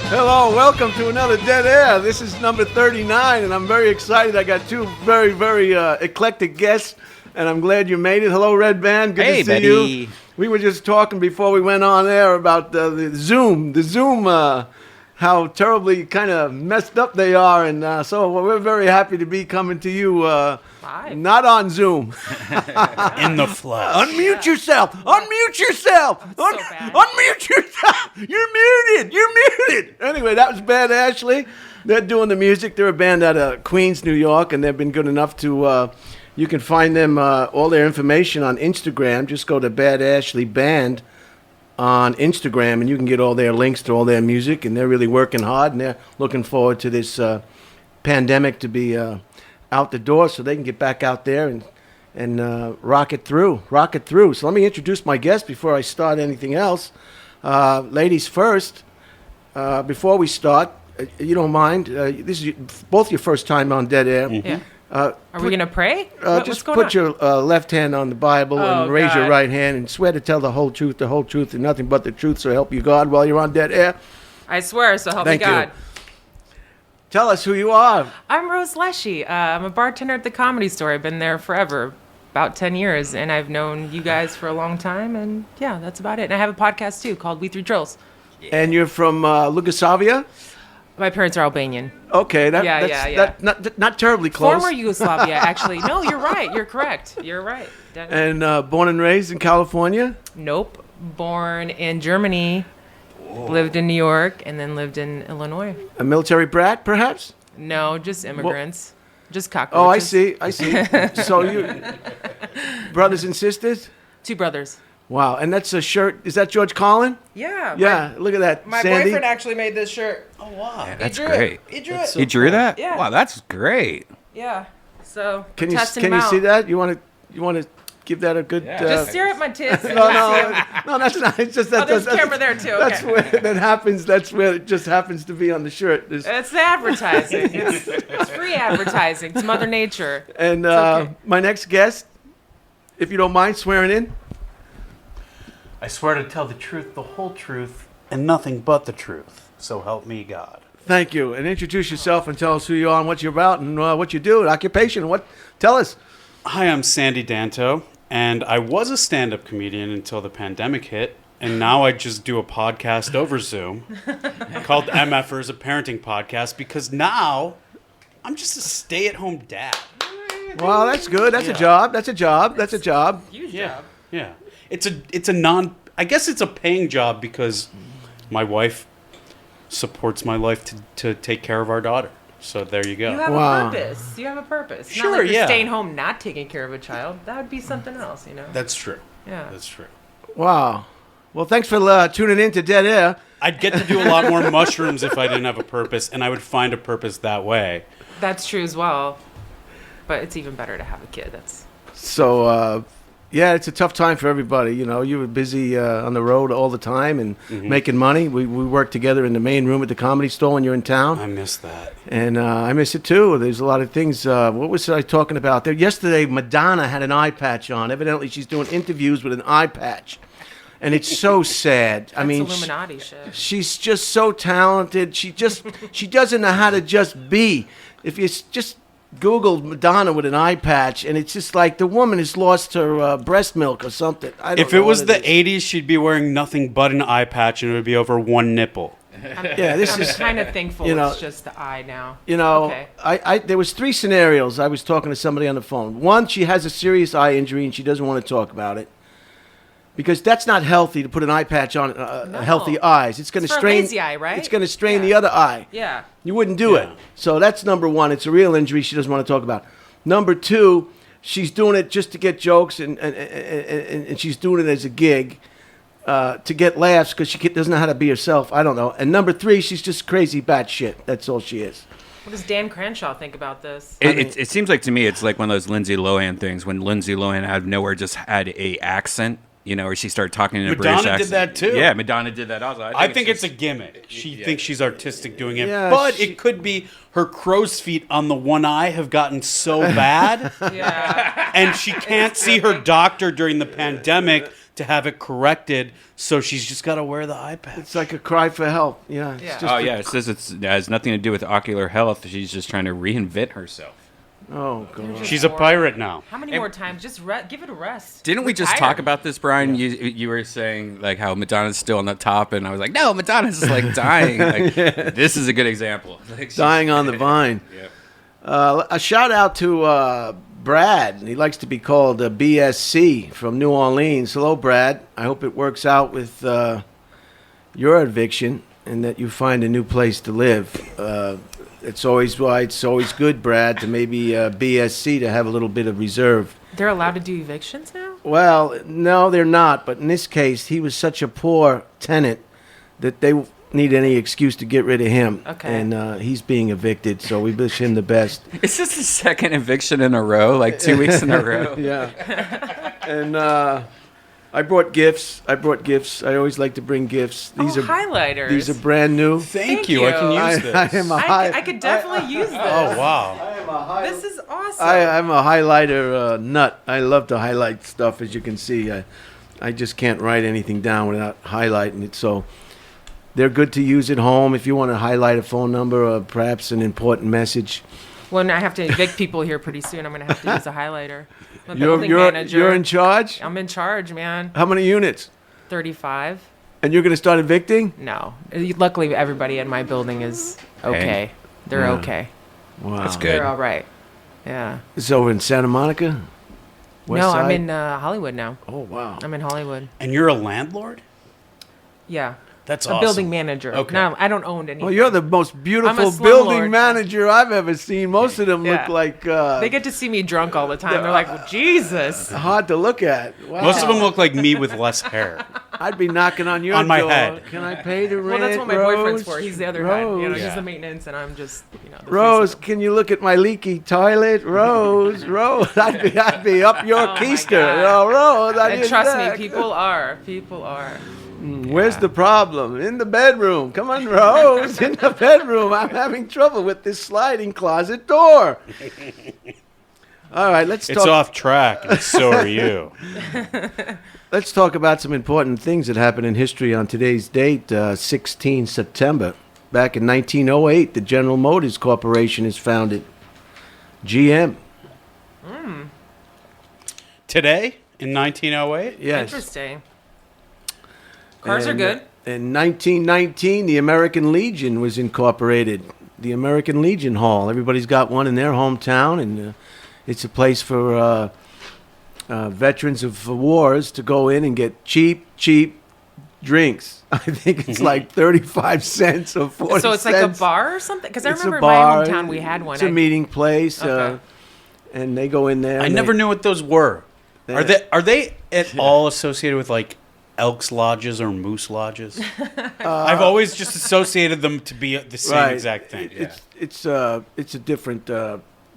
Hello, welcome to another Dead Air. This is number 39, and I'm very excited. I got two very, very eclectic guests, and I'm glad you made it. Hello, Redban. Good to see you. We were just talking before we went on air about the Zoom. How terribly kind of messed up they are, and so we're very happy to be coming to you not on Zoom. In the flesh. Unmute yourself. Unmute yourself. Unmute yourself. You're muted. Anyway, that was Bad Ashley. They're doing the music. They're a band out of Queens, New York, and they've been good enough to, you can find them, all their information on Instagram. Just go to Bad Ashley Band on Instagram, and you can get all their links to all their music, and they're really working hard, and they're looking forward to this pandemic to be out the door so they can get back out there and rock it through. So let me introduce my guest before I start anything else. Ladies first, before we start, you don't mind, this is both your first time on Dead Air. Yeah. Are we going to pray? Just put your left hand on the Bible and raise your right hand and swear to tell the whole truth, and nothing but the truth, so help you God while you're on Dead Air. I swear, so help me God. You. Tell us who you are. I'm Rozafa Lleshi. I'm a bartender at the Comedy Store. I've been there forever, about 10 years, and I've known you guys for a long time, and yeah, that's about it. And I have a podcast, too, called We Three Trolls. Yeah. And you're from Yugoslavia? My parents are Albanian. Okay, that's not terribly close. Former Yugoslavia, actually. No, you're right. You're correct. You're right. And born and raised in California? Nope. Born in Germany, lived in New York, and then lived in Illinois. A military brat, perhaps? No, just immigrants. Just cockroaches. Oh, I see. So you brothers and sisters? 2 brothers. Wow, and that's a shirt. Is that George Carlin? Yeah. Yeah, look at that. My Sandy. boyfriend actually made this shirt. Oh, wow. Yeah, that's great. He drew it. He drew that? Yeah. Wow, that's great. Yeah. So can you see that? You want to give that a good? Yeah. Just stare at my tits. No, that's not. It's just that. There's a camera there too. Okay. That's where that happens. That's where it just happens to be on the shirt. It's the advertising. It's free advertising. It's Mother Nature. And okay. My next guest, if you don't mind swearing in. I swear to tell the truth, the whole truth, and nothing but the truth. So help me God. Thank you. And introduce yourself and tell us who you are and what you're about and what you do, occupation. Tell us. Hi, I'm Sandy Danto, and I was a stand-up comedian until the pandemic hit, and now I just do a podcast over Zoom called MFers, a parenting podcast, because now I'm just a stay-at-home dad. Well, that's good. That's a job. That's a job. Huge job. job. Yeah. I guess it's a paying job because my wife supports my life to take care of our daughter. So there you go. You have a purpose. You have a purpose. Sure, not like you're yeah. staying home not taking care of a child. That would be something else, you know. That's true. Yeah. That's true. Wow. Well, thanks for tuning in to Dead Air. I'd get to do a lot more mushrooms if I didn't have a purpose, and I would find a purpose that way. That's true as well. But it's even better to have a kid. So, yeah, it's a tough time for everybody. You know, you were busy on the road all the time and making money. We work together in the main room at the Comedy Store when you're in town. I miss that. And I miss it, too. There's a lot of things. What was I talking about there? Yesterday, Madonna had an eye patch on. Evidently, she's doing interviews with an eye patch. And it's so sad. That's Illuminati shit. She's just so talented. She doesn't know how to just be. If you just Googled Madonna with an eye patch, and it's just like the woman has lost her breast milk or something. If it was the 80s, she'd be wearing nothing but an eye patch, and it would be over one nipple. I'm kind of thankful it's just the eye now. You know, okay. There was 3 scenarios. I was talking to somebody on the phone. One, she has a serious eye injury, and she doesn't want to talk about it. Because that's not healthy to put an eye patch on healthy eyes. It's going to strain. Lazy eye, right? It's going to strain the other eye. Yeah. You wouldn't do it. So that's number 1. It's a real injury she doesn't want to talk about. Number 2, she's doing it just to get jokes, and she's doing it as a gig to get laughs because she doesn't know how to be herself. I don't know. And number 3, she's just crazy batshit. That's all she is. What does Dan Crenshaw think about this? It seems like to me it's like one of those Lindsay Lohan things when Lindsay Lohan out of nowhere just had a accent. You know, or she started talking in a British accent. Madonna did that too. Yeah, Madonna did that also. I think it's a gimmick. She thinks she's artistic doing it. Yeah, but it could be her crow's feet on the one eye have gotten so bad. Yeah. And she can't see her doctor during the pandemic to have it corrected, so she's just got to wear the eye patch. It's like a cry for help. Yeah. It's Yeah. just It says it has nothing to do with ocular health. She's just trying to reinvent herself. Oh, God. She's a pirate now. How many more times? Just give it a rest. Didn't we just Retire. talk about this, Brian? You were saying like how Madonna's still on the top, and I was like, no, Madonna's like dying. Like this is a good example. Like, Dying on the vine. Yeah. A shout out to Brad. He likes to be called BSC from New Orleans. Hello, Brad. I hope it works out with your eviction and that you find a new place to live. It's always good, Brad, to maybe BSC to have a little bit of reserve. They're allowed to do evictions now? Well, no, they're not. But in this case, he was such a poor tenant that they need any excuse to get rid of him. Okay. And he's being evicted, so we wish him the best. Is this the second eviction in a row? Like 2 weeks in a row? Yeah. And I brought gifts. I always like to bring gifts. These are highlighters. These are brand new. Thank you. I can use this. I am a high. I could definitely use this. Oh, wow. I am a high. This is awesome. I'm a highlighter nut. I love to highlight stuff, as you can see. I just can't write anything down without highlighting it. So they're good to use at home if you want to highlight a phone number or perhaps an important message. When I have to evict people here pretty soon, I'm going to have to use a highlighter. I'm a building manager. You're in charge? I'm in charge, man. How many units? 35. And you're going to start evicting? No. Luckily, everybody in my building is okay. Hey. They're Yeah. okay. Wow. That's good. They're all right. Yeah. It's over in Santa Monica? West No, side? I'm in Hollywood now. Oh, wow. I'm in Hollywood. And you're a landlord? Yeah. That's A awesome. building manager. Okay. No, I don't own anything. Well, you're the most beautiful slumlord. building manager I've ever seen. Most of them Yeah. look like They get to see me drunk all the time. They're like, well, Jesus. hard to look at. Wow. Most of them look like me with less hair. I'd be knocking on your On my door. head. Can I pay the rent? Well, that's what my Rose? boyfriend's for. He's the other guy. You know, Rose. he's Yeah. the maintenance, and I'm just, the face Rose, of it. can you look at my leaky toilet? Rose, I'd be up your Oh, my keister. God. Oh, Rose, I And didn't trust back. me, people are. Where's the problem? In the bedroom. Come on, Rose. In the bedroom. I'm having trouble with this sliding closet door. All right, let's It's talk. off track, and so are you. Let's talk about some important things that happened in history on today's date, 16 September. Back in 1908, the General Motors Corporation is founded. GM. Today, in 1908? Yes. Interesting. Cars are And, good. In 1919, the American Legion was incorporated. The American Legion Hall. Everybody's got one in their hometown, and it's a place for veterans of wars to go in and get cheap drinks. I think it's like 35 cents or 40 cents. So it's like a bar or something? Because I It's a remember in bar. my hometown we had one. It's a meeting place, Okay. and they go in there. I and never they- knew what those were. Are they at all associated with like Elks Lodges or Moose Lodges? I've always just associated them to be the same Right. exact thing. It's a different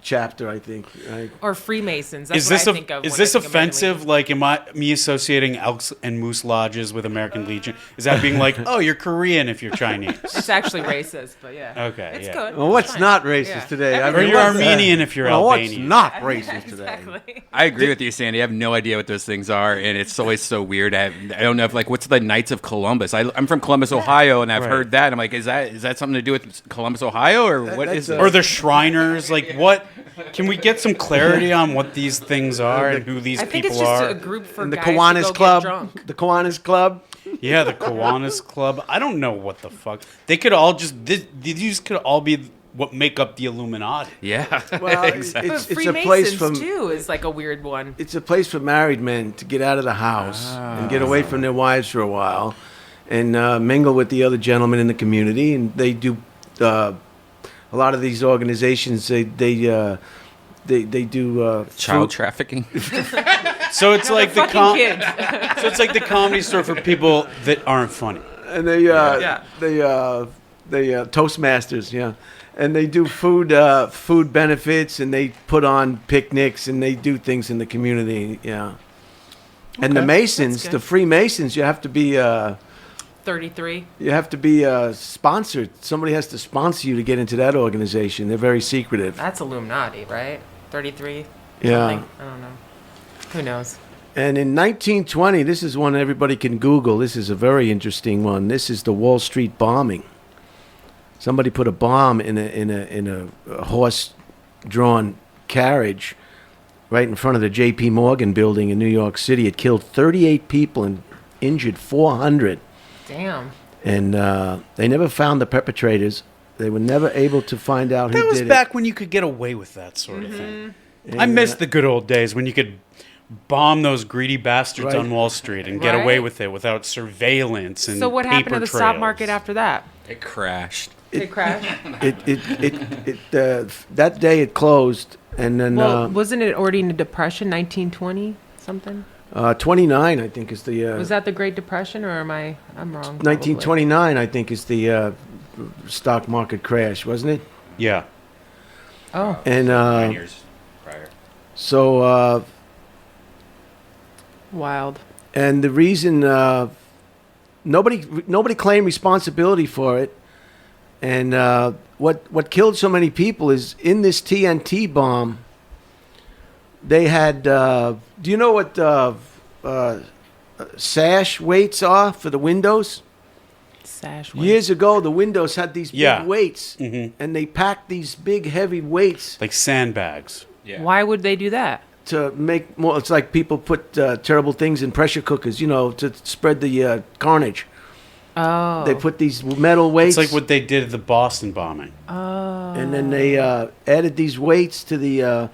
chapter, I think. Right? Or Freemasons. That's Is what this I think of. is when this I think American offensive? Like, am I me associating Elks and Moose Lodges with American Legion? Is that being like, oh, you're Korean if you're Chinese? It's actually racist, but yeah. Okay, It's yeah. good. Well, It's what's fine. not racist Yeah. today? Or Everything you're was- Armenian if you're Well, what's Albanian. not racist today? Exactly. I agree with you, Sandy. I have no idea what those things are, and it's always so weird. I don't know if like what's the Knights of Columbus. I'm from Columbus, Ohio, and I've Right. heard that. I'm like, is that something to do with Columbus, Ohio, or what that's is it? Or the Shriners? Like, what? Can we get some clarity on what these things are and who these I think people it's just are? a group for And the guys to Kiwanis go Club. get drunk. The Kiwanis Club. Yeah, the Kiwanis Club. I don't know what the fuck. They could all just these could all be what make up the Illuminati. Yeah, Well, exactly. But it's a Freemasons place from too is like a weird one. it's a place for married men to get out of the house and get away from their wives for a while, and mingle with the other gentlemen in the community. And they do a lot of these organizations. They do Child food- trafficking. So it's like the Fucking kids. so it's like the comedy store for people that aren't funny. and they Toastmasters, yeah, and they do food benefits, and they put on picnics, and they do things in the community, yeah. And the Okay. Masons, That's good. the Freemasons, you have to be 33. sponsored. Somebody has to sponsor you to get into that organization. They're very secretive. That's Illuminati, right? 33. Yeah. Something. I don't know. Who knows? And in 1920, this is one everybody can Google. This is a very interesting one. This is the Wall Street bombing. Somebody put a bomb in a horse-drawn carriage right in front of the J.P. Morgan building in New York City. It killed 38 people and injured 400. Damn. And they never found the perpetrators. They were never able to find out who did it. That was back when you could get away with that sort of thing. I miss the good old days when you could bomb those greedy bastards Right. on Wall Street and get away Right. with it without surveillance and So what happened to paper the stock trails. market after that? It crashed. It crashed. That day it closed, and then Well, wasn't it already in the Depression, 1920 something? 29, I think, is the Was that the Great Depression, or I'm wrong? probably. 1929, I think, is the stock market crash, wasn't it? Yeah. Oh, And 9 years prior. so, wild. and the reason nobody claimed responsibility for it, and what killed so many people is in this TNT bomb. They had. Do you know what sash weights are for the windows? Sash. Years ago, the windows had these Yeah. big weights, and they packed these big, heavy weights Like sandbags. Yeah. Why would they do that? to make more. It's like people put terrible things in pressure cookers, to spread the carnage. Oh. They put these metal weights, It's like what they did at the Boston bombing. and then they added these weights to the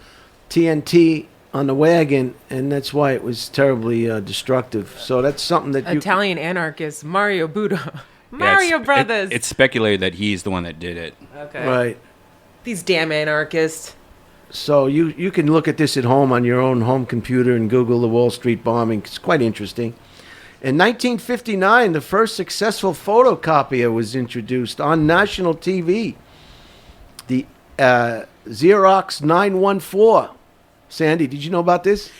TNT on the wagon, and that's why it was terribly destructive. So that's something that you. Italian anarchist Mario Buddha. Yeah, Mario it's- Brothers. It's speculated that he's the one that did it. okay. Right. These damn anarchists. So you can look at this at home on your own home computer and Google the Wall Street bombing. It's quite interesting. In 1959, the first successful photocopier was introduced on national TV. The Xerox 914. Sandy, did you know about this?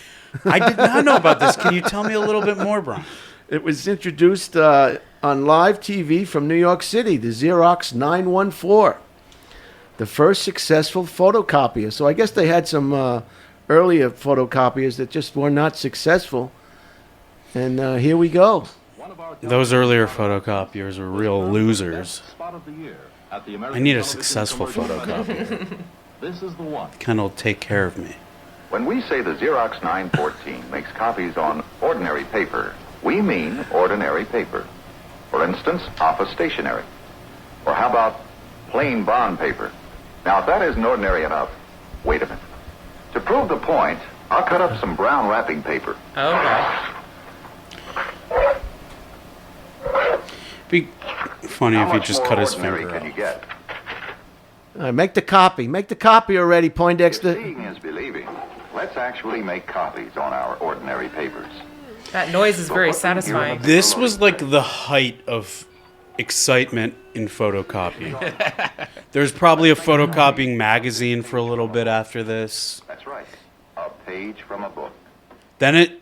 I did not know about this. Can you tell me a little bit more, Brian? It was introduced on live TV from New York City, the Xerox 914. The first successful photocopier. So I guess they had some earlier photocopiers that just were not successful. And here we go. Those earlier photocopiers were real losers. I need a successful photocopier. This is the one. Kind of take care of me. When we say the Xerox 914 makes copies on ordinary paper, we mean ordinary paper. For instance, office stationery. Or how about plain bond paper? Now, if that isn't ordinary enough, wait a minute. To prove the point, I'll cut up some brown wrapping paper. Okay. Be funny How if he much just more cut his ordinary finger can you off. get? All right, make the copy. Make the copy already, If Poindexter. seeing is believing, let's actually make copies on our ordinary papers. That noise is very satisfying. This was like the height of excitement in photocopying. There's probably a photocopying magazine for a little bit after this. That's right. A page from a book. Then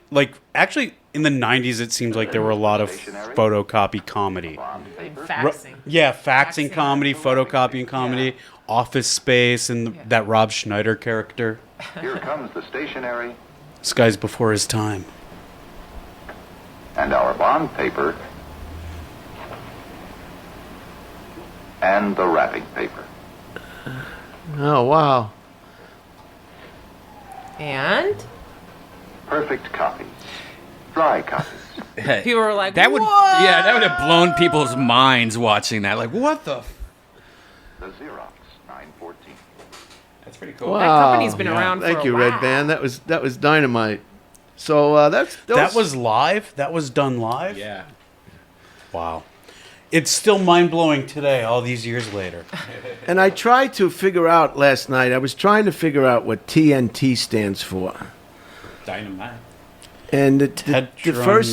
actually in the 90s it seems like there were a lot of photocopy comedy. Bond paper. Faxing. Yeah, faxing Faxing. comedy, photocopying comedy, Office Space, and that Rob Schneider character. Here comes the stationery This guy's before his time. and our bond paper and the wrapping paper. Oh, wow. And Perfect copies. Dry copies. people were like, That would, "What?" yeah, that would have blown people's minds watching that. Like, what the? The Xerox 914. That's pretty cool. Wow. That company's been around for Thank a you, while. Redban. That was dynamite. So That was live? That was done live? Yeah. Wow. It's still mind-blowing today, all these years later. And I tried to figure out last night. I was trying to figure out what TNT stands for. Dynamite. And the first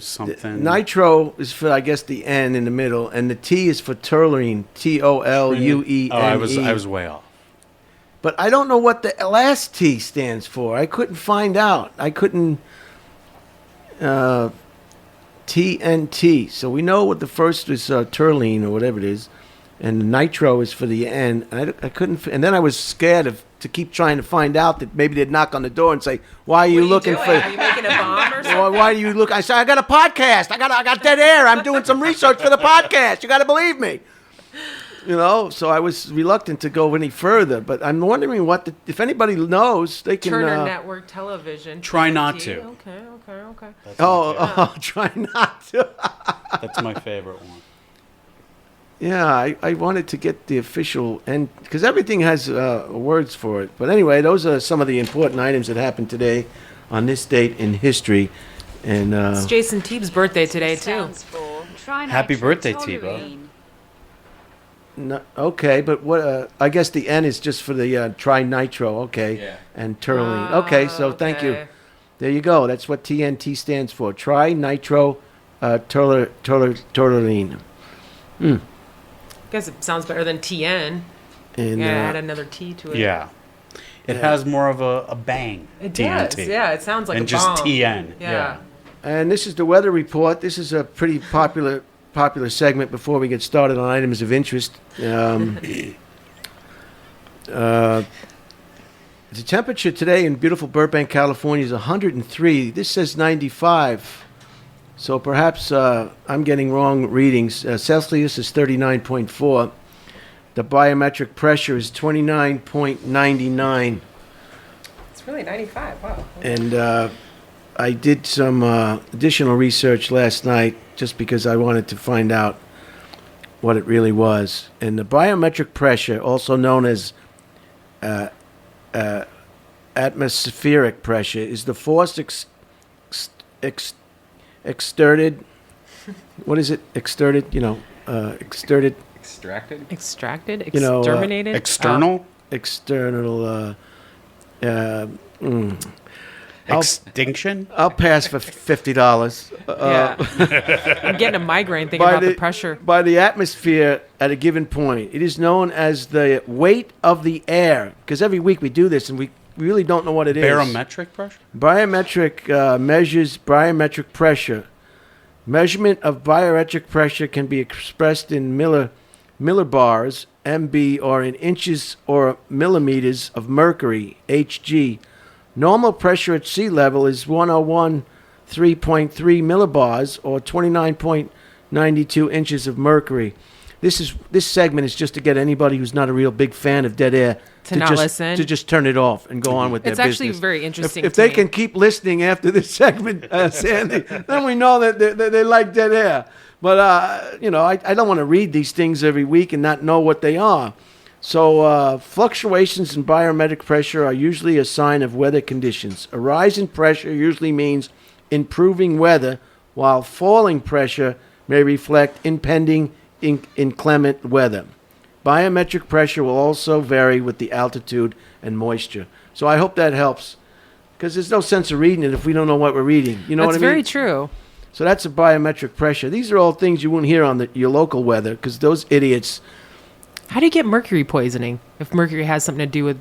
something. nitro is for, I guess, the N in the middle, and the T is for toluene. TOLUENE. Oh, I was way off. But I don't know what the last T stands for. I couldn't find out. I couldn't. TNT. So we know what the first is, toluene or whatever it is, and the nitro is for the N. I couldn't. And then I was scared to keep trying to find out that maybe they'd knock on the door and say, "Why are you What looking doing? for? Are you making making a bomb or something? Well, why do you look? I say I got a podcast. I got dead air. I'm doing some research for the podcast. You got to believe me. So I was reluctant to go any further. But I'm wondering if anybody knows, they can. Turner Network Television. Try not TNT. to. Okay. That's my favorite. Try not to. That's my favorite one. Yeah, I wanted to get the official end because everything has words for it. But anyway, those are some of the important items that happened today on this date in history. And It's Jason Teeb's birthday today, too. Happy birthday, Tebow. Okay, but what? I guess the N is just for the trinitro. Okay, Yeah. and terline. Okay, so thank you. okay. There you go. That's what TNT stands for. Trinitro terline. I guess it sounds better than TN. And Yeah, add another T to it. Yeah. It has more of a bang. It TNT. does. Yeah, it sounds like And a just bomb. TN. Yeah. And this is the weather report. This is a pretty popular segment before we get started on items of interest. The temperature today in beautiful Burbank, California is 103. This says 95. So perhaps I'm getting wrong readings. Celsius is 39.4. The biometric pressure is 29.99. It's really 95. Wow. And I did some additional research last night just because I wanted to find out what it really was. And the biometric pressure, also known as atmospheric pressure, is the force exerted. What is it? Exerted? Exerted. Extracted? Extracted? Exterminated? External? External. Extinction? I'll pass for $50. Yeah. I'm getting a migraine thinking about the pressure. By the atmosphere at a given point. It is known as the weight of the air. Because every week we do this and we really don't know what it is. Barometric pressure? Biometric measures biometric pressure. Measurement of biometric pressure can be expressed in millibars, MB, or in inches or millimeters of mercury, HG. Normal pressure at sea level is 101.3.3 millibars or 29.92 inches of mercury. This segment is just to get anybody who's not a real big fan of dead air To not listen. to just turn it off and go on with their It's business. actually very interesting If to they me. can keep listening after this segment, Sandy, then we know that they like dead air. But I don't want to read these things every week and not know what they are. So fluctuations in biometric pressure are usually a sign of weather conditions. A rise in pressure usually means improving weather, while falling pressure may reflect impending inclement weather. Biometric pressure will also vary with the altitude and moisture. So I hope that helps, because there's no sense of reading it if we don't know what we're reading. You know That's what I mean? very true. So that's a biometric pressure. These are all things you won't hear on your local weather, because those idiots. How do you get mercury poisoning if mercury has something to do with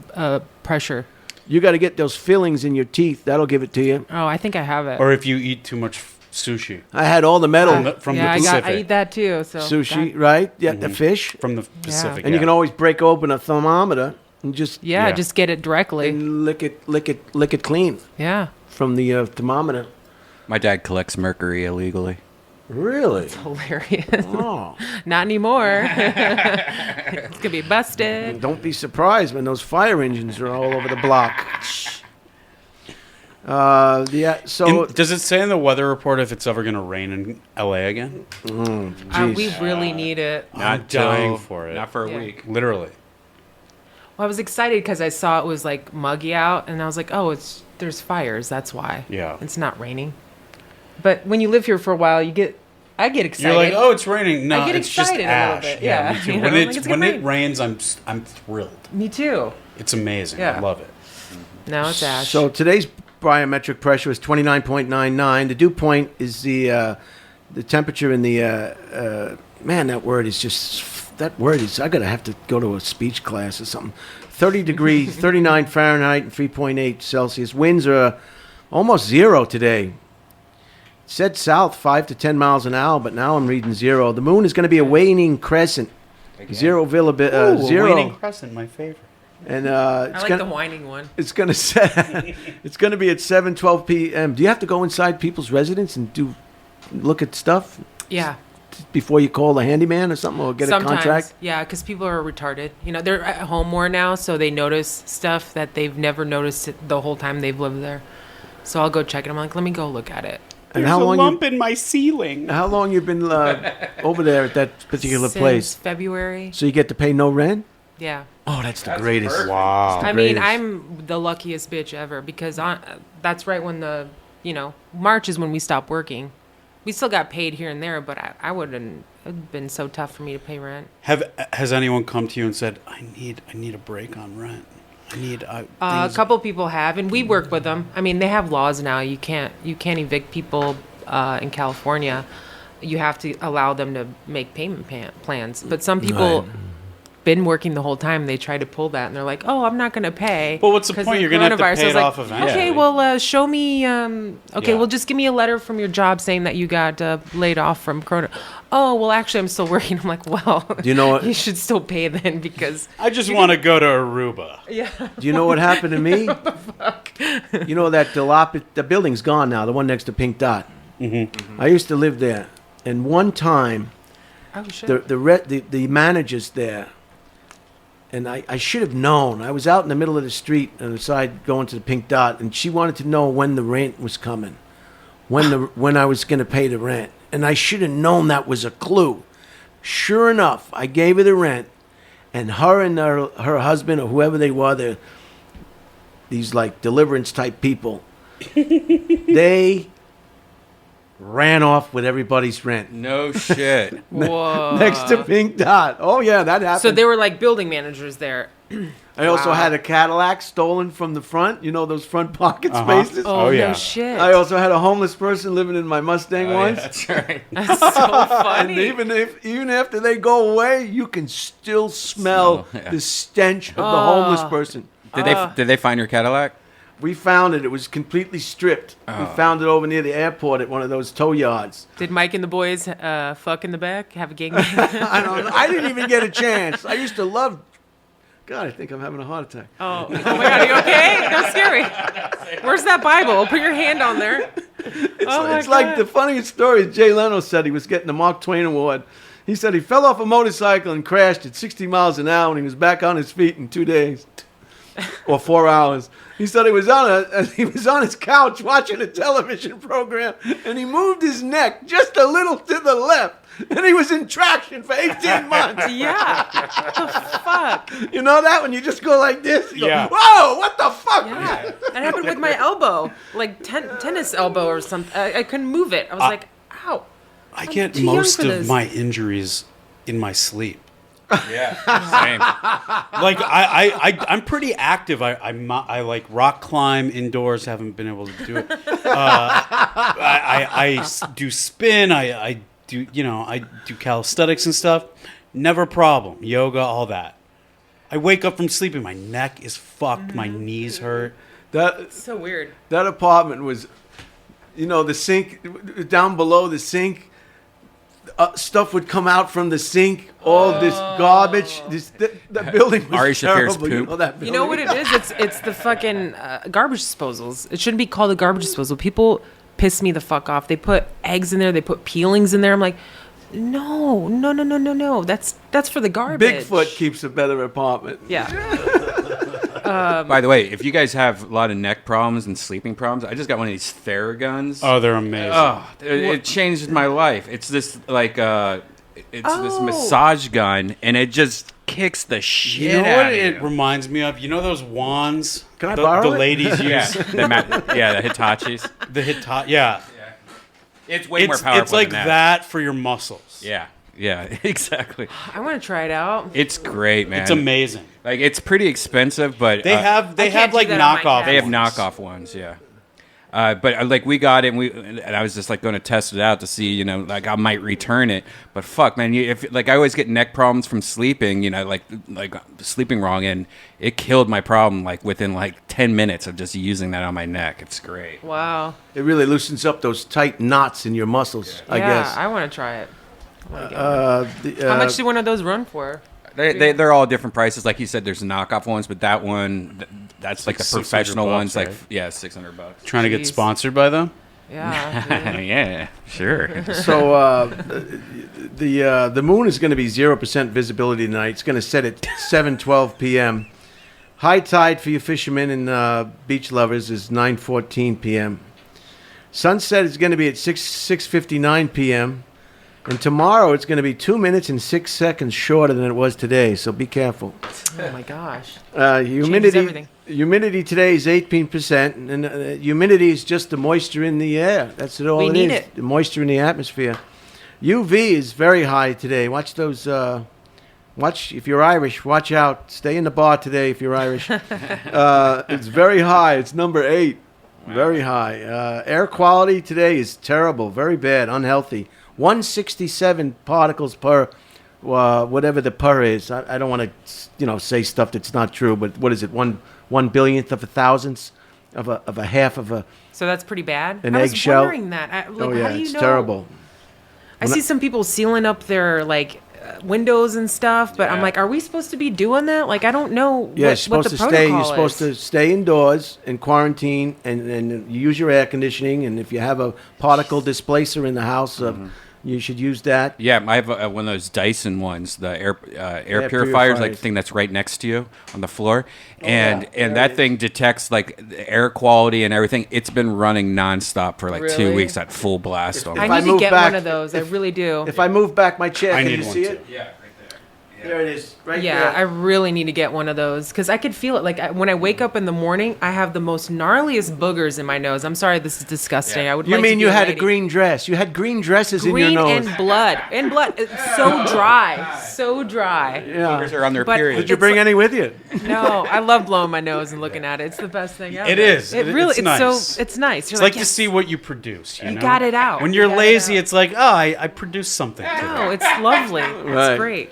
pressure? You got to get those fillings in your teeth. That'll give it to you. Oh, I think I have it. Or if you eat too much sushi. I had all the metal From yeah, the Pacific. I eat that too. So sushi, that- right? Yeah, the fish. From the Pacific. And you can always break open a thermometer and just yeah, just get it directly. and lick it clean Yeah. from the thermometer. My dad collects mercury illegally. Really? Hilarious. Oh. Not anymore. It's gonna be busted. Don't be surprised when those fire engines are all over the block. Does it say in the weather report if it's ever going to rain in LA again? We really need it. I'm dying for it. Not for a Yeah. week. Literally. Well, I was excited because I saw it was like muggy out, and I was like, "Oh, there's fires. That's why. Yeah. It's not raining." But when you live here for a while, I get excited. You're like, oh, it's raining. No, I get it's just excited a little ash. bit, Yeah, yeah. me too. You know, When like, it's it's when gonna it rain. rains, I'm thrilled. Me too. It's amazing. Yeah. I love it. Now it's ash. So today's biometric pressure is 29.99. The dew point is the temperature in the man. That word is I gotta have to go to a speech class or something. 30 degrees, 39 Fahrenheit, and 3.8 Celsius. Winds are almost zero today. It said south 5 to 10 miles an hour, but now I'm reading zero. The moon is going to be a waning crescent. Again. Zero. Ooh, Zero. a waning crescent, my favorite. And I like the whining one. it's gonna it's gonna be at 7:12 p.m. Do you have to go inside people's residence and look at stuff Yeah. before you call the handyman or something, or get a contract? Yeah, because people are retarded. You know, they're at home more now, so they notice stuff that they've never noticed the whole time they've lived there. So I'll go check it. I'm like, let me go look at it. And how long in my ceiling. How long you been over there at that particular Since place? February. So you get to pay no rent? Yeah. Oh, that's the greatest. Wow. I mean, greatest. I'm the luckiest bitch ever because that's right when March is when we stop working. We still got paid here and there, but I wouldn't. It'd been so tough for me to pay rent. Has anyone come to you and said, I need a break on rent? A couple people have, and we work with them. I mean, they have laws now. You can't evict people in California. You have to allow them to make payment plans. But some people been working the whole time. They try to pull that, and they're like, "Oh, I'm not going to pay." Well, what's the 'cause point? of You're going to have to coronavirus. pay I was it like, off eventually. Okay, well, show me. Okay, Yeah. well, just give me a letter from your job saying that you got laid off from corona. Oh, well, actually, I'm still working. I'm like, well, Do you know what? you should still pay then because I just want to go to Aruba. Do you know what happened to me? You know that the building's gone now, the one next to Pink Dot. I used to live there, and one time oh shit. the managers there, and I should have known. I was out in the middle of the street on the side going to the Pink Dot, and she wanted to know when the rent was coming, when I was going to pay the rent, and I should have known that was a clue. Sure enough, I gave her the rent, and her husband or whoever they were, these like deliverance type people, they ran off with everybody's rent. No shit. Whoa. Next to Pink Dot. Oh yeah, that happened. So they were like building managers there. I also Wow. had a Cadillac stolen from the front. You know those front pocket spaces. Oh, yeah. no shit. I also had a homeless person living in my Mustang once. That's right. That's so funny. And even after they go away, you can still smell the stench of the homeless person. Did they find your Cadillac? We found it. It was completely stripped. We found it over near the airport at one of those tow yards. Did Mike and the boys fuck in the back? Have a gang? I didn't even get a chance. I used to love. God, I think I'm having a heart attack. Oh my God, are you okay? That's scary. Where's that Bible? Put your hand on there. It's like the funniest story Jay Leno said. He was getting the Mark Twain Award. He said he fell off a motorcycle and crashed at 60 miles an hour, and he was back on his feet in 2 days or 4 hours. He said he was on his couch watching a television program, and he moved his neck just a little to the left, and he was in traction for 18 months. Yeah. What the fuck? You know that when you just go like this? You Yeah. Go, whoa! What the fuck? Yeah. That happened with my elbow, like tennis elbow or something. I couldn't move it. I was like, ow. I get too young most for of this. my injuries in my sleep. Yeah. Same. Like I'm pretty active. I like rock climb indoors. Haven't been able to do it. I do spin. I do calisthenics and stuff. Never a problem. Yoga, all that. I wake up from sleeping. My neck is fucked. My knees hurt. So weird. That apartment was, the sink down below the sink. Stuff would come out from the sink. All this garbage. The building was Ari Shaffir's terrible. poop. You know that building? You know what it is? It's the fucking garbage disposals. It shouldn't be called a garbage disposal. People piss me the fuck off. They put eggs in there. They put peelings in there. I'm like, no. That's for the garbage. Bigfoot keeps a better apartment. Yeah. By the way, if you guys have a lot of neck problems and sleeping problems, I just got one of these Theraguns. Oh, they're amazing. It changed my life. It's this this massage gun, and it just kicks the shit You know out what of it you. reminds me of? You know those wands? Can I borrow the it? ladies use? Yeah, the Hitachis. The Hitachi. Yeah. It's way more powerful. It's like than that for your muscles. Yeah, exactly. I want to try it out. It's great, man. It's amazing. Like it's pretty expensive, but They have can't do like that on my knockoff. cat. they have ones. knockoff ones. Yeah. But like we got it, and I was just like going to test it out to see, like I might return it. But fuck, man, if like I always get neck problems from sleeping, like sleeping wrong, and it killed my problem like within like 10 minutes of just using that on my neck. It's great. Wow. It really loosens up those tight knots in your muscles, I guess. I want to try it. The, How much do one of those run for? They're all different prices. Like you said, there's knockoff ones, but that one, that's like the professional ones. right? Like $600. Trying to get Jeez. sponsored by them? Yeah. Yeah, sure. So the moon is going to be 0% visibility tonight. It's going to set at 7:12 p.m. High tide for you fishermen and beach lovers is 9:14 p.m. Sunset is going to be at 6:59 p.m. And tomorrow it's going to be 2 minutes and 6 seconds shorter than it was today. So be careful. Oh my gosh. Humidity everything. humidity today is 18%, and humidity is just the moisture in the air. That's all We it need is. it. The moisture in the atmosphere. UV is very high today. Watch those. Watch if you're Irish. Watch out. Stay in the bar today if you're Irish. It's very high. It's number 8. Very high. Air quality today is terrible. Very bad. Unhealthy. 167 particles per. Whatever the per is. I don't want to say stuff that's not true. But what is it? One billionth of a thousandth of a half of a. So that's pretty bad. An I was eggshell. wondering that. Oh yeah, how do you it's know? terrible. I see some people sealing up their windows and stuff, but I'm Yeah. like, are we supposed to be doing that? Like, I don't know Yeah, what the protocol You're is. supposed to stay indoors and quarantine, and use your air conditioning. And if you have a particle displacer in the house, you should use that. Yeah, I have one of those Dyson ones, the air purifiers, purifiers. like the thing that's right next to you on the floor, and yeah. There that it thing detects like the air quality and everything. It's been running nonstop for like 2 Really? weeks at full blast. On I If I need to move get back- one of those. I really do. If I move back my chair, I can need you one see too. it? yeah, right there. There it is, right Yeah, there. I really need to get one of those because I could feel it. Like when I wake up in the morning, I have the most gnarliest boogers in my nose. I'm sorry, this is disgusting. I would. You like mean to be you had a lady. green dress? You had green dresses in green your nose. and blood, It's so dry, so dry. Yeah. Boogers are on their But- period. Did you It's bring like- any with you? No, I love blowing my nose and looking at it. It's the best thing ever. It is. It It- really. it's It's nice. so. It's nice. You're It's like yes. to see what you produce. You, You know? got it out. When You you're got it lazy, out. it's like, oh, I produced something. No, Today. it's lovely. Right. It's great.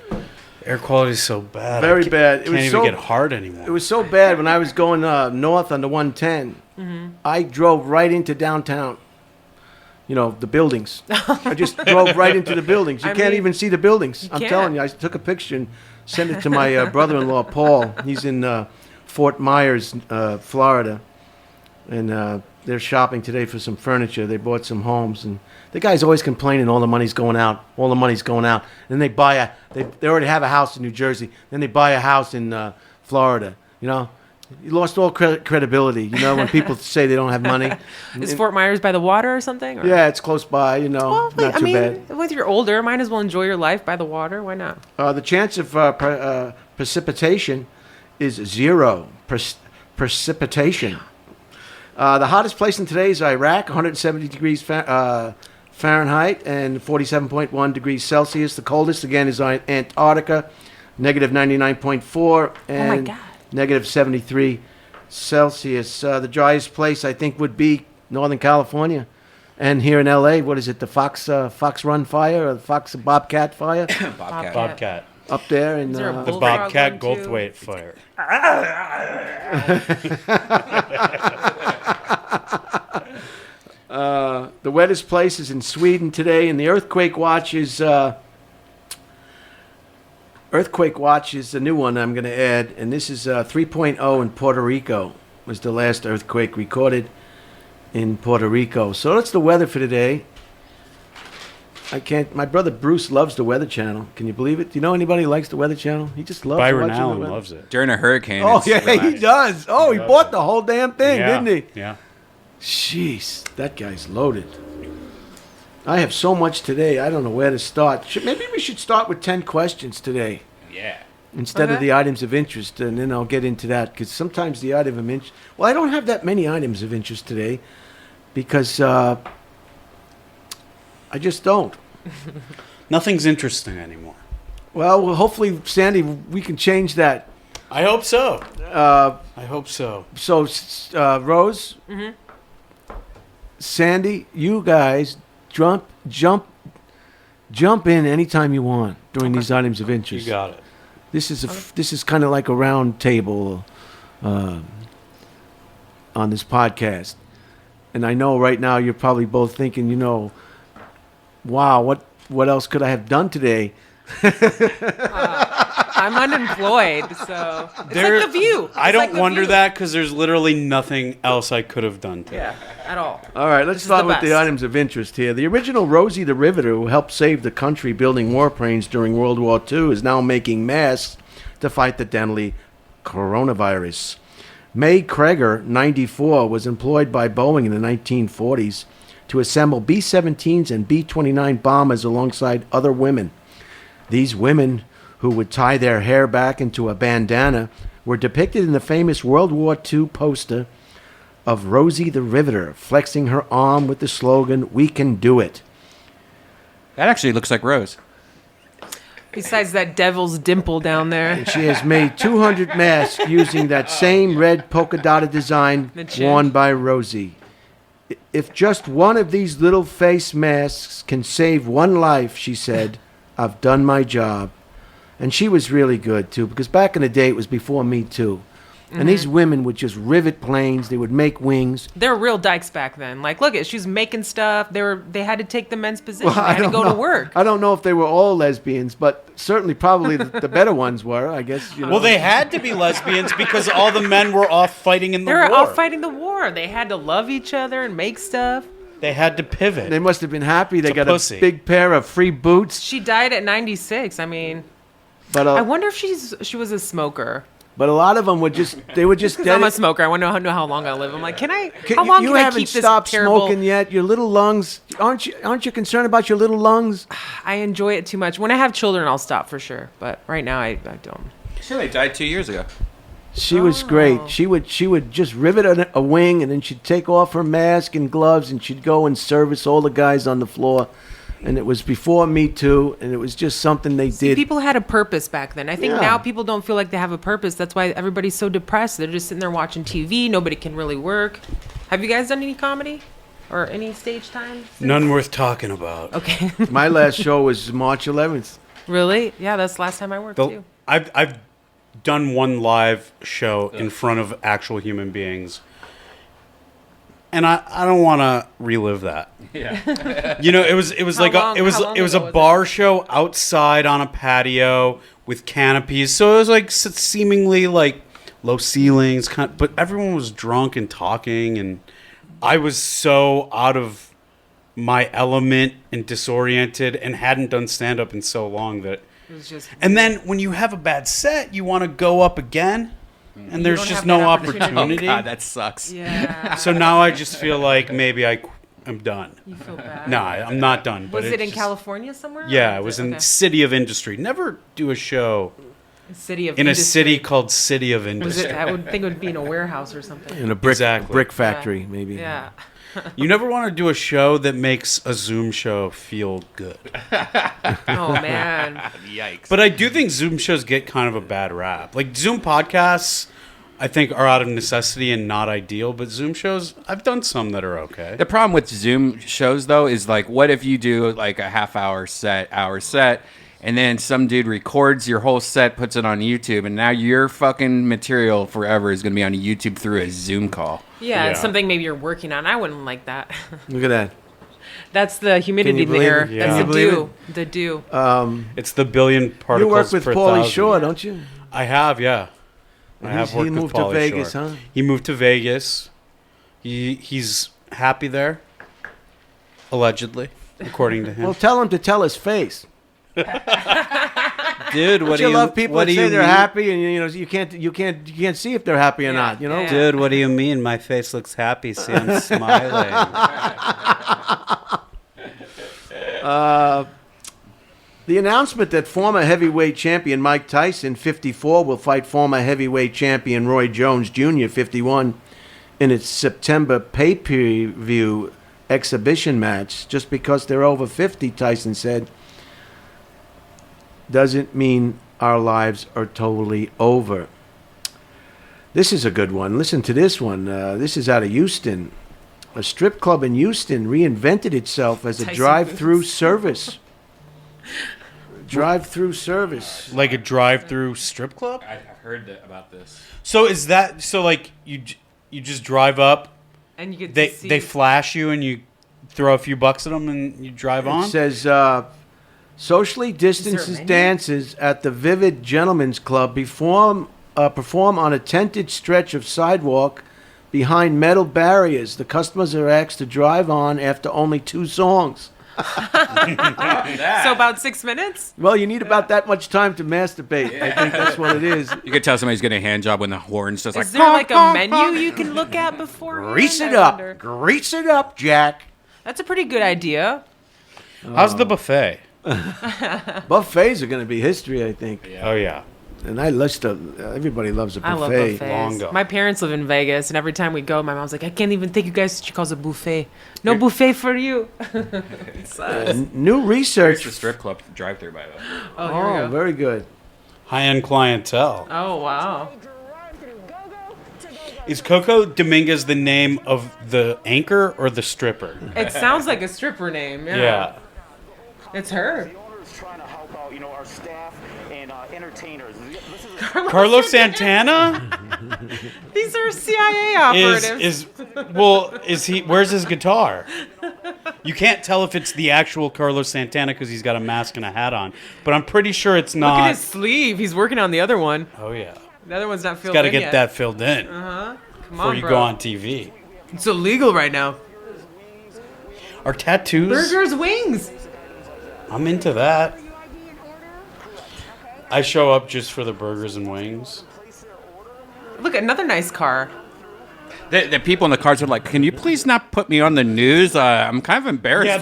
Air quality is so bad. Very I can't- bad. It Can't was even so- get hard anymore. It was so bad when I was going north on the 110. I drove right into downtown. The buildings. I just drove right into the buildings. You I can't mean, even see the buildings. I'm can't. telling you. I took a picture and sent it to my brother-in-law, Paul. He's in Fort Myers, Florida. And they're shopping today for some furniture. They bought some homes. And the guy's always complaining all the money's going out. All the money's going out. And they buy they already have a house in New Jersey. Then they buy a house in Florida. You lost all credibility, when people say they don't have money. Is Fort Myers by the water or something? Or? Yeah, it's close by, Well, not too bad. With you're older, might as well enjoy your life by the water. Why not? The chance of precipitation is 0. Precipitation. The hottest place in today is Iraq, 170 degrees Fahrenheit and 47.1 degrees Celsius. The coldest, again, is Antarctica, negative 99.4 and God. negative 73 Celsius. The driest place, I think, would be Northern California. And here in L.A., what is it, the Fox Run fire or the Fox Bobcat fire? Bobcat. Bobcat. Up there. And, Is there a The bullfrog Bobcat one, too? Goldthwait fire. the wettest place is in Sweden today, and the earthquake watch is a new one I'm going to add, and this is 3.0 in Puerto Rico. Was the last earthquake recorded in Puerto Rico. So that's the weather for today. My brother Bruce loves the Weather Channel. Can you believe it? Do you know anybody who likes the Weather Channel? He just loves Byron watching the Allen weather. loves it. During a hurricane. Oh it's yeah, he relaxing. does. Oh, he loves bought it. the whole damn thing, Yeah. didn't he? Yeah. Jeez, that guy's loaded. I have so much today. I don't know where to start. Maybe we should start with 10 questions today Yeah. instead of Okay. the items of interest, and then I'll get into that because sometimes the item of interest. Well, I don't have that many items of interest today because I just don't. Nothing's interesting anymore. Well, hopefully, Sandy, we can change that. I hope so. I hope so. So, Rose, Sandy, you guys jump in anytime you want during these items of You interest. got it. This is kind of like a round table on this podcast, and I know right now you're probably both thinking, wow, what else could I have done today? I'm unemployed, so it's There- like The View. I It's don't like The wonder View. that because there's literally nothing else I could have done to Yeah, at all. All right, let's This is start the with the best. items of interest here. The original Rosie the Riveter, who helped save the country building warplanes during World War II, is now making masks to fight the deadly coronavirus. May Kreger, 94, was employed by Boeing in the 1940s to assemble B-17s and B-29 bombers alongside other women. These women, who would tie their hair back into a bandana, were depicted in the famous World War II poster of Rosie the Riveter flexing her arm with the slogan, "We can do it." That actually looks like Rose. Besides that devil's dimple down there. She has made 200 masks using that same red polka dotted design The chin. worn by Rosie. If just one of these little face masks can save one life, she said, I've done my job. And she was really good, too, because back in the day, it was before Me Too. And these women would just rivet planes. They would make wings. They're real dykes back then. Like, look, she was making stuff. They had to take the men's position. They had to go to work. I don't know if they were all lesbians, but certainly probably the better ones were, I guess. You know. Well, they had to be lesbians because all the men were off fighting in the They were war. out fighting the war. They had to love each other and make stuff. They had to pivot. They must have been happy. They It's a got pussy. a big pair of free boots. She died at 96. I mean, But I wonder if she was a smoker. But a lot of them would just, they would just. Because I'm a smoker. I want to know how long I live. I'm like, how long you can I haven't keep this stopped terrible? smoking yet. Your little lungs, aren't you concerned about your little lungs? I enjoy it too much. When I have children, I'll stop for sure. But right now, I don't. Sure, they died 2 years ago. She was great. She would just rivet a wing, and then she'd take off her mask and gloves, and she'd go and service all the guys on the floor. And it was before Me Too, and it was just something they did. People had a purpose back then. I think Yeah. now people don't feel like they have a purpose. That's why everybody's so depressed. They're just sitting there watching TV. Nobody can really work. Have you guys done any comedy or any stage time? None worth talking about. Okay. My last show was March 11th. Really? Yeah, that's the last time I worked too. I've done one live show in front of actual human beings. And I don't want to relive that. Yeah. You know, it was How like long- it was how long a ago was bar show outside on a patio with canopies. So it was like seemingly like low ceilings, but everyone was drunk and talking, and I was so out of my element and disoriented and hadn't done stand up in so long that. It was just. And then when you have a bad set, you want to go up again, and there's don't just have no that opportunity. opportunity. God, that sucks. Yeah. So now I just feel like maybe I'm done. You feel bad. No, I'm not done. But Was it in just- California somewhere? Yeah, Or it was in okay. City of Industry. Never do a show City of in a Industry. city called City of Was Industry. it? I would think it would be in a warehouse or something. In a Exactly. brick factory, maybe. Yeah. You never want to do a show that makes a Zoom show feel good. Oh man. Yikes. But I do think Zoom shows get kind of a bad rap. Like Zoom podcasts, I think are out of necessity and not ideal. But Zoom shows, I've done some that are okay. The problem with Zoom shows, though, is like, what if you do like a hour set, and then some dude records your whole set, puts it on YouTube, and now your fucking material forever is going to be on YouTube through a Zoom call. Yeah, it's Yeah. something maybe you're working on. I wouldn't like that. Look at that. That's the humidity in the believe air. it? Yeah. That's Can the you dew. The dew. It's the billion You particles work with per Paulie thousand. Shore, don't you? I have, yeah. I have He worked moved with to Pauly Vegas, Shore. huh? He moved to Vegas. He's happy there, allegedly, according to him. Well, tell him to tell his face. Dude, what Don't you love people what that do say you they're mean? happy, and you know you can't see if they're happy or not. You know. yeah. Dude, what do you mean? My face looks happy. See, I'm smiling. The announcement that former heavyweight champion Mike Tyson, 54, will fight former heavyweight champion Roy Jones Jr., 51, in its September pay-per-view exhibition match, just because they're over 50, Tyson said, doesn't mean our lives are totally over. This is a good one. Listen to this one. This is out of Houston. A strip club in Houston reinvented itself as a Tyson drive-through Foods. service. Drive-through service. Like a drive-through strip club. I've heard about this. So is that so? Like you just drive up. And you get They to see. they flash you and you throw a few bucks at them and you drive It on. says Socially distances menu? dances at the Vivid Gentlemen's Club perform on a tented stretch of sidewalk behind metal barriers. The customers are asked to drive on after only 2 songs. So about 6 minutes? Well, you need about that much time to masturbate. I think that's what it is. You could tell somebody's getting a hand job when the horn's just like. Is there like a menu you can look at before? Grease it up. Grease it up, Jack. That's a pretty good idea. How's the buffet? Buffets are going to be history, I think. Oh, yeah. And everybody loves a buffet. I love buffets. Long ago. My parents live in Vegas, and every time we go, my mom's like, I can't even take you guys. She calls it buffet. No buffet for you. New research. It's the strip club drive-through, by the way. Oh, here we Oh, go. very good. High-end clientele. Oh, wow. Is Coco Dominguez the name of the anchor or the stripper? It sounds like a stripper name. Yeah. Yeah. It's her. The owner is trying to help out, our staff and entertainers. This is Carlos Santana These are CIA operatives. is he? Where's his guitar? You can't tell if it's the actual Carlos Santana because he's got a mask and a hat on, but I'm pretty sure it's Look not. at his sleeve. He's working on the other one. Oh yeah, The other one's not filled got to in get yet. that filled in Come before on, you bro. go on TV. It's illegal right now. Are tattoos? Burgers, wings. I'm into that. I show up just for the burgers and wings. Look, another nice car. The people in the cars are like, "Can you please not put me on the news? I'm kind of embarrassed." Yeah,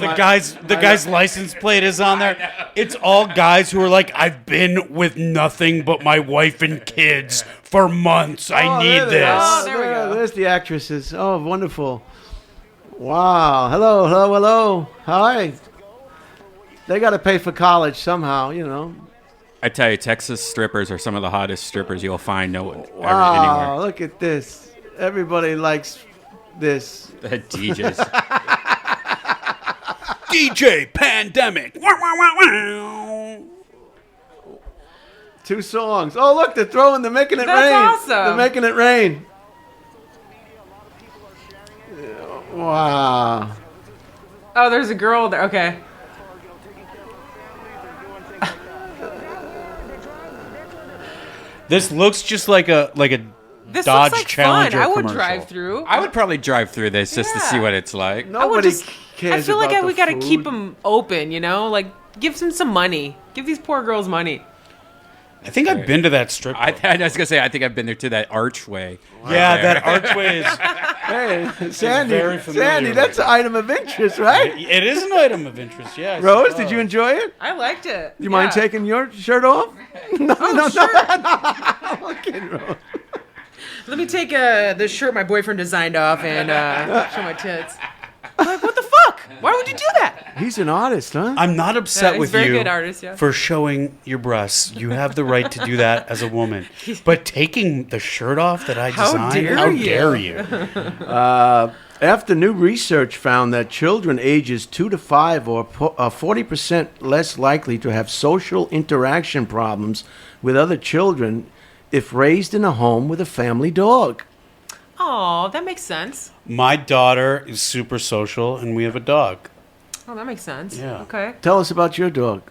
the guy's license plate is on there. It's all guys who are like, I've been with nothing but my wife and kids for months. I need there they are. this. Oh, there we go. There's the actresses. Oh, wonderful. Wow. Hello. Hi. They got to pay for college somehow, I tell you, Texas strippers are some of the hottest strippers you'll find Wow, anywhere. look at this. Everybody likes this. The DJs. DJ Pandemic. 2 songs. Oh, look, they're making it That's rain. awesome. They're making it rain. Wow. Oh, there's a girl there. Okay. This looks just like a This Dodge looks like Challenger fun. I would commercial. drive through. I would probably drive through this just to see Yeah. what it's like. I would Nobody just. cares I feel like about we the gotta keep food. them open. Like give them some money. Give these poor girls money. I think I've been to that strip club. I was gonna say, I think I've been there to that archway. Yeah, that archway is. Hey, Sandy. very familiar Sandy, with that's it. an item of interest, right? It is an item of interest, yeah. I Rose, suppose. did you enjoy it? I liked it. You mind taking your shirt off? No. I'm kidding, Rose. Let me take the shirt my boyfriend designed off and show my tits. I'm like, what the fuck? Why would you do that? He's an artist, huh? I'm not upset he's with very you good artist, yeah. for showing your breasts. You have the right to do that as a woman. But taking the shirt off that I How designed, dare how you. dare you? After new research found that children ages 2 to 5 are 40% less likely to have social interaction problems with other children if raised in a home with a family dog. Oh, that makes sense. My daughter is super social, and we have a dog. Oh, that makes sense. Yeah. Okay. Tell us about your dog.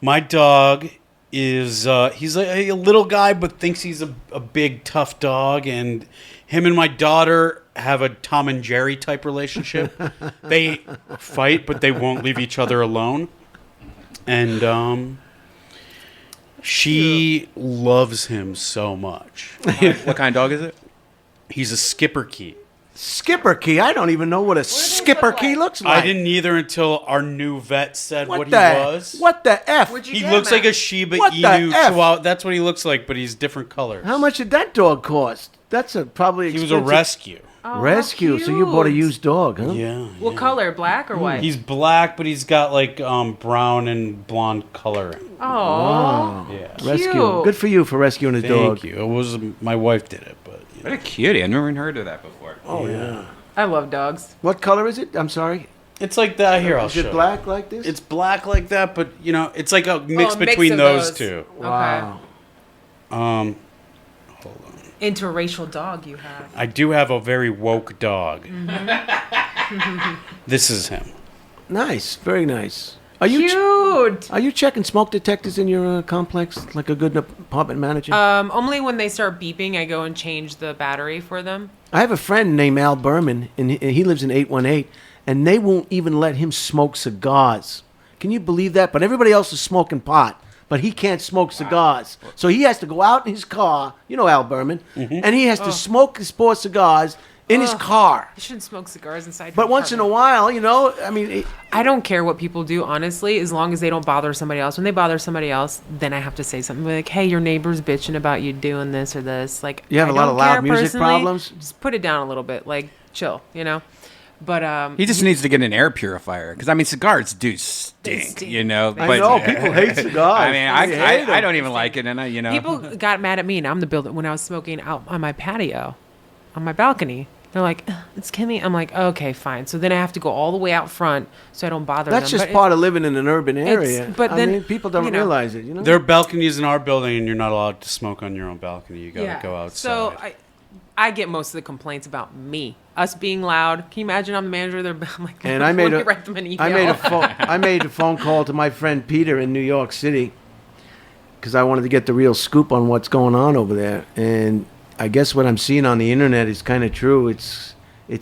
My dog is he's a little guy, but thinks he's a big tough dog, and him and my daughter have a Tom and Jerry type relationship. They fight, but they won't leave each other alone. And she loves him so much. What kind of dog is it? He's a skipper key. Skipper key. I don't even know what a skipper key looks like. I didn't either until our new vet said what he the, was. What the F? What'd you He get looks him like at? a Shiba What the Inu F? Chihuahua. That's what he looks like, but he's different colors. How much did that dog cost? That's probably He was a expensive. rescue. Oh, how Rescue. So you bought a cute. used dog, huh? Yeah. What color? Black or white? He's black, but he's got like brown and blonde coloring. Oh. Yeah. Rescue. Cute. Good for you for rescuing a dog. Thank you. It was my wife did it, but you know. What a cutie. I've never even heard of that before. Oh yeah. I love dogs. What color is it? I'm sorry. It's like that. Here, I'll Is show it you. black like this? It's black like that, but you know, it's like a mix Oh, between of those two. wow. Um, Interracial dog you have. I do have a very woke dog. Mm-hmm. This is him. Nice. Very nice. Are you Cute. Are you checking smoke detectors in your complex like a good apartment manager? Only when they start beeping, I go and change the battery for them. I have a friend named Al Berman, and he lives in 818, and they won't even let him smoke cigars. Can you believe that? But everybody else is smoking pot, but he can't smoke cigars. So he has to go out in his car, you know Al Berman, and he has to smoke his 4 cigars in his car. You shouldn't smoke cigars inside. But once in a while, you know, I mean... I don't care what people do, honestly, as long as they don't bother somebody else. When they bother somebody else, then I have to say something like, hey, your neighbor's bitching about you doing this or this. Like, You have I a lot don't of loud care music personally. problems? Just put it down a little bit. Like, chill, you know? But He just needs to get an air purifier because I mean cigars do stink, you know. I I know, people hate cigars. I mean, They hate I 'em. don't even like it, and I, you know, people got mad at me, and I'm the builder, when I was smoking out on my patio, on my balcony. They're like, it's Kimmy. I'm like, okay, fine. So then I have to go all the way out front so I don't bother them. That's just But part of living in an urban area. but then, I mean, people don't you know, realize it, you know? There are balconies in our building, and you're not allowed to smoke on your own balcony. You gotta go outside. So I get most of the complaints about me, us being loud. Can you imagine I'm the manager of their? I'm like, And I made let me write them an email. I made a phone call to my friend Peter in New York City because I wanted to get the real scoop on what's going on over there. And I guess what I'm seeing on the internet is kind of true. It's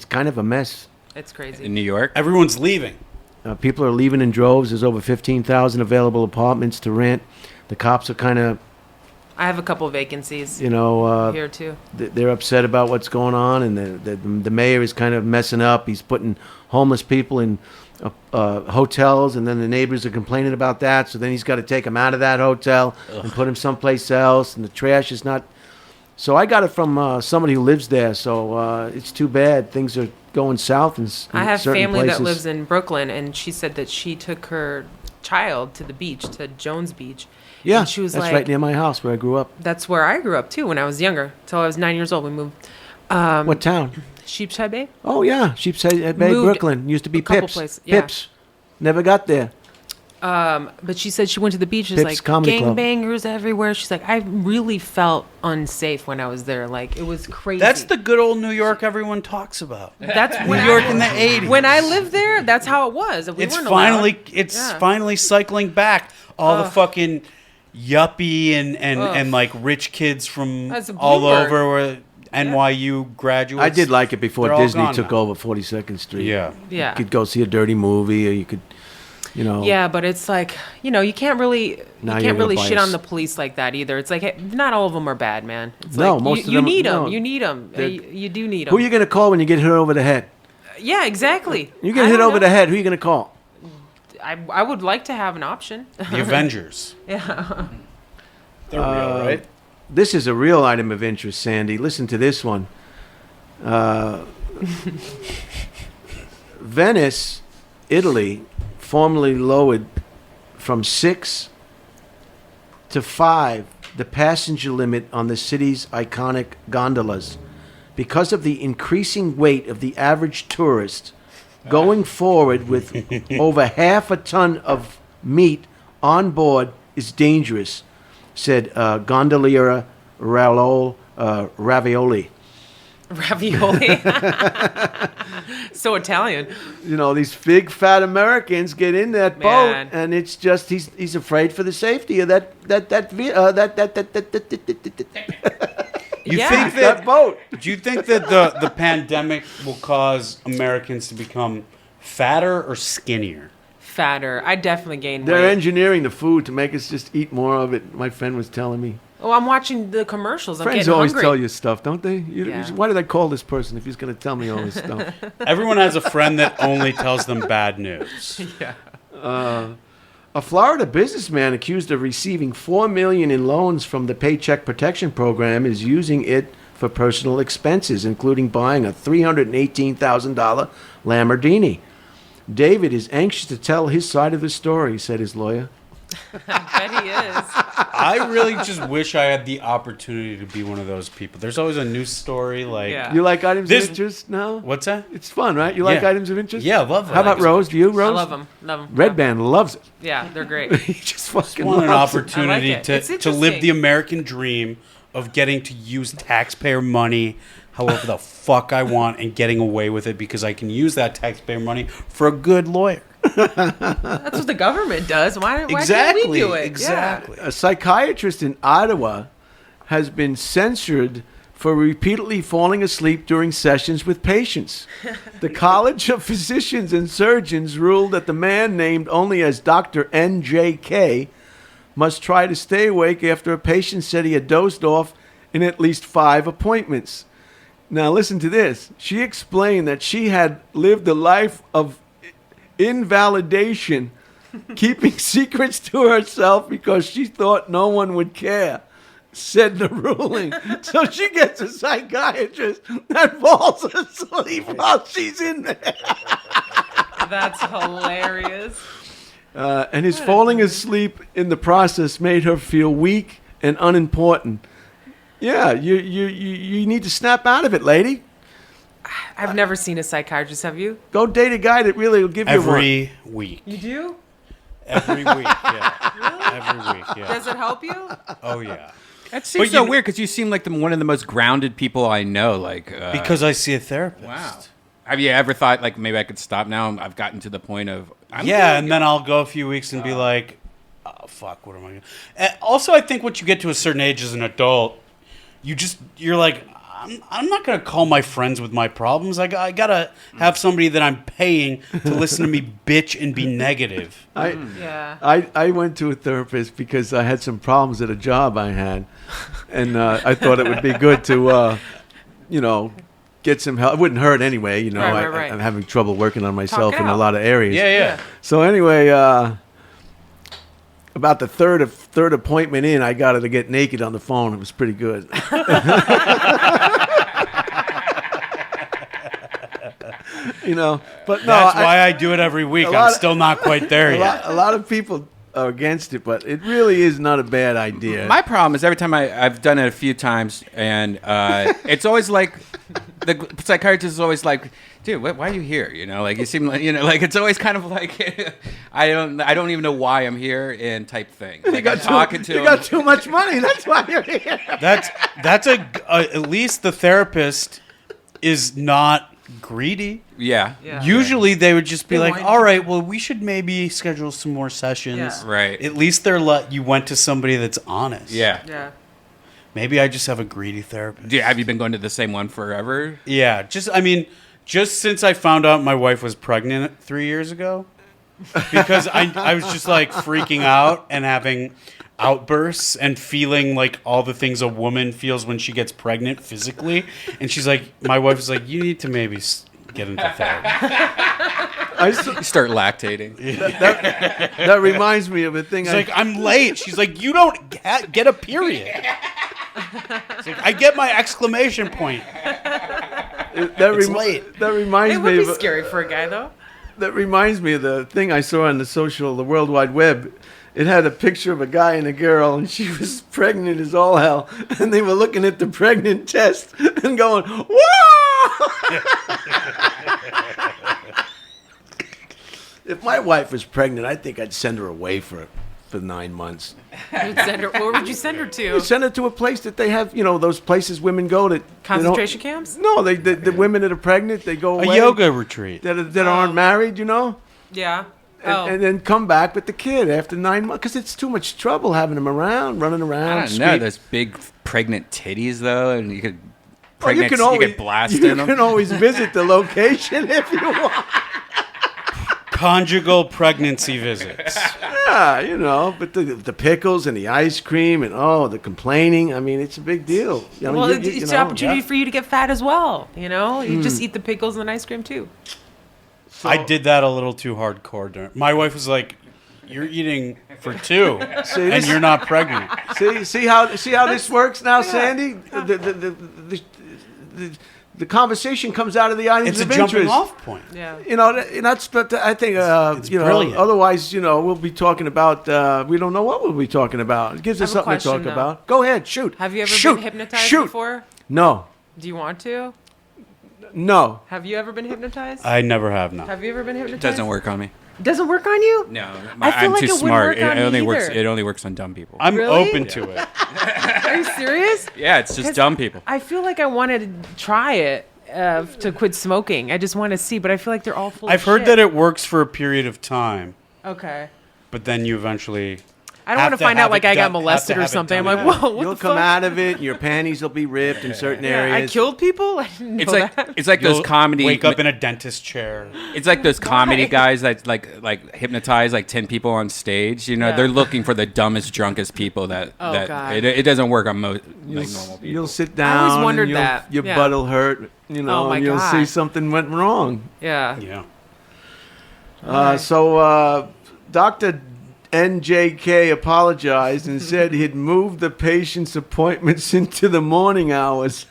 kind of a mess. It's crazy. in New York. Everyone's leaving. People are leaving in droves. There's over 15,000 available apartments to rent. The cops are kind of, I have a couple vacancies you know, here too. they're upset about what's going on, and the mayor is kind of messing up. He's putting homeless people in hotels, and then the neighbors are complaining about that. So then he's got to take them out of that hotel and put them someplace else, and the trash is not. So I got it from somebody who lives there. So it's too bad things are going south in I have certain family places. that lives in Brooklyn, and she said that she took her child to the beach, to Jones Beach. Yeah, and she was that's like, right near my house where I grew up. That's where I grew up too when I was younger. Till I was 9 years old, we moved. What town? Sheepshead Bay. Oh yeah, Sheepshead Bay, Moved Brooklyn. Used to be a couple Pips. places, yeah. Pips. Never got there. But she said she went to the beach. It was Pips like Comedy Club. gangbangers everywhere. She's like, I really felt unsafe when I was there. Like, it was crazy. That's the good old New York everyone talks about. That's New York in the 80s. When I lived there, that's how it was. We It's weren't finally allowed. it's Yeah. finally cycling back. All the fucking yuppie and like rich kids from That's a all boomer. over where NYU graduates. I did like it before They're all Disney gone took now. over 42nd Street. Yeah. Yeah. You could go see a dirty movie, or you could, you know. Yeah, but it's like, you know, you can't really Now you you're can't really gonna shit buy on us. the police like that either. It's like, hey, not all of them are bad, man. It's No, like, most of you them- need them. no. You need them. They're- You do need them. Who are you going to call when you get hit over the head? Yeah, exactly. You get I hit don't over know. the head, who are you going to call? I would like to have an option. The Avengers. Yeah. They're real, right? This is a real item of interest, Sandy. Listen to this one. Venice, Italy, formally lowered from 6 to 5 the passenger limit on the city's iconic gondolas because of the increasing weight of the average tourist. Going forward with over half a ton of meat on board is dangerous, said gondolier Ravioli. Ravioli. So Italian. You know, these big fat Americans get in that Man. boat, and it's just he's afraid for the safety of that You Yeah. think that boat. Do you think that the pandemic will cause Americans to become fatter or skinnier? Fatter. I definitely gained They're weight. engineering the food to make us just eat more of it. My friend was telling me. Oh, I'm watching the commercials. I'm Friends getting always hungry. tell you stuff, don't they? Yeah. Why did I call this person if he's going to tell me all this stuff? Everyone has a friend that only tells them bad news. A Florida businessman accused of receiving $4 million in loans from the Paycheck Protection Program is using it for personal expenses, including buying a $318,000 Lamborghini. David is anxious to tell his side of the story, said his lawyer. I bet he is. I really just wish I had the opportunity to be one of those people. There's always a news story like, Yeah. You like items This- of interest now? what's that? It's fun, right? You like Yeah. items of interest? Yeah, I love How about items of Rose? Do you, Rose? I love them. Love them. Redban loves it. Yeah, they're great. He just fucking Want an loves it. opportunity I like it. It's to live interesting. the American dream of getting to use taxpayer money however the fuck I want and getting away with it because I can use that taxpayer money for a good lawyer. That's what the government does. Why can't we do it? Exactly. A psychiatrist in Ottawa has been censored for repeatedly falling asleep during sessions with patients. The College of Physicians and Surgeons ruled that the man, named only as Dr. NJK, must try to stay awake after a patient said he had dozed off in at least 5 appointments. Now listen to this. She explained that she had lived a life of invalidation, keeping secrets to herself because she thought no one would care, said the ruling. So she gets a psychiatrist that falls asleep while she's in there. That's hilarious. And his falling asleep in the process made her feel weak and unimportant. Yeah, you need to snap out of it, lady. I've never seen a psychiatrist. Have you? Go date a guy that really will give you one. Every week. You do? Every week, yeah. Really? Every week, yeah. Does it help you? Oh, yeah. That seems so weird because you seem like one of the most grounded people I know. Like because I see a therapist. Wow. Have you ever thought like maybe I could stop now? I've gotten to the point of and then I'll go a few weeks and be like, oh fuck, what am I gonna? And also, I think once you get to a certain age as an adult, you're like, I'm not gonna call my friends with my problems. I gotta have somebody that I'm paying to listen to me bitch and be negative. I went to a therapist because I had some problems at a job I had, and I thought it would be good to, get some help. It wouldn't hurt anyway. Right. I'm having trouble working on myself Talk it in a out. lot of areas. Yeah. So anyway, about the third appointment in, I got her to get naked on the phone. It was pretty good. But no, That's why I do it every week. I'm still not quite there yet. A lot of people are against it, but it really is not a bad idea. My problem is every time I've done it a few times, and it's always like the psychiatrist is always like, "Dude, why are you here?" Like you seem like like it's always kind of like I don't even know why I'm here and type thing. Like you got too much money. That's why you're here. That's at least the therapist is not greedy. Yeah. Usually they would just be They like, want- all right, well, we should maybe schedule some more sessions. Yeah. Right. At least you went to somebody that's honest. Yeah. Yeah. Maybe I just have a greedy therapist. Have you been going to the same one forever? Yeah. Just since I found out my wife was pregnant 3 years ago, because I was just like freaking out and having outbursts and feeling like all the things a woman feels when she gets pregnant physically. And she's like, my wife was like, you need to maybe get into therapy. You start lactating. That reminds me of a thing. She's like, I'm late. She's like, you don't get a period. It's like, I get my exclamation point. It's late. That reminds It me would be of scary for a guy, though. That reminds me of the thing I saw on the World Wide Web. It had a picture of a guy and a girl, and she was pregnant as all hell, and they were looking at the pregnant test and going, "Whoa!" If my wife was pregnant, I think I'd send her away for 9 months. Where would you send her to? Send her to a place that they have, those places women go to. Concentration camps? No, the women that are pregnant, they go away. A yoga retreat. That aren't married, Yeah. And then come back with the kid after 9 months because it's too much trouble having them around, running around. I don't know. There's big pregnant titties though, and you could You get blasted in them. You can always visit the location if you want. Conjugal pregnancy visits. Yeah, but the pickles and the ice cream and the complaining. I mean, it's a big deal. Well, it's an opportunity for you to get fat as well. You just eat the pickles and ice cream too. So, I did that a little too hardcore. My wife was like, "You're eating for 2, and you're not pregnant." See how this works now, Sandy. The conversation comes out of the items It's a of interest. jumping off point. Yeah. That's. But I think It's brilliant. Otherwise, we'll be talking about. We don't know what we'll be talking about. It gives us I have a something to talk question, about. Go ahead, shoot. Have you ever Shoot. been hypnotized Shoot. before? No. Do you want to? No. Have you ever been hypnotized? I never have now. Have you ever been hypnotized? Doesn't work on me. Doesn't work on you? No, I feel I'm like too it wouldn't smart. work on it only me works. either. It only works on dumb people. I'm Really? open to it. Are you serious? Yeah, it's just dumb people. I feel like I wanted to try it to quit smoking. I just want to see, but I feel like they're all full I've of heard shit. that it works for a period of time, Okay. but then you eventually. I don't want to find out like I got molested or something. I'm like, again. whoa, what You'll the come fuck? out of it, and your panties will be ripped in certain Yeah, areas. I killed people? I didn't know It's that. like those You'll comedy. Wake up in a dentist chair. It's like those comedy Why? guys that like hypnotize like 10 people on stage. You know, Yeah. they're looking for the dumbest, drunkest people that Oh, that God. it doesn't work on most like normal people. You'll sit I down. always wondered and you'll- that. Your Yeah. butt'll hurt. You know, Oh, my and you'll God. see something went wrong. Yeah. Yeah. So Dr. NJK apologized and said he'd moved the patient's appointments into the morning hours.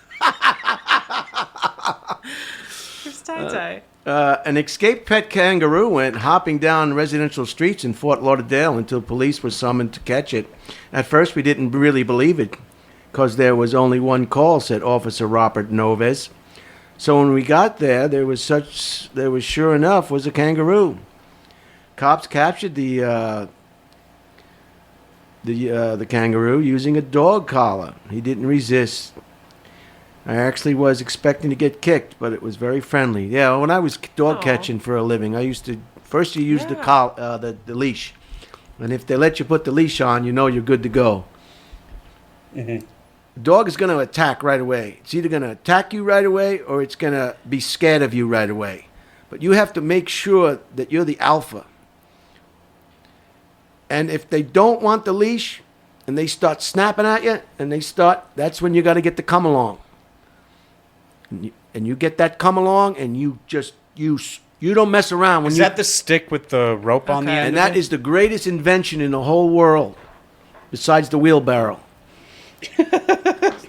Here's tie-tie. An escaped pet kangaroo went hopping down residential streets in Fort Lauderdale until police were summoned to catch it. At first, we didn't really believe it because there was only one call, said Officer Robert Noves. So when we got there, there was sure enough was a kangaroo. Cops captured the kangaroo using a dog collar. He didn't resist. I actually was expecting to get kicked, but it was very friendly. Yeah, when I was dog Aw. catching for a living, I used to first you use the Yeah. the leash, and if they let you put the leash on, you know you're good to go. The dog is going to attack right away. It's either going to attack you right away or it's going to be scared of you right away. But you have to make sure that you're the alpha. And if they don't want the leash and they start snapping at you that's when you got to get the come along. And you get that come along and you don't mess around. When Is that the stick with the rope on the Okay. end? and of that it? is the greatest invention in the whole world, besides the wheelbarrow.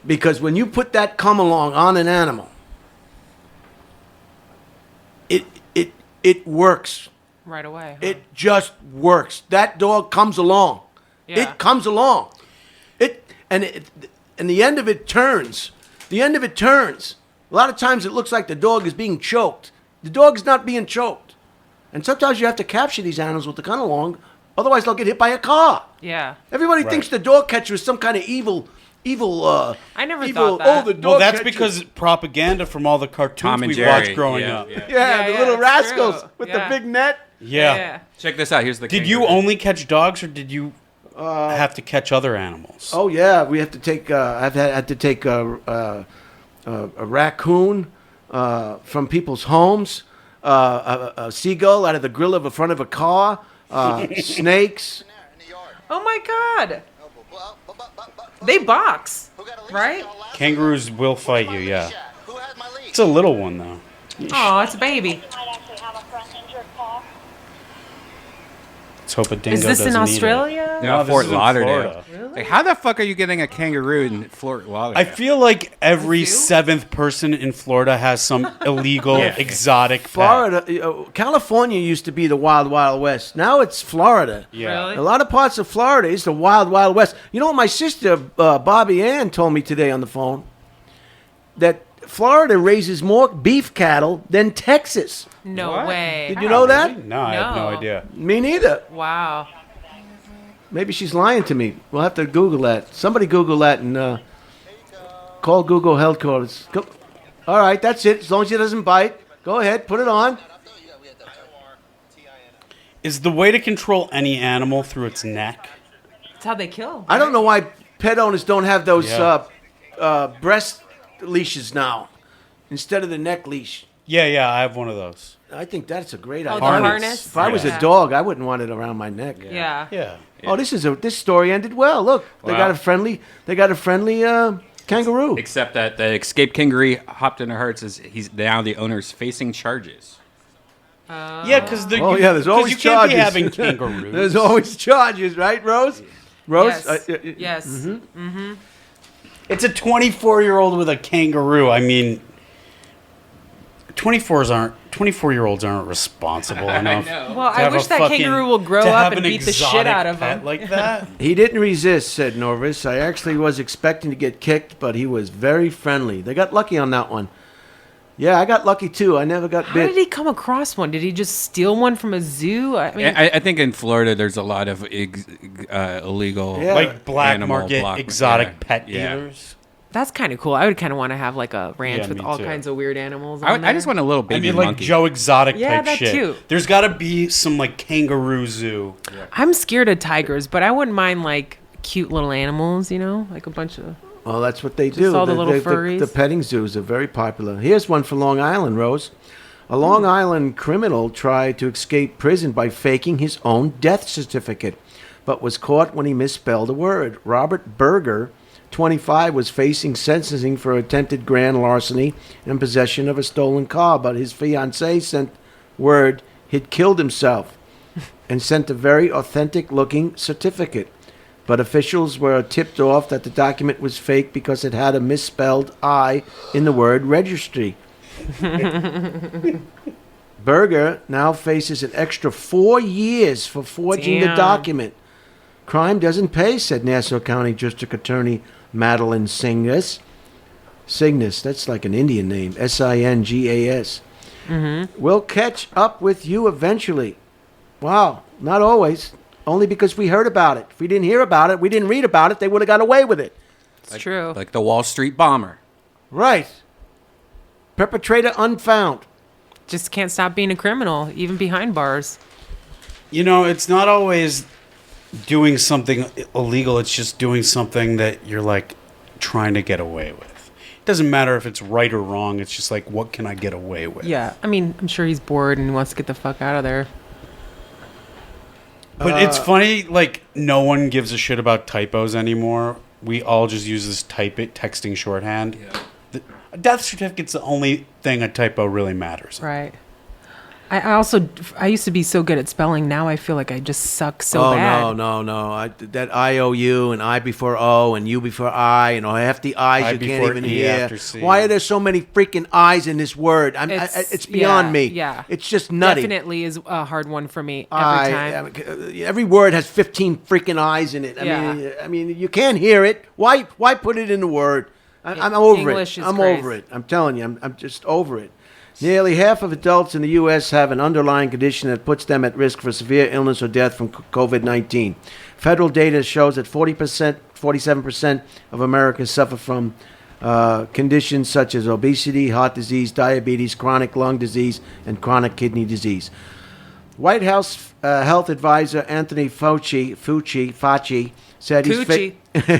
Because when you put that come along on an animal, it works. Right away. huh? It just works. That dog comes along. Yeah. It comes along. And the end of it turns. The end of it turns. A lot of times it looks like the dog is being choked. The dog is not being choked. And sometimes you have to capture these animals with the come along, otherwise they'll get hit by a car. Yeah. Everybody thinks the dog catcher is some kind of evil. I never evil, thought that. Oh, the dog Well, that's catcher. because propaganda from all the cartoons Tom and we Jerry, watched growing yeah, up. yeah. Yeah, the Yeah, little it's rascals true. with Yeah. the big net. Yeah. Check this out. Here's the. Did you kangaroo. only catch dogs, or did you have to catch other animals? Oh yeah, we have to take. I've had to take a raccoon from people's homes, a seagull out of the grill of the front of a car, snakes. Oh my God. They box, right? Kangaroos will fight you, yeah. It's a little one, though. Oh, it's a baby. Let's hope a dingo Is this in doesn't eat it. Australia? No, this Fort is in Lauderdale. Florida. Like, how the fuck are you getting a kangaroo in Fort Lauderdale? I feel like every zoo? seventh person in Florida has some illegal, Yeah. exotic pet. Florida, California used to be the wild, wild west. Now it's Florida. Yeah. Really? A lot of parts of Florida is the wild, wild west. You know what my sister Bobby Ann told me today on the phone? That Florida raises more beef cattle than Texas. No What? way. Did you know that? No, I have no No. idea. Me neither. Wow. Maybe she's lying to me. We'll have to Google that. Somebody Google that and call Google headquarters. Go. All right, that's it. As long as it doesn't bite. Go ahead, put it on. Is the way to control any animal through its neck? That's how they kill. I don't know why pet owners don't have those Yeah. breast leashes now instead of the neck leash. Yeah, I have one of those. I think that's a great Oh, idea. the Harness. harness? If I was Yeah. a dog, I wouldn't want it around my neck. Yeah. Yeah. Oh, this story ended well. Look, they Wow. got a friendly kangaroo. Except that the escaped kangaroo hopped into her. Says he's now the owner's facing charges. Yeah, because Oh yeah, there's always you can't charges. be having kangaroos. There's always charges, right, Rose? Rose, Yes. Yes. It's a 24-year-old with a kangaroo. I mean, 24-year-olds aren't responsible enough. Well, to I have wish a that fucking- kangaroo will grow to up have and an beat the shit exotic out of pet him. like that. He didn't resist, said Norvis. I actually was expecting to get kicked, but he was very friendly. They got lucky on that one. Yeah, I got lucky too. I never got How bit. did he come across one? Did he just steal one from a zoo? I mean, I think in Florida there's a lot of illegal, Yeah. Like black animal market block- exotic yeah, pet yeah. dealers. that's kind of cool. I would kind of want to have like a ranch Yeah, with me all too. kinds of weird animals. I just want a little I baby mean, like monkey. Joe Exotic Yeah, type that shit. too. There's got to be some like kangaroo zoo. I'm scared of tigers, but I wouldn't mind like cute little animals. Like a bunch of. Well, that's what they do. all the little furries. The petting zoos are very popular. Here's one for Long Island, Rose. A Long Island criminal tried to escape prison by faking his own death certificate, but was caught when he misspelled a word. Robert Berger, 25, was facing sentencing for attempted grand larceny and possession of a stolen car, but his fiancée sent word he'd killed himself and sent a very authentic-looking certificate. But officials were tipped off that the document was fake because it had a misspelled I in the word registry. Berger now faces an extra 4 years for forging the Damn. document. Crime doesn't pay, said Nassau County District Attorney Madeline Singas. Cygnus, that's like an Indian name. Singas. We'll catch up with you eventually. Wow, not always. Only because we heard about it. If we didn't hear about it, we didn't read about it, they would have got away with it. It's true. Like the Wall Street bomber. Right. Perpetrator unfound. Just can't stop being a criminal, even behind bars. It's not always doing something illegal. It's just doing something that you're like trying to get away with. It doesn't matter if it's right or wrong. It's just like, what can I get away with? Yeah, I mean, I'm sure he's bored and wants to get the fuck out of there. But it's funny, like, no one gives a shit about typos anymore. We all just use this texting shorthand. Yeah. A death certificate's the only thing a typo really matters. Right. I used to be so good at spelling. Now I feel like I just suck so bad. No. That IOU and I before O and U before I and half the I's I you can't before even E hear. after C. Why are there so many freaking I's in this word? It's beyond me. Yeah. It's just nutty. Definitely is a hard one for me every time. Every word has 15 freaking I's in it. Yeah. I mean, you can't hear it. Why put it in the word? I'm over English it. is I'm crazy. over it. I'm telling you, I'm just over it. Nearly half of adults in the U.S. have an underlying condition that puts them at risk for severe illness or death from COVID-19. Federal data shows that 47% of Americans suffer from conditions such as obesity, heart disease, diabetes, chronic lung disease, and chronic kidney disease. White House Health Advisor Anthony Fauci said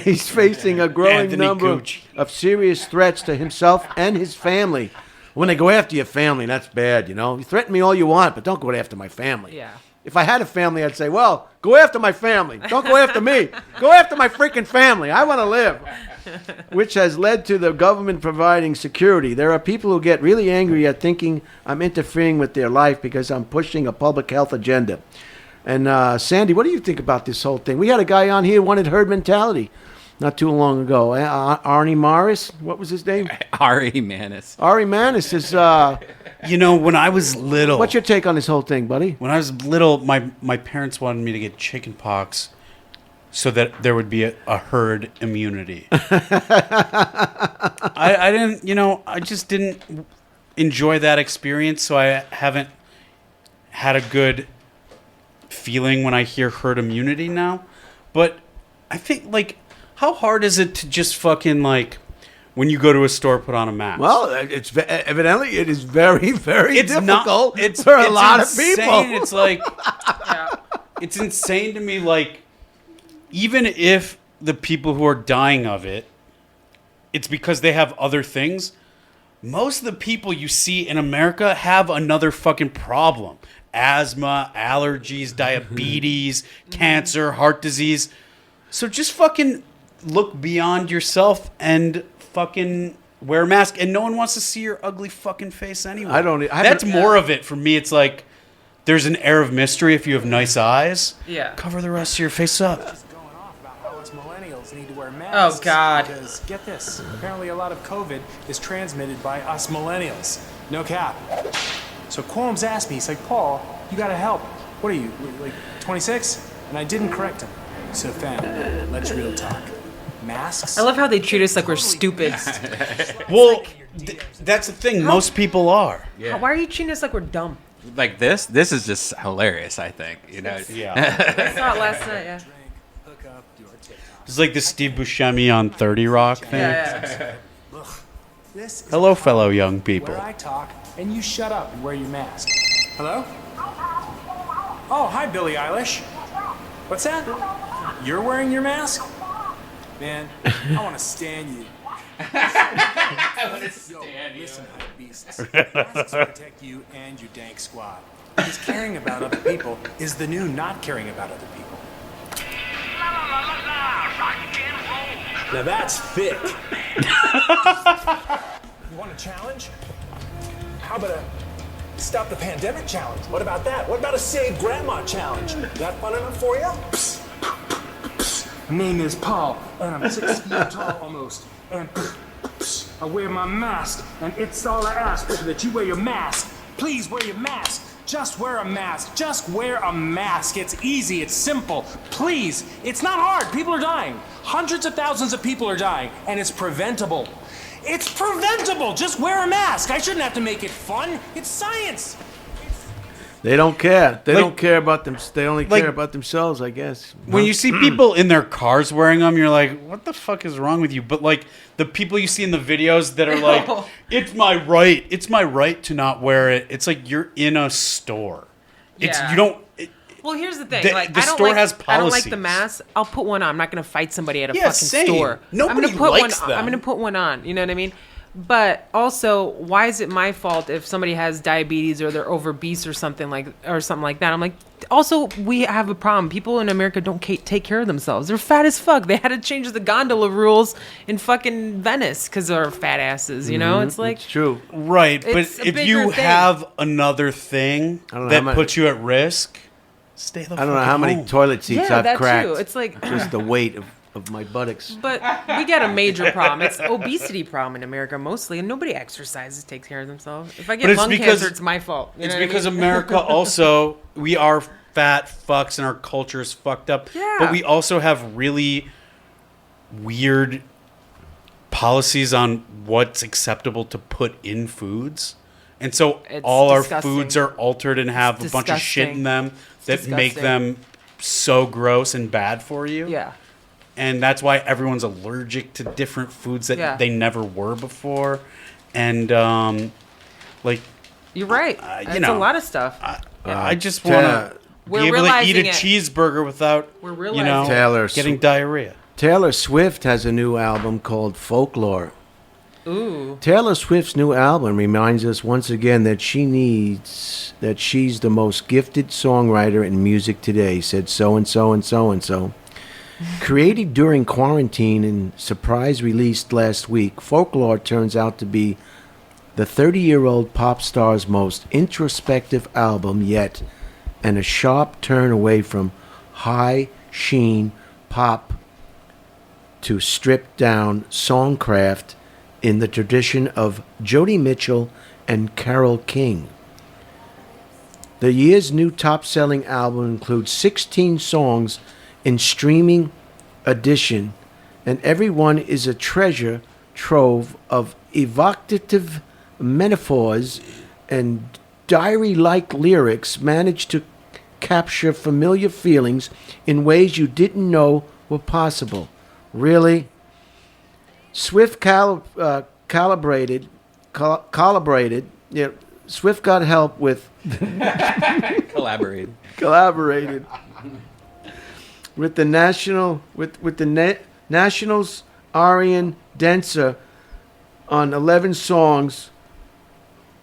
he's facing a growing Anthony number Coochie. of serious threats to himself and his family. When they go after your family, that's bad, You threaten me all you want, but don't go after my family. Yeah. If I had a family, I'd say, well, go after my family. Don't go after me. Go after my freaking family. I want to live. Which has led to the government providing security. There are people who get really angry at thinking I'm interfering with their life because I'm pushing a public health agenda. And Sandy, what do you think about this whole thing? We had a guy on here who wanted herd mentality not too long ago. Arnie Morris, what was his name? Ari Manis. Ari Manis is... When I was little... What's your take on this whole thing, buddy? When I was little, my parents wanted me to get chicken pox so that there would be a herd immunity. I didn't, I just didn't enjoy that experience, so I haven't had a good feeling when I hear herd immunity now. But I think, like, how hard is it to just fucking, like, when you go to a store, put on a mask? Well, evidently it is very, very difficult It's for a lot of insane. people. It's like, it's insane to me. Like, even if the people who are dying of it, it's because they have other things. Most of the people you see in America have another fucking problem: asthma, allergies, diabetes, cancer, heart disease. So just fucking look beyond yourself and fucking wear a mask. And no one wants to see your ugly fucking face anyway. That's more of it for me. It's like there's an air of mystery if you have nice eyes. Yeah. Cover the rest of your face up. Going off about how us millennials need to wear masks. Oh, God. Because get this, apparently a lot of COVID is transmitted by us millennials. No cap. So Qualms asked me, he's like, Paul, you gotta help. What are you, like 26? And I didn't correct him. So fam, let's real talk. Masks? I love how they treat us like we're stupid. Well, That's the thing. Most people are. Yeah. Why are you treating us like we're dumb? Like this is just hilarious. I think Yeah. I saw it last night. Yeah. Hook up, do our TikTok. It's like the Steve Buscemi on 30 Rock thing. Yeah. This is Hello, fellow young people. where I talk and you shut up and wear your mask. Hello? Oh, hi, Billie Eilish. What's that? You're wearing your mask? Man, I want to stand you. Listen, hype beasts. Masks protect you and your dank squad. Because caring about other people is the new not caring about other people. Now that's thick. You want a challenge? How about a stop the pandemic challenge? What about that? What about a save grandma challenge? That fun enough for you? My name is Paul, and I'm 6 feet tall almost. And I wear my mask, and it's all I ask is that you wear your mask. Please wear your mask. Just wear a mask. Just wear a mask. It's easy. It's simple. Please. It's not hard. People are dying. Hundreds of thousands of people are dying, and it's preventable. It's preventable. Just wear a mask. I shouldn't have to make it fun. It's science. They don't care. They Like- don't care about them. They only like- care about themselves, I guess. When you see people in their cars wearing them, you're like, what the fuck is wrong with you? But like the people you see in the videos that are like, it's my right to not wear it. It's like you're in a store. It's Yeah. you don't. Well, here's the thing. The- like, the I don't store like, has I don't like the policies. mask. I'll put one on. I'm not going to fight somebody at a Yeah, fucking same. store. Nobody I'm gonna put likes one, them. I'm going to put one on. You know what I mean? But also, why is it my fault if somebody has diabetes or they're obese or something like that? I'm like, also, we have a problem. People in America don't take care of themselves. They're fat as fuck. They had to change the gondola rules in fucking Venice because they're fat asses. You know, it's like It's true. Right, but It's a if bigger you thing. have another thing I don't know that how many- puts you at risk, stay the fuck I don't know how many home. toilet seats yeah, I've that cracked. too. It's like. Just the weight of my buttocks. But we got a major problem. It's obesity problem in America mostly, and nobody exercises, takes care of themselves. If I But get it's lung because- cancer, it's my fault. You It's know what I because mean? America also, we are fat fucks and our culture is fucked up. Yeah. But we also have really weird policies on what's acceptable to put in foods. And so It's all disgusting. our foods are altered and have a bunch of shit in disgusting. them that make disgusting. them so gross and bad for you. Yeah. And that's why everyone's allergic to different foods that Yeah. they never were before. And like You're right. you It's know, a lot of stuff. I just Taylor- want to We're be able to eat realizing a it. cheeseburger without, We're you realizing know, it. Taylor getting Sw- diarrhea. Taylor Swift has a new album called Folklore. Ooh. Taylor Swift's new album reminds us once again that she's the most gifted songwriter in music today, said so and so and so and so. Created during quarantine and surprise released last week, Folklore turns out to be the 30-year-old pop star's most introspective album yet, and a sharp turn away from high sheen pop to stripped down songcraft in the tradition of Joni Mitchell and Carole King. The year's new top-selling album includes 16 songs in streaming edition, and every one is a treasure trove of evocative metaphors and diary-like lyrics managed to capture familiar feelings in ways you didn't know were possible. Really? Swift calibrated. Yeah, Swift got help with Collaborate. collaborated with the Nationals Arian Dancer on 11 songs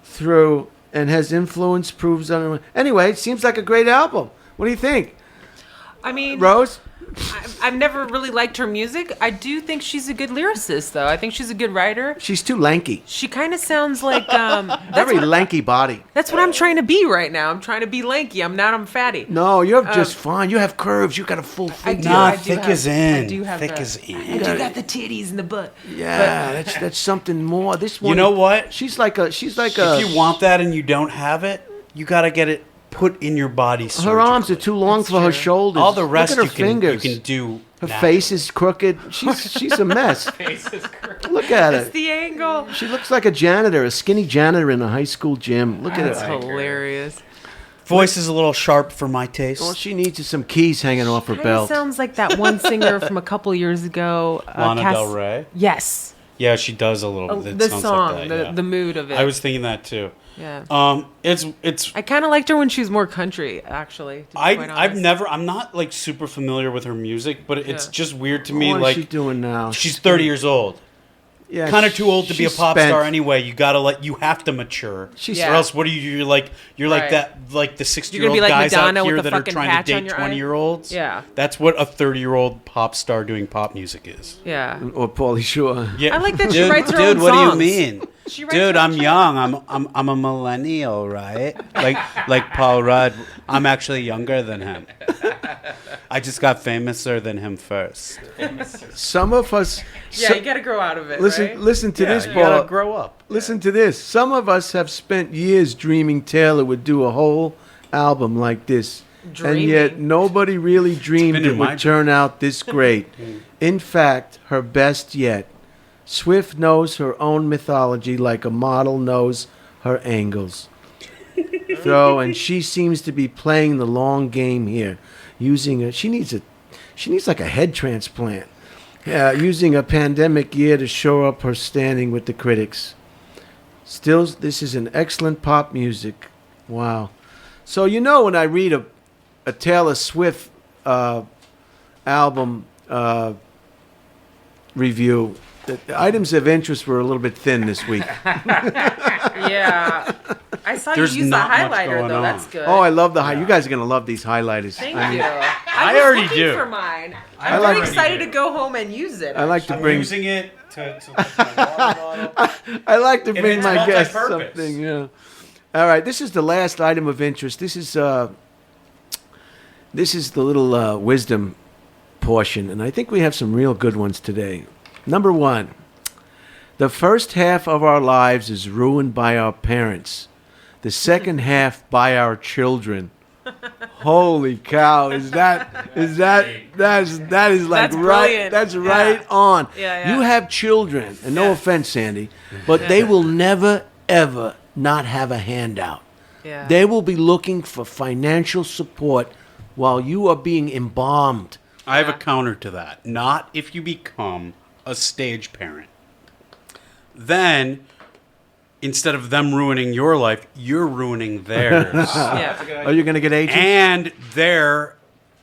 through, and has influence proves on. Anyway, it seems like a great album. What do you think, I mean, Rose? I've never really liked her music. I do think she's a good lyricist, though. I think she's a good writer. She's too lanky. She kind of sounds like Very lanky body. that's what I'm trying to be right now. I'm trying to be lanky. I'm fatty. No, you're just fine. You have curves. You got a full I figure. do. Nah, I do thick have- is in. I do have Thick the- is in. I do got the titties and the butt. Yeah, that's something more. This one. You know what? She's like a. If you want that and you don't have it, you got to get it put in your body. Her arms are too long for her true. shoulders. All the rest Look at you her can, fingers. you can do. Her naturally. face is crooked. She's a mess. Look at It's it. the angle. She looks like a janitor, a skinny janitor in a high school gym. Look at That's it. hilarious. Voice is a little sharp for my taste. All she needs is some keys hanging off her Kind of belt. sounds like that one singer from a couple years ago. Lana Del Rey? Yes. Yeah, she does a little bit. It The sounds song, like that, yeah. the mood of it. I was thinking that too. Yeah. It's I kind of liked her when she was more country, actually. To be quite honest. I'm not like super familiar with her music, but it's Yeah. just weird to me. What is Like she doing now? she's 30 years old. Yeah, Kind of too old to be a she's pop spent. star anyway. You have to mature. Yeah. Or else what are you? You're like Right. that, like the 60-year-old be like guys Madonna out with here the that are fucking trying patch to on date your eye. 20-year-olds. Yeah. That's what a 30-year-old pop star doing pop music is. Yeah. Or Pauly Shore. Yeah. I like that she writes her own Dude, what songs. do you mean? She writes Dude, her I'm own young. I'm a millennial, right? Like Paul Rudd. I'm actually younger than him. I just got famouser than him first. Some of us. Yeah, you got to grow out of it. Listen, right? listen to this, you Paul. gotta grow up. Listen to this. Some of us have spent years dreaming Taylor would do a whole album like this. And Dreaming. yet nobody really dreamed been it in my would turn out this great. In fact, her best yet. Swift knows her own mythology like a model knows her angles. And she seems to be playing the long game here. She needs like a head transplant. Using a pandemic year to shore up her standing with the critics. Still, this is an excellent pop music. Wow. So when I read a Taylor Swift album review, the items of interest were a little bit thin this week. Yeah. I saw There's you use the not much highlighter, going though. on. That's good. Oh, I love you guys are going to love these highlighters. Thank I mean, you. I was already looking do. for mine. I I'm like- very excited to go home and use it. I like to I'm bring using it to like my water bottle. I like to bring it's my guests multi-purpose. something. Yeah. All right. This is the last item of interest. This is the little wisdom portion, and I think we have some real good ones today. Number 1, the first half of our lives is ruined by our parents. The second half by our children. Holy cow! That is like That's right. brilliant. That's Yeah. right on. Yeah. You have children, and no offense, Sandy, but they will never ever not have a handout. Yeah. They will be looking for financial support while you are being embalmed. I have a counter to that. Not if you become a stage parent. Then, instead of them ruining your life, you're ruining theirs. Yeah. Are you going to get agents? And they're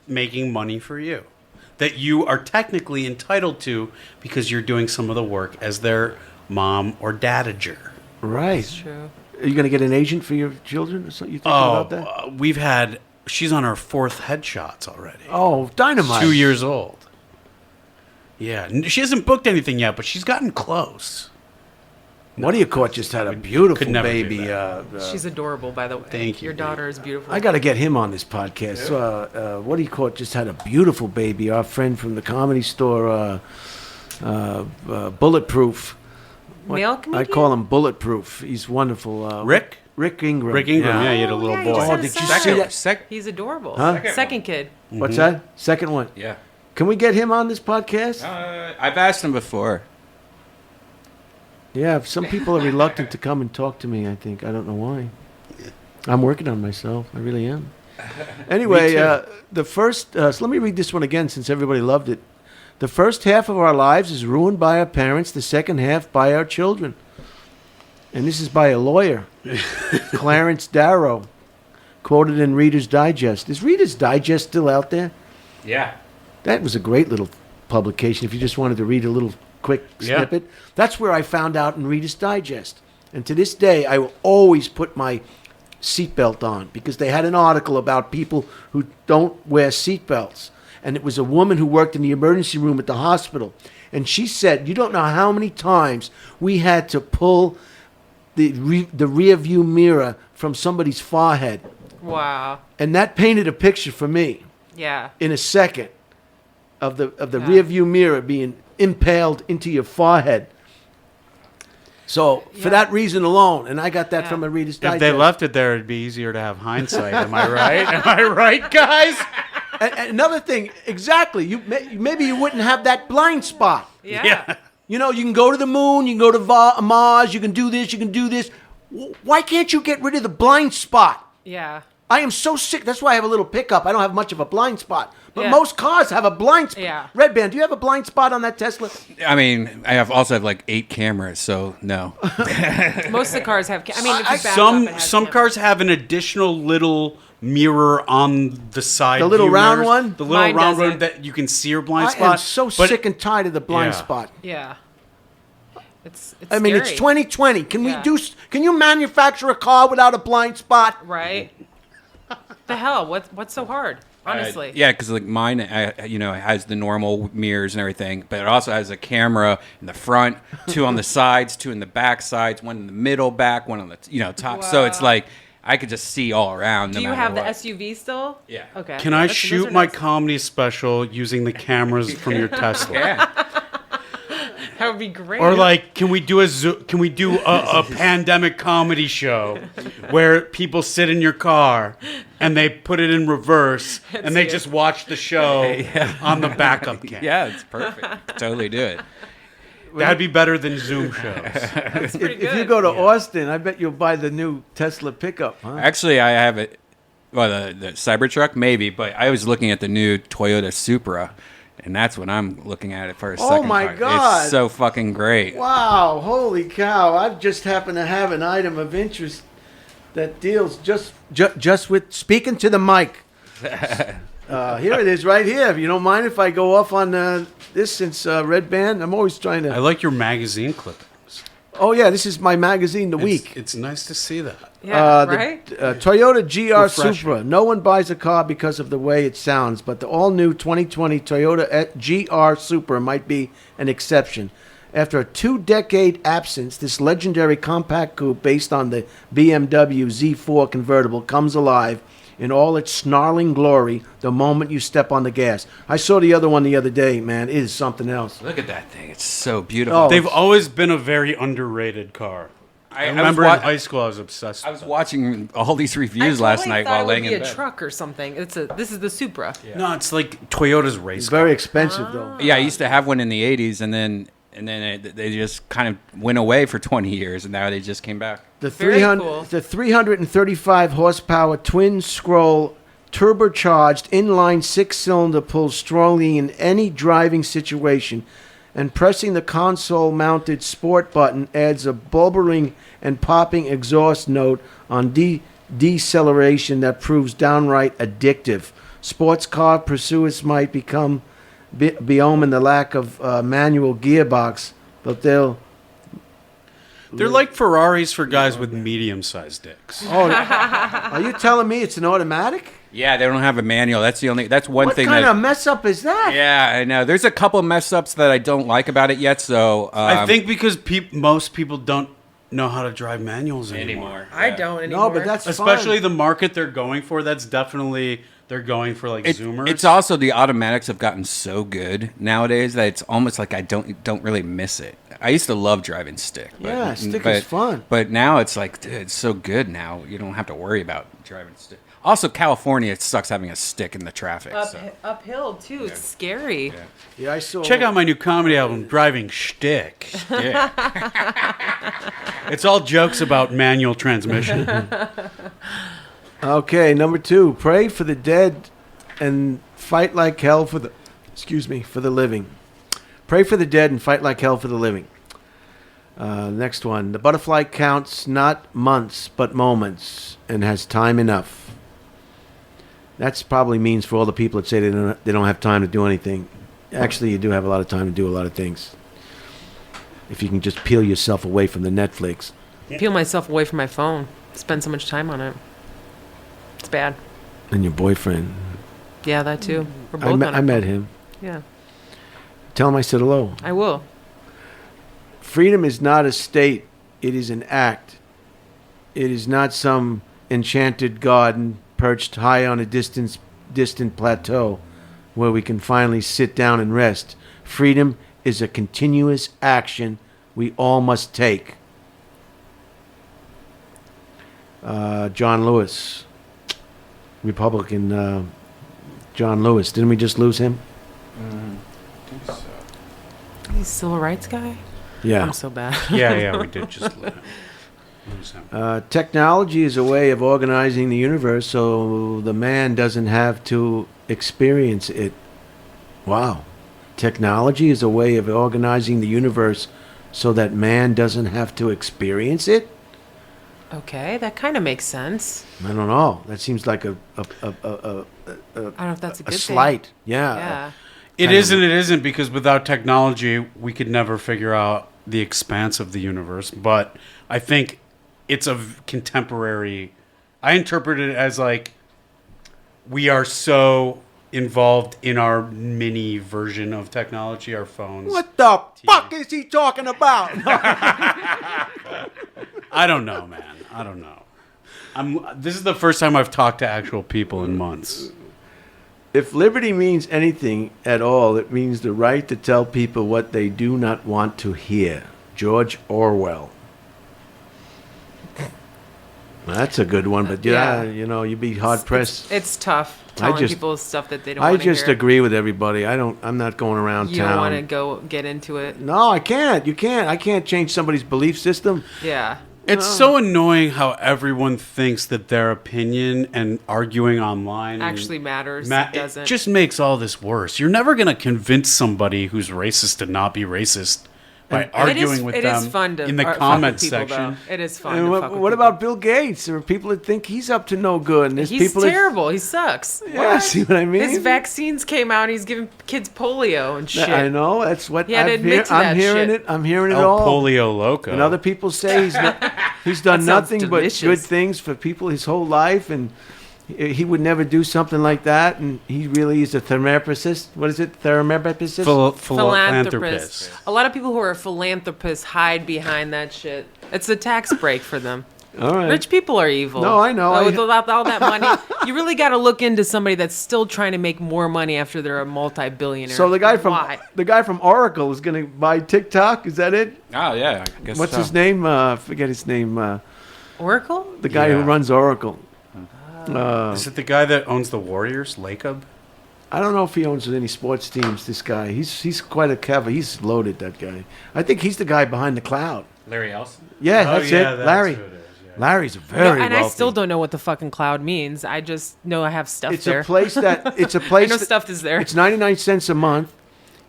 making money for you that you are technically entitled to because you're doing some of the work as their mom or dadager. Right. True. Are you going to get an agent for your children? Or something? You thinking about that? She's on her 4th headshots already. Oh, dynamite! 2 years old. Yeah, she hasn't booked anything yet, but she's gotten close. What do you call it? Just had a beautiful Could never do baby. that. She's adorable, by the way. Thank you, Your babe. daughter is beautiful. I got to get him on this podcast. What do you call it? Just had a beautiful baby. Our friend from the Comedy Store, Bulletproof. Male I comedian? call him Bulletproof. He's wonderful. Rick? Rick Ingram. Rick Ingram, yeah, he had a little yeah, boy. he's Oh, so did you sad. see that? He's adorable. Huh? Second kid. What's that? Second one. Yeah. Can we get him on this podcast? I've asked him before. Yeah, some people are reluctant to come and talk to me, I think. I don't know why. I'm working on myself. I really am. Anyway, the first... so let me read this one again since everybody loved it. The first half of our lives is ruined by our parents. The second half by our children. And this is by a lawyer, Clarence Darrow, quoted in Reader's Digest. Is Reader's Digest still out there? Yeah. That was a great little publication if you just wanted to read a little quick snippet. That's where I found out in Reader's Digest. And to this day, I will always put my seatbelt on because they had an article about people who don't wear seatbelts. And it was a woman who worked in the emergency room at the hospital. And she said, you don't know how many times we had to pull the rear view mirror from somebody's forehead. Wow. And that painted a picture for me Yeah. in a second of the rear view mirror being impaled into your forehead. So for that reason alone, and I got that from a Reader's Digest. If they left it there, it'd be easier to have hindsight. Am I right? Am I right, guys? And another thing, exactly. Maybe you wouldn't have that blind spot. Yeah. You know, you can go to the moon, you can go to Mars, you can do this, you can do this. Why can't you get rid of the blind spot? Yeah. I am so sick. That's why I have a little pickup. I don't have much of a blind spot. But Yeah. most cars have a blind spot. Yeah. Redban, do you have a blind spot on that Tesla? I mean, I also have like 8 cameras, so no. Most of the cars have. If you back up, it Some has cars cameras. have an additional little mirror on the side. The little view round mirrors. one? The little Mine round one doesn't. that you can see your blind I spot. am so but- sick and tired of the blind Yeah. spot. Yeah. It's I mean, it's scary, 2020. Can Yeah. Can you manufacture a car without a blind spot? right? The hell? What's so hard? Honestly. Yeah, because like mine, it has the normal mirrors and everything, but it also has a camera in the front, 2 on the sides, 2 in the back sides, 1 in the middle back, 1 on the top. So it's Wow. like I could just see all around. Do no you matter have the what. SUV still? Yeah. Okay. Can I Those shoot are my nice. comedy special using the cameras from your Tesla? Yeah. That would be great. Or like, can we do a pandemic comedy show where people sit in your car and they put it in reverse and they see it. just watch the show on the backup cam? Yeah, it's perfect. Totally do it. That'd be better than Zoom shows. That's pretty If you good. go to Austin, I bet you'll buy the new Tesla pickup, huh? Actually, I have it. Well, the Cybertruck, maybe, but I was looking at the new Toyota Supra, and that's what I'm looking at it for a Oh second. my car. God. It's so fucking great. Wow, holy cow. I just happen to have an item of interest that deals just with speaking to the mic. Here it is right here. If you don't mind if I go off on this since Redban, I'm always trying I to... like your magazine clippings. Oh, yeah, this is my magazine, The Week. It's nice to see that. Yeah. The Right. Toyota GR Refreshing. Supra. No one buys a car because of the way it sounds, but the all-new 2020 Toyota GR Supra might be an exception. After a 2-decade absence, this legendary compact coupe based on the BMW Z4 convertible comes alive in all its snarling glory the moment you step on the gas. I saw the other one the other day, man. It is something else. Look at that thing. It's so beautiful. Oh, They've always been a very underrated car. I remember in high school I was obsessed I with was them. watching all these I reviews last totally night thought while it would laying be in a bed. truck or something. This is the Supra. No, it's like Toyota's race It's car. very expensive, though. Yeah, I used to have one in the 80s, and then they just kind of went away for 20 years, and now they just came back. The Very 300, cool. the 335 horsepower twin scroll turbocharged inline 6-cylinder pulls strongly in any driving situation, and pressing the console mounted sport button adds a bubbling and popping exhaust note on deceleration that proves downright addictive. Sports car pursuits might become bemoan the lack of manual gearbox, but they're like Ferraris for guys with medium-sized dicks. Oh, are you telling me it's an automatic? Yeah, they don't have a manual. That's one What thing kind that. of mess up is that? Yeah, I know. There's a couple mess ups that I don't like about it yet. So I think because most people don't know how to drive manuals anymore. I don't anymore. No, but that's Especially fine. the market they're going for. That's definitely they're going for like Zoomers. It's also the automatics have gotten so good nowadays that it's almost like I don't really miss it. I used to love driving stick. Yeah, stick is fun. But now it's like, dude, it's so good now. You don't have to worry about driving stick. Also, California, it sucks having a stick in the traffic. So. Uphill too. It's scary. Yeah, I saw. Check out my new comedy album, Driving Shtick. It's all jokes about manual transmission. Okay, number 2. Pray for the dead and fight like hell for the. For the living. Pray for the dead and fight like hell for the living. Next one. The butterfly counts not months but moments and has time enough. That's probably means for all the people that say they don't have time to do anything. Actually, you do have a lot of time to do a lot of things. If you can just peel yourself away from the Netflix. Peel myself away from my phone. Spend so much time on it. It's bad. And your boyfriend. Yeah, that too. We're both on I it. met him. Yeah, Tell him I said hello. I will. Freedom is not a state. It is an act. It is not some enchanted garden perched high on a distant plateau where we can finally sit down and rest. Freedom is a continuous action we all must take. John Lewis, Republican John Lewis. Didn't we just lose him? He's a civil rights guy? Yeah. I'm so bad. Yeah, we did just lose him. Technology is a way of organizing the universe so the man doesn't have to experience it. Wow. Technology is a way of organizing the universe so that man doesn't have to experience it? Okay, that kind of makes sense. I don't know. That seems like a I don't know if that's a good slight. thing. Yeah. Yeah. It is and it isn't, because without technology, we could never figure out the expanse of the universe. But I think it's a contemporary. I interpret it as like we are so involved in our mini version of technology, our phones. What the fuck is he talking about? I don't know, man. I don't know. This is the first time I've talked to actual people in months. If liberty means anything at all, it means the right to tell people what they do not want to hear. George Orwell. That's a good one, but Yeah. you'd be hard pressed. It's tough telling just- people stuff that they don't I want to hear. just agree with everybody. I'm not going around You town. don't want to go get into it. No, I can't. You can't. I can't change somebody's belief system. Yeah. It's so annoying how everyone thinks that their opinion and arguing online Actually matters. it It doesn't. just makes all this worse. You're never going to convince somebody who's racist to not be racist by arguing with it them is fun to in the fuck with comment people, section. though. It is fun And to what, fuck with what people. about Bill Gates? There are people that think he's up to no good. And there's He's people that- terrible. He sucks. Yeah, see what I mean? His vaccines came out. He's giving kids polio and shit. I know. That's what He had to I've admit to I'm that hearing shit. it. I'm hearing it El all. Polio Loco. And other people say he's done That sounds nothing but delicious. good things for people his whole life, and he would never do something like that. And he really is a therapist. What is it? Therapist? Philanthropist. A lot of people who are philanthropists hide behind that shit. It's a tax break for them. All right. Rich people are evil. No, I know. With all that money, you really got to look into somebody that's still trying to make more money after they're a multi-billionaire. So the guy from Oracle is going to buy TikTok. Is that it? Oh yeah, I guess. What's so. his name? Forget his name. Oracle? The guy who Yeah. runs Oracle. Is it the guy that owns the Warriors, Lacob? I don't know if he owns any sports teams. This guy, he's quite a clever. He's loaded. That guy. I think he's the guy behind the cloud. Larry Ellison? Yeah, that's it. Larry. who it is, yeah. Larry's No, very and wealthy. I still don't know what the fucking cloud means. I just know I have stuff It's there. a place that it's a I place. know that- stuff is there. It's 99 cents a month,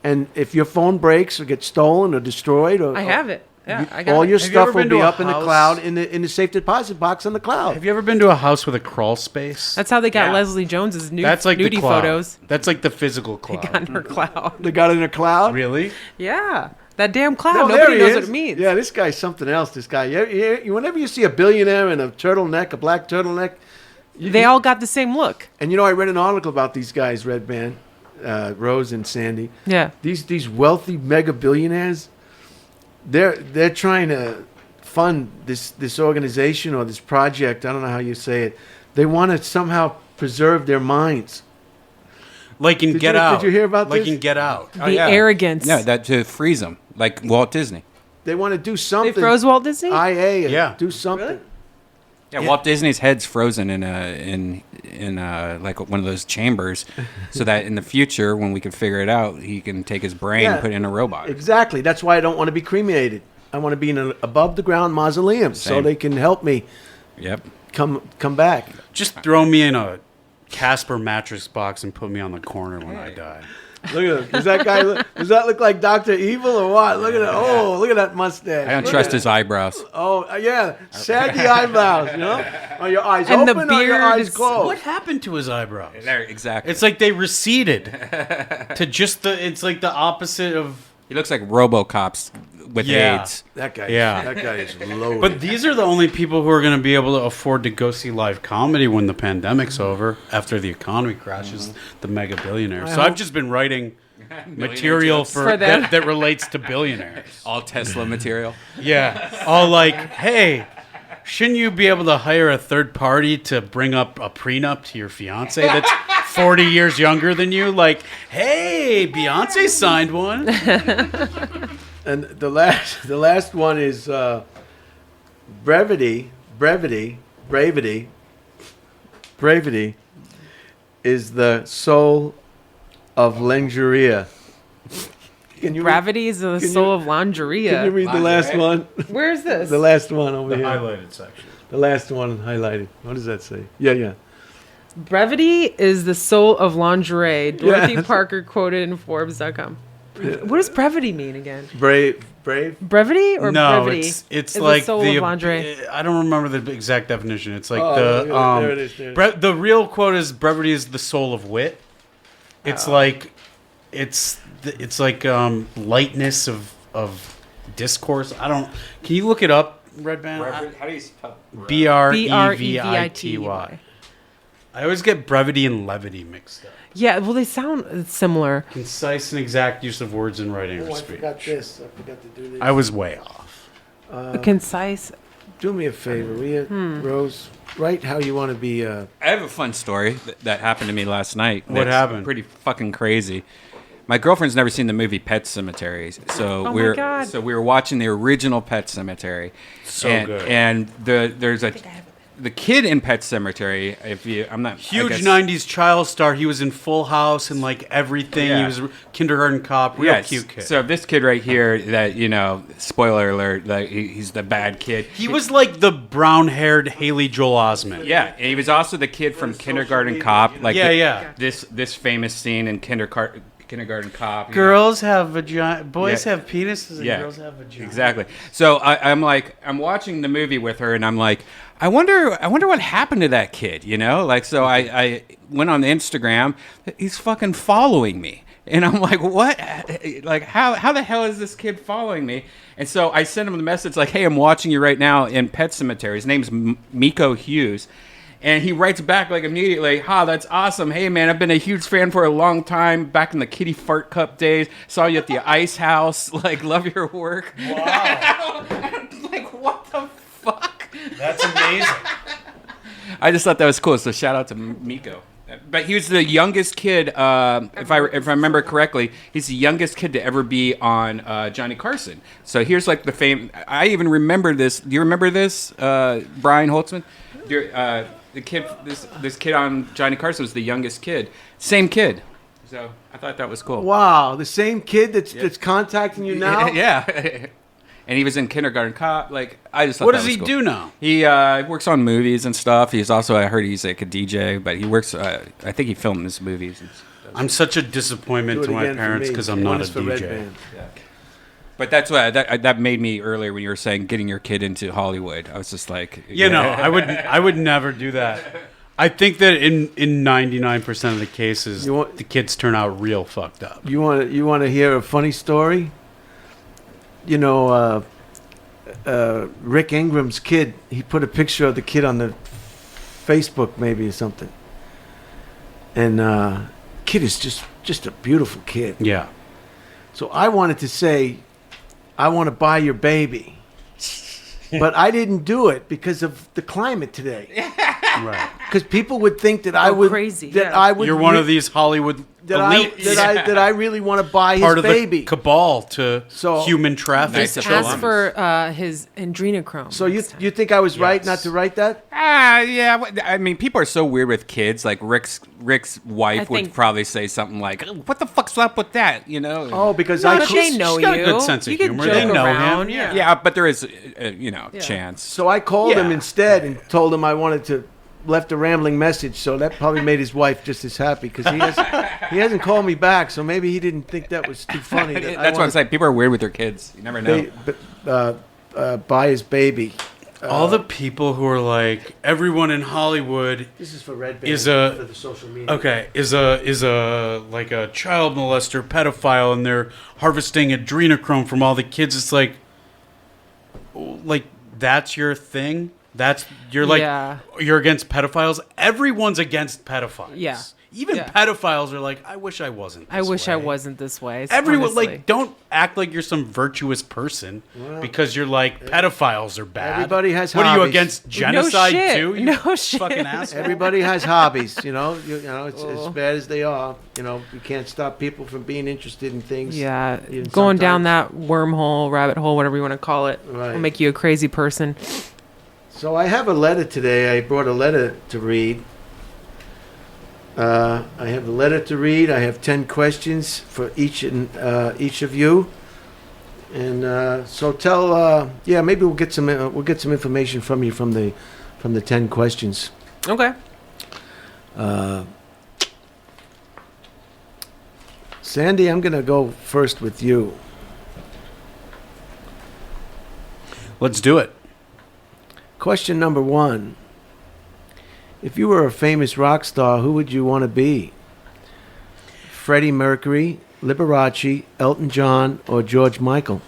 and if your phone breaks or gets stolen or destroyed, or I have it. Yeah, I got all it. your Have you stuff ever will been be to a up in the house- cloud in the safe deposit box on the cloud. Have you ever been to a house with a crawl space? That's how they got Yeah. Leslie Jones's That's like the nudie cloud. photos. That's like the physical They cloud. got in her cloud. They got it in a cloud. Really? Yeah, that damn cloud. No, there Nobody he knows is. what it means. Yeah, this guy's something else. This guy. Whenever you see a billionaire in a turtleneck, a black turtleneck, They all got the same look. and I read an article about these guys, Redban, Rose and Sandy. Yeah. These wealthy mega billionaires, they're trying to fund this organization or this project. I don't know how you say it. They want to somehow preserve their minds. Like in Did Get you- Out. did you hear about like this? in Get Out. The arrogance. Yeah, that to freeze them like Walt Disney. They want to do They something. froze Walt Disney? IA. Yeah. Do something. Yeah, Walt Disney's head's frozen in like one of those chambers, so that in the future, when we can figure it out, he can take his brain Yeah. and put it in a robot. Exactly. That's why I don't want to be cremated. I want to be in an above the ground mausoleum so Same. they can help me Yep. come back. Just throw me in a Casper mattress box and put me on the corner when I die. Look at him. Does that guy? Does that look like Dr. Evil or what? Look at that. Oh, look at that mustache. I don't Look trust at his eyebrows. Oh, yeah. Saggy eyebrows, Are your eyes And the open or your beard eyes is- closed? What happened to his eyebrows? There, exactly. It's like they receded to just it's like the opposite of. He looks like RoboCop's with Yeah. AIDS. That guy. Yeah. That guy is loaded. But these are the only people who are going to be able to afford to go see live comedy when the pandemic's over, after the economy crashes, the mega billionaires. So I've just been writing material jokes. For them. that relates to billionaires. All Tesla material. Yeah. All like, hey, shouldn't you be able to hire a third party to bring up a prenup to your fiance that's 40 years younger than you? Like, hey, Beyonce signed one. And the last one is brevity is the soul of lingerie. Can you Gravity is the soul of Can you lingeria. read the last one? Where's this? The last one over The here. highlighted section. The last one highlighted. What does that say? Yeah. Brevity is the soul of lingerie. Dorothy Yes. Parker quoted in Forbes.com. What does brevity mean again? Brave. Brevity or No, brevity? it's is like the soul of lingerie. I don't remember the exact definition. It's like there it is. the real quote is brevity is the soul of wit. It's like it's like lightness of discourse. I don't. Can you look it up, Redban? How do you spell? Brevity. I always get brevity and levity mixed up. Yeah, well, they sound similar. Concise and exact use of words in writing or I speech. forgot this. I forgot to do this. I was way off. A concise. Do me a favor, will you, Rose? Write how you want to be. I have a fun story that happened to me last night. What that's happened? Pretty fucking crazy. My girlfriend's never seen the movie Pet Cemetery, so Oh my God. we were watching the original Pet Cemetery. So good. And there's the kid in Pet Cemetery. I'm not Huge I guess- 90s child star. He was in Full House and like everything. Yeah. He was a kindergarten cop. Real cute kid. So this kid right here, that spoiler alert, like he's the bad kid. He was like the brown-haired Haley Joel Osment. Yeah, and he was also the kid from Kindergarten Cop. Like Yeah. This famous scene in Kindergarten Cop. you know. Girls have vagina. Boys Yeah. have penises and Yeah, girls have vagina. exactly. So I'm watching the movie with her, and I'm like, I wonder what happened to that kid, you know? Like, so I went on Instagram. He's fucking following me, and I'm like, what? Like, how the hell is this kid following me? And so I sent him the message like, hey, I'm watching you right now in Pet Cemetery. His name's Miko Hughes. And he writes back like immediately, that's awesome. Hey, man, I've been a huge fan for a long time. Back in the Kitty Fart Cup days. Saw you at the Ice House. Like, love your work. Wow. I'm like, what the fuck? That's amazing. I just thought that was cool. So shout out to Miko. But he was the youngest kid, if I remember correctly, he's the youngest kid to ever be on Johnny Carson. So here's like the fame. I even remember this. Do you remember this, Brian Holtzman? The kid, this kid on Johnny Carson was the youngest kid. Same kid. So I thought that was cool. Wow, the same kid that's contacting you now? Yeah. And he was in Kindergarten Cop. Like, I just thought What that does was he cool. do now? He works on movies and stuff. He's also, I heard he's like a DJ, but he works, I think he filmed his movies. And stuff. I'm such a disappointment Do it to my again for parents me. because I'm One not a is for DJ. Redban. But that's what that made me earlier when you were saying getting your kid into Hollywood. I was just like, No, I would never do that. I think that in 99% of the cases, the kids turn out real fucked up. You want to hear a funny story? You know, Rick Ingram's kid. He put a picture of the kid on the Facebook, maybe or something. And kid is just a beautiful kid. Yeah. So I wanted to say, I want to buy your baby. But I didn't do it because of the climate today. Right. Because people would think that I would crazy, that yeah. I would You're one of these Hollywood elites. that I really want to buy his part of baby. the cabal to So- human trafficking. Nice to Ask Columbus. for his adrenochrome. So you next time. you think I was right Yes. not to write that? yeah. I mean, people are so weird with kids. Like Rick's wife I would think- probably say something like, "What the fuck's up with that?" You know? Oh, because No, I but could- they know she's got a you. good sense of You can humor. joke They know him. around, Yeah. yeah, but there is, chance. So I called him Yeah. instead and told him I wanted to. Left a rambling message, so that probably made his wife just as happy because he hasn't called me back. So maybe he didn't think that was too funny. That That's what I'm saying. People are weird with their kids. You never know. Buy his baby. All the people who are like, everyone in Hollywood This is for Redban. Is a- for the social media. okay, is a like a child molester, pedophile, and they're harvesting adrenochrome from all the kids. It's like that's your thing. You're like Yeah. you're against pedophiles. Everyone's against pedophiles. Yeah. Even Yeah. pedophiles are like, I wish I wasn't. I this wish I way." wasn't this way. Everyone honestly. like don't act like you're some virtuous person because you're like pedophiles are bad. Everybody has What are you hobbies. against genocide shit. too? You No shit. fucking asshole. Everybody has hobbies, you know. You know, it's as bad as they are. You know, you can't stop people from being interested in things. Yeah, Even going down sometimes. that wormhole, rabbit hole, whatever you want to call it, Right. will make you a crazy person. So I have a letter today. I brought a letter to read. I have the letter to read. I have 10 questions for each of you. And so maybe we'll get some information from you from the 10 questions. Okay. Sandy, I'm going to go first with you. Let's do it. Question number 1. If you were a famous rock star, who would you want to be? Freddie Mercury, Liberace, Elton John, or George Michael?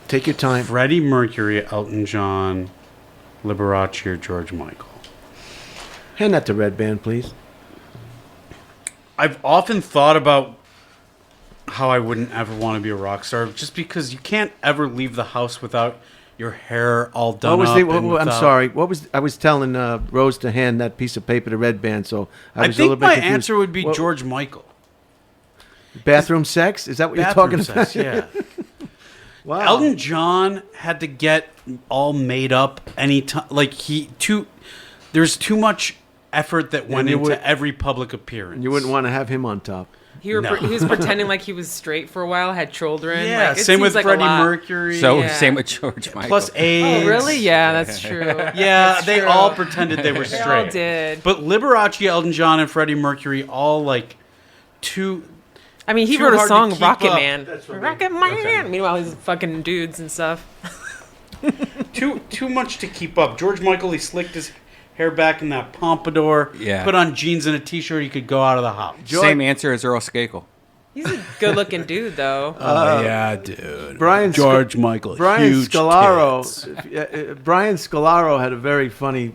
Take your time. Freddie Mercury, Elton John, Liberace, or George Michael. Hand that to Redban, please. I've often thought about how I wouldn't ever want to be a rock star, just because you can't ever leave the house without your hair all done up. I'm sorry. I was telling Rose to hand that piece of paper to Redban, so I was a little think bit my confused. answer would be George Michael. Bathroom sex? Is that what you're talking about? Sex, yeah. Wow. Elton John had to get all made up anytime. Like there's too much effort that went into every public appearance. You wouldn't want to have him on top. He was pretending like he was straight for a while, had children. Yeah, like, same with like Freddie Mercury. So same with George Michael. Plus AIDS. Oh, really? Yeah, that's true. Yeah, they all pretended they were straight. They all did. But Liberace, Elton John, and Freddie Mercury all like too. I mean, he too wrote a hard to song, keep Rocket up. Man. Rocket Man. Okay. Meanwhile, he's fucking dudes and stuff. Too much to keep up. George Michael, he slicked his hair back in that pompadour. Yeah. Put on jeans and a t-shirt. He could go out of the house. Same answer as Earl Skakel. He's a good-looking dude, though. Yeah, dude. George Michael. Brian huge Scalaro. tits. Brian Scalaro had a very funny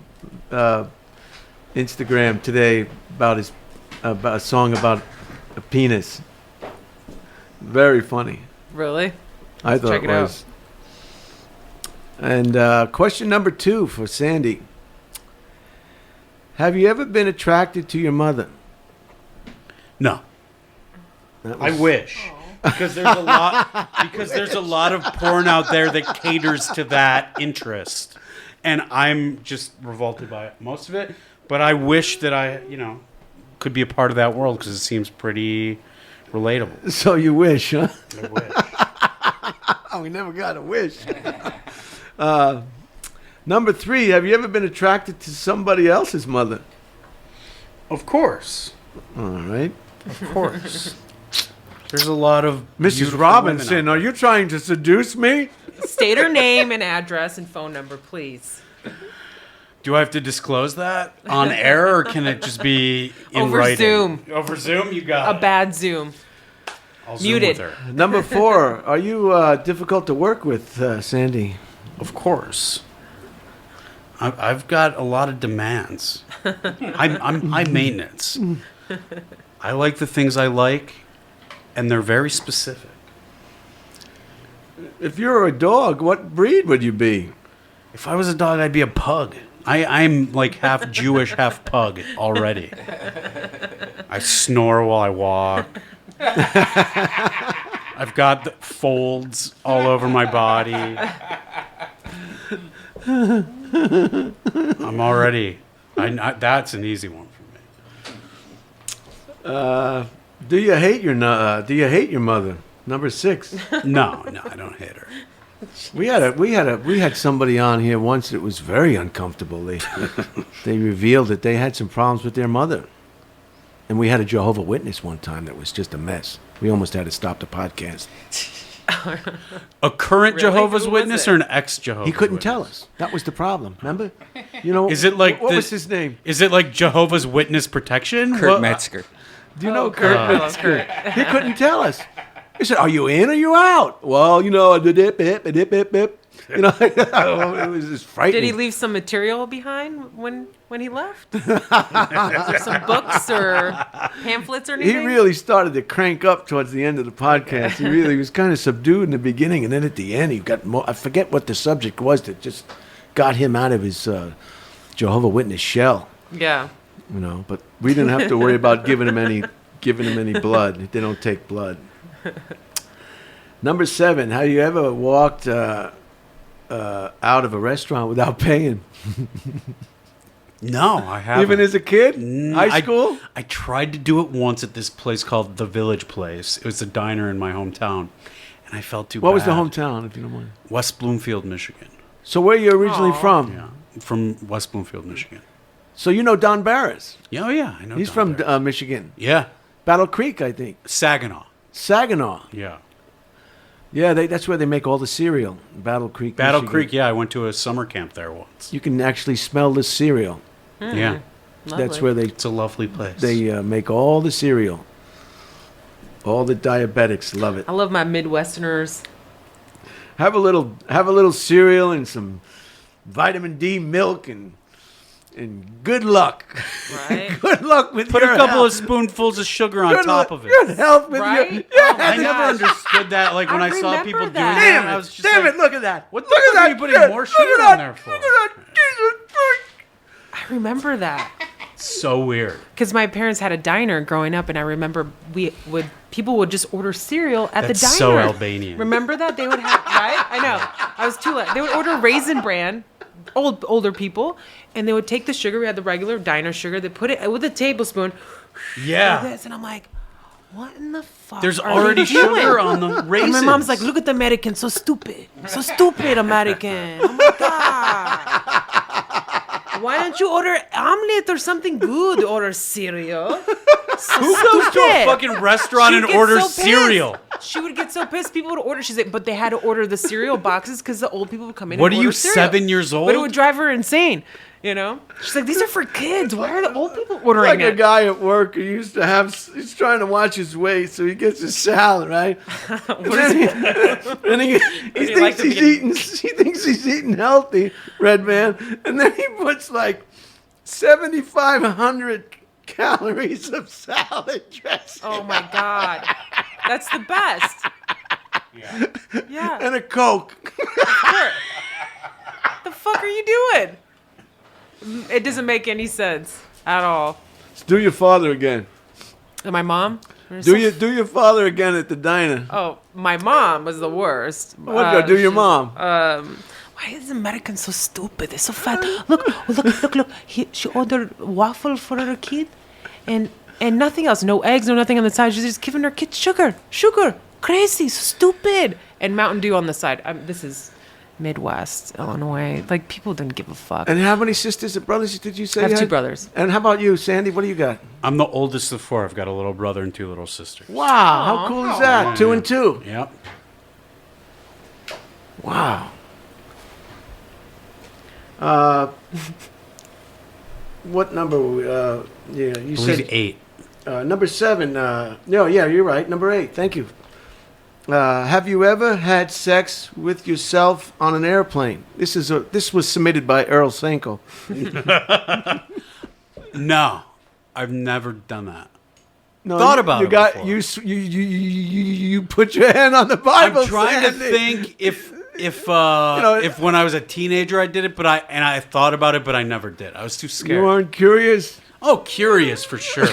Instagram today about a song about a penis. Very funny. Really? I thought check it it out. was. And question number 2 for Sandy. Have you ever been attracted to your mother? No. I wish. Because there's a lot. Because there's a lot of porn out there that caters to that interest, and I'm just revolted by most of it. But I wish that I, could be a part of that world because it seems pretty relatable. So you wish, huh? I wish. We never got a wish. Number 3, have you ever been attracted to somebody else's mother? Of course. All right. Of course. There's a lot of Mrs. beautiful Robinson, women out are you trying to seduce me? State her name and address and phone number, please. there. Do I have to disclose that on air, or can it just be in Over writing? Zoom. Over Zoom? You got A it. bad Zoom. I'll Zoom Muted. with her. Number 4, are you difficult to work with, Sandy? Of course. I've got a lot of demands. I'm high maintenance. I like the things I like, and they're very specific. If you're a dog, what breed would you be? If I was a dog, I'd be a pug. I'm like half Jewish, half pug already. I snore while I walk. I've got the folds all over my body. I'm already. That's an easy one for me. Do you hate your mother? Number 6. No, I don't hate her. We had somebody on here once that was very uncomfortable. They revealed that they had some problems with their mother. And we had a Jehovah's Witness one time that was just a mess. We almost had to stop the podcast. A current Really? Jehovah's Who was Witness it? or an ex-Jehovah's He couldn't Witness? tell us. That was the problem. Remember? Is it like what the- was his name? Is it like Jehovah's Witness protection? Kurt What- Metzger. Do you know Oh, Kurt God. Metzger? He couldn't tell us. He said, "Are you in or you out?" Well, dip, dip, dip, dip, dip. It was just frightening. Did he leave some material behind when he left? Some books or pamphlets or He anything? really started to crank up towards the end of the podcast. He was kind of subdued in the beginning, and then at the end, he got more. I forget what the subject was that just got him out of his Jehovah's Witness shell. Yeah. But we didn't have to worry about giving him any blood. They don't take blood. Number 7, have you ever walked out of a restaurant without paying? No, I haven't. Even as a kid? High I- school? I tried to do it once at this place called The Village Place. It was a diner in my hometown, and I felt too bad. What was the hometown, if you don't mind? West Bloomfield, Michigan. So where are you originally from? Yeah, from West Bloomfield, Michigan. So you know Don Barris. Yeah, oh yeah, I know. He's Don from Barris. Michigan. Yeah, Battle Creek, I think. Saginaw. Saginaw. Yeah, Yeah, that's where they make all the cereal. Battle Creek, Battle Michigan. Creek. Yeah, I went to a summer camp there once. You can actually smell the cereal. Yeah, That's where it's a lovely place. they make all the cereal. All the diabetics love it. I love my Midwesterners. Have a little cereal and some vitamin D milk and good luck. Right? Good luck with Put your a couple health. of spoonfuls of sugar on Good top luck- of it. Good health with Right? your. Oh my I never gosh. understood that. Like when I I saw remember people doing that. that, Damn I it! was just Damn like, it! Look at that! What the Look fuck at are that! you putting Good. more Look sugar at on that. there for? Look at that! Jesus Christ. I remember that. So weird. Because my parents had a diner growing up, and I remember people would just order cereal at That's the diner. so Albanian. Remember that they would have right? I know. I was too late. They would order Raisin Bran, older people, and they would take the sugar. We had the regular diner sugar. They put it with a tablespoon. Like Yeah. this, and I'm like, what in the fuck? There's are already they doing? sugar on the And raisins. my mom's like, look at the American, so stupid American. Oh my god. Why don't you order omelet or something good? Order cereal. So Who goes to a stupid. fucking restaurant She'd and get orders so pissed. cereal? She would get so pissed. People would order. She's like, but they had to order the cereal boxes because the old people would come in. What and are you, order cereal. 7 years But it old? would drive her insane. You know, she's like, these are for kids. Why are the old people ordering Like a it? guy at work who used to have, he's trying to watch his weight, so he gets his salad, right? and he like thinks to he's be- eating, he thinks he's eating healthy, Redban, and then he puts like 7,500 calories of salad dressing Oh my god, that's the best. Yeah. and a Coke. The fuck are you doing? It doesn't make any sense at all. Do your father again. And my mom? Do your father again at the diner. Oh, my mom was the worst. What? Do your she- mom. Why is American so stupid? They're so fat. Look. She ordered waffle for her kid, and nothing else. No eggs, no nothing on the side. She's just giving her kid sugar. Crazy, so stupid. And Mountain Dew on the side. This is Midwest Illinois. Like, people didn't give a fuck. And how many sisters and brothers did you say? I have you two had? brothers. And how about you, Sandy? What do you got? I'm the oldest of four. I've got a little brother and two little sisters. Wow, how cool is that? 2 and 2. Yep. Wow. What number? Yeah, you I believe said 8. number 7. No, yeah, you're right. Number 8. Thank you. Have you ever had sex with yourself on an airplane? This was submitted by Earl Sanko. No, I've never done that. No, Thought about you it got before. you put your hand on the Bible. I'm trying to Sandy. think if when I was a teenager I did it, but I thought about it, but I never did. I was too You scared. weren't curious. Oh, curious for sure,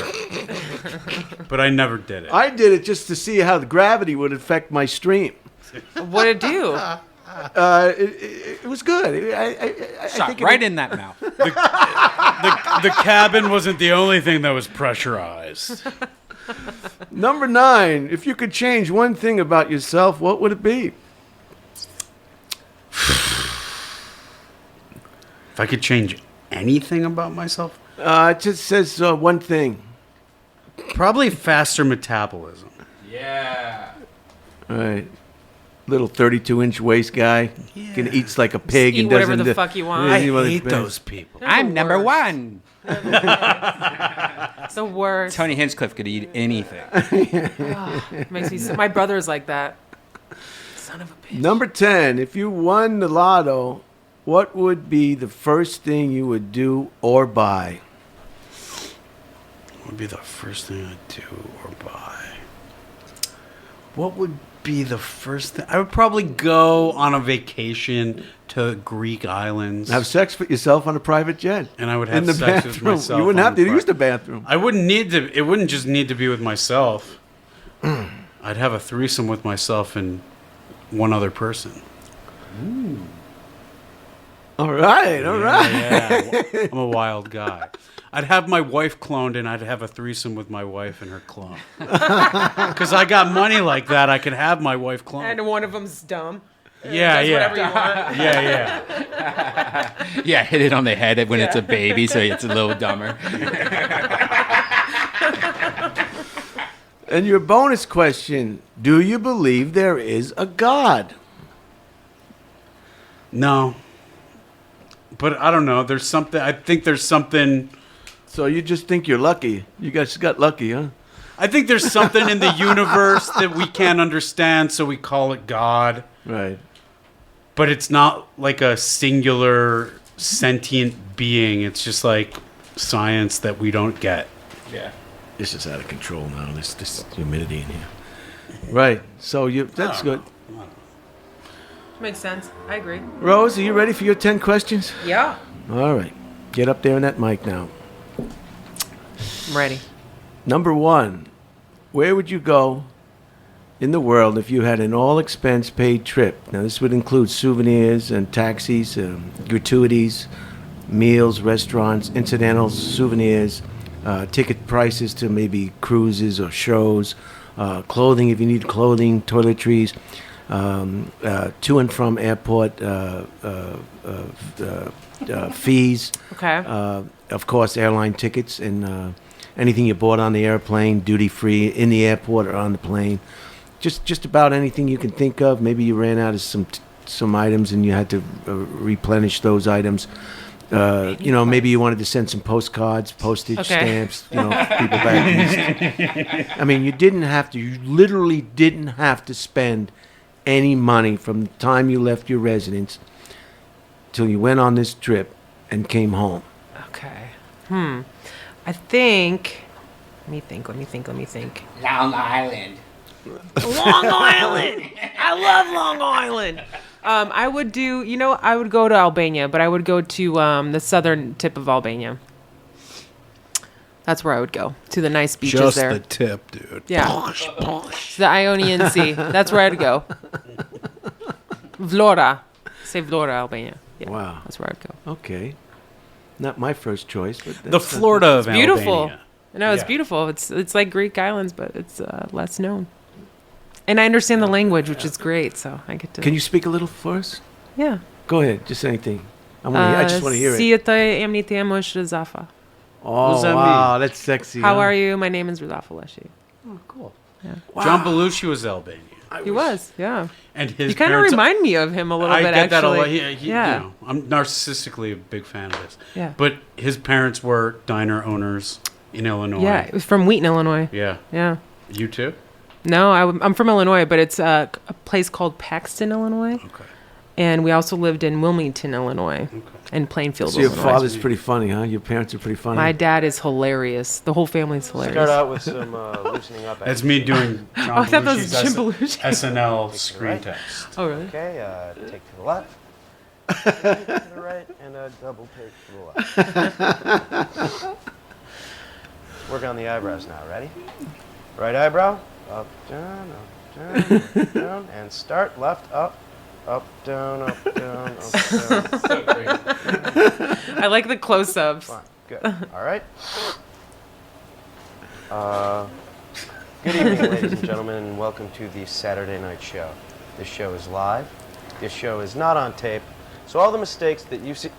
but I never did it. I did it just to see how the gravity would affect my stream. What'd it do? It was good. I Shot think right in that mouth. The cabin wasn't the only thing that was pressurized. Number 9. If you could change one thing about yourself, what would it be? If I could change anything about myself, It just says one thing. probably faster metabolism. Yeah. All right. Little 32-inch waist guy. Can eats like a pig Eat and whatever doesn't. the fuck you want. I Yeah, well, hate it's bad. those people. I'm number worst. 1. It's the worst. Tony Hinchcliffe could eat anything. Makes me. My brother's like that. Son of a bitch. Number 10. If you won the lotto, what would be the first thing you would do or buy? What would be the first thing I'd do or buy? What would be the first thing? I would probably go on a vacation to Greek islands. Have sex with yourself on a private jet. And I would have in the sex with bathroom. myself You wouldn't on have the to use the bathroom. I wouldn't need to. It wouldn't just need to be with myself. I'd have a threesome with myself and one other person. All right. Yeah, I'm a wild guy. I'd have my wife cloned, and I'd have a threesome with my wife and her clone. Because I got money like that, I could have my wife cloned. And one of them's dumb. Yeah, Does whatever you want. Yeah. Yeah, hit it on the head when it's a baby, so it's a little dumber. And your bonus question, do you believe there is a God? No. But I don't know. There's something. I think there's something. So you just think you're lucky. You guys got lucky, huh? I think there's something in the universe that we can't understand, so we call it God. Right. But it's not like a singular sentient being. It's just like science that we don't get. Yeah. This is out of control now. This humidity in here. Right. So that's good. Makes sense. I agree. Rose, are you ready for your 10 questions? Yeah. All right. Get up there in that mic now. I'm ready. Number 1, where would you go in the world if you had an all-expense paid trip? Now, this would include souvenirs and taxis, gratuities, meals, restaurants, incidentals, souvenirs, ticket prices to maybe cruises or shows, clothing if you need clothing, toiletries, to and from airport fees. Okay. Of course, airline tickets and anything you bought on the airplane, duty free in the airport or on the plane. Just about anything you can think of. Maybe you ran out of some items and you had to replenish those items. Maybe you wanted to send some postcards, postage stamps, people back east. I mean, you literally didn't have to spend any money from the time you left your residence till you went on this trip and came home. Okay. I think. Let me think. Long Island. Long Island. I love Long Island. I would I would go to Albania, but I would go to the southern tip of Albania. That's where I would go, to the nice beaches Just there. the tip, dude. Yeah. To the Ionian Sea. That's where I'd go. Vlora. Say Vlora, Albania. Yeah, Wow. That's where I'd go. Okay. Not my first choice, but The Florida of Beautiful. Albania. No, it's Yeah. beautiful. It's like Greek islands, but it's less known. And I understand the language, which is great, so I get to... Can you speak a little for us? Yeah. Go ahead, just anything. I just want to hear it. Rozafa. Oh, does that wow, that's sexy. How huh? are you? My name is Rozafa Lleshi. Oh, cool. Yeah. John Belushi was Albanian. He was, yeah. And his You kind of parents- remind me of him a little I bit, get that a actually. lot. Yeah. I'm narcissistically a big fan of his. Yeah. But his parents were diner owners in Illinois. Yeah, it was from Wheaton, Illinois. Yeah. Yeah. You too? No, I'm from Illinois, but it's a place called Paxton, Illinois. Okay. And we also lived in Wilmington, Illinois, and Plainfield, So your Illinois. father's pretty funny, huh? Your parents are pretty funny. My dad is hilarious. The whole family's hilarious. Start out with some loosening up. That's me doing John I thought that was Belushi's Jim Belushi. SNL screen right. text. Oh, really? Okay, take to the left. Take to the right, and a double take to the left. Work on the eyebrows now. Ready? Right eyebrow. Up, down, down, and start. Left, up, down, up, down, up, down. So great. I like the close-ups. Fine. Good. All right. Good evening, ladies and gentlemen, and welcome to the Saturday Night Show. This show is live. This show is not on tape. So all the mistakes that you see...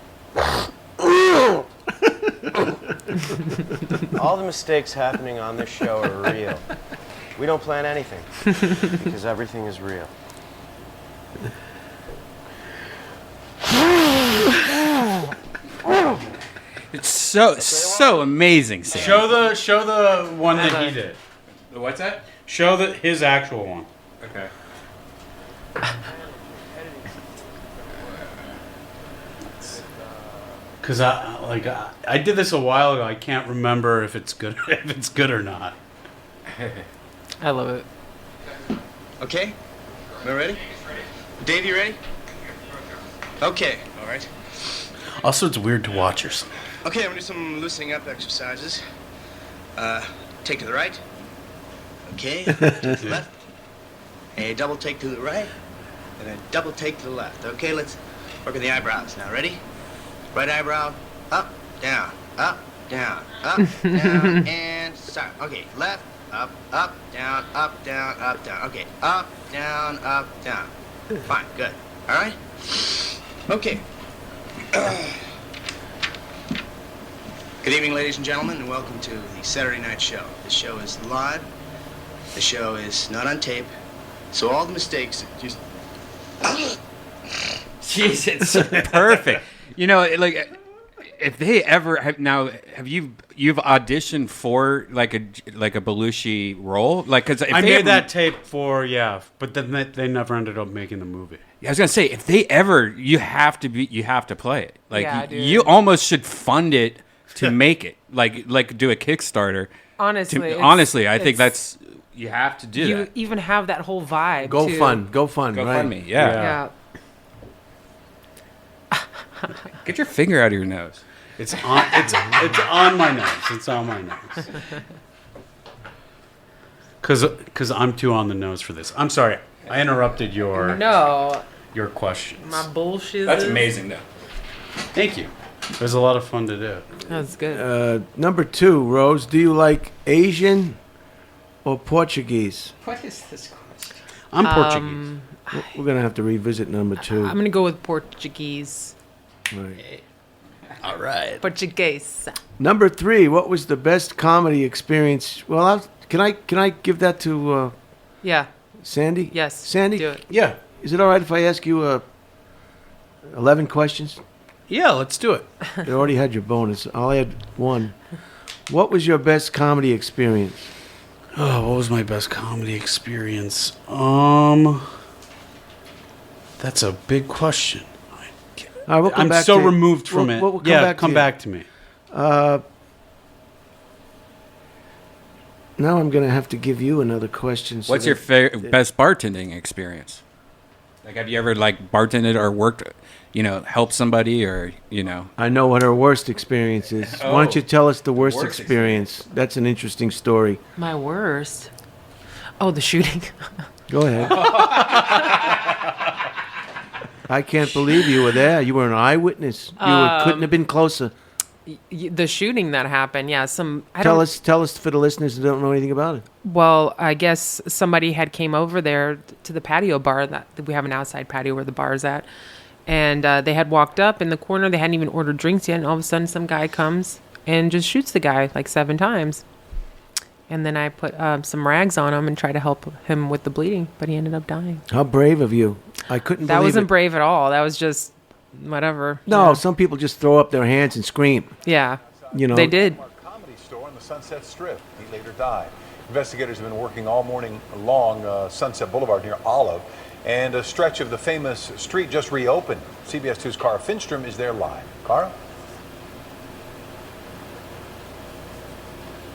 all the mistakes happening on this show are real. We don't plan anything because everything is real. It's so amazing, Sam. Show the one that he did. What's that? Show his actual one. Okay. Cause I did this a while ago. I can't remember if it's good or not. I love it. Okay, am I ready? Dave, you ready? Okay, all right. Also, it's weird to watch yourself. Okay, I'm gonna do some loosening up exercises. Take to the right. Okay, take to the left. A double take to the right, and a double take to the left. Okay, let's Work on the eyebrows. Now, ready? Right eyebrow, up, down, up, down, and start. Okay, left, up, down, up, down, up, down. Okay, up, down, Fine, good. All right? Okay. Good evening, ladies and gentlemen, and welcome to the Saturday Night Show. The show is live. The show is not on tape. So all the mistakes, just... Jeez, it's so perfect. You know, like, if they ever have you've auditioned for like a Belushi role, like, because I made that tape for but then they never ended up making the movie. I was gonna say, if they ever, you have to play it. Like, Yeah, dude. you almost should fund it to make it. Like do a Kickstarter. Honestly, I think that's, you have to do you that. even have that whole vibe. Go too. fund, right? GoFundMe, yeah. Get your finger out of your nose. It's on. It's on my nose. It's on my nose. Because I'm too on the nose for this. I'm sorry. I interrupted your questions. My bullshit. That's amazing, though. Thank you. It was a lot of fun to do. That's good. Number 2, Rose. Do you like Asian or Portuguese? What is this question? I'm Portuguese. We're gonna have to revisit number 2. I'm gonna go with Portuguese. Right. All right. Portuguese. Number 3. What was the best comedy experience? Well, can I give that to Yeah. Sandy? Yes. Sandy. Do it. Yeah. Is it all right if I ask you 11 questions? Yeah, let's do it. You already had your bonus. I'll add 1. What was your best comedy experience? Oh, what was my best comedy experience? That's a big question. All right, we'll come I'm back so to it. removed from it. We'll come Yeah, back come to back to me. Now I'm going to have to give you another question. What's your best bartending experience? Like, have you ever, like, bartended or worked, helped somebody, or, I know what her worst experience is. Oh, Why don't you tell us the worst worst experience? That's an interesting story. My worst. Oh, the shooting. Go ahead. I can't believe you were there. You were an eyewitness. Couldn't have been closer. The shooting that happened. Yeah. Tell us for the listeners who don't know anything about it. Well, I guess somebody had came over there to the patio bar. That we have an outside patio where the bar is at. And they had walked up in the corner. They hadn't even ordered drinks yet. And all of a sudden, some guy comes and just shoots the guy like 7 times. And then I put some rags on him and tried to help him with the bleeding. But he ended up dying. How brave of you. I couldn't That believe wasn't it. brave at all. That was just whatever. No, Yeah. some people just throw up their hands and scream. Yeah. You know. They did. Comedy store on the Sunset Strip. He later died. Investigators have been working all morning along Sunset Boulevard near Olive, and a stretch of the famous street just reopened. CBS 2's Cara Finstrom is there live. Cara?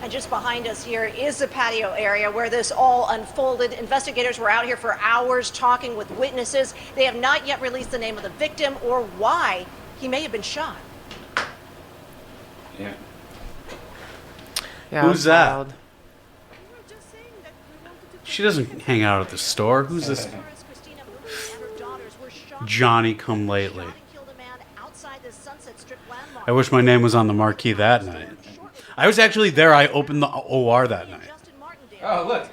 And just behind us here is the patio area where this all unfolded. Investigators were out here for hours talking with witnesses. They have not yet released the name of the victim or why he may have been shot. Yeah. Yeah. Who's it was that? wild. She doesn't hang out at the store. Who's this Johnny come lately? I wish my name was on the marquee that night. I was actually there. I opened the OR that night. Oh, look.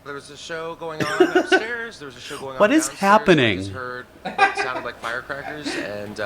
There was a show going on upstairs. There was a show going on What is downstairs. happening? We just heard what sounded like firecrackers, and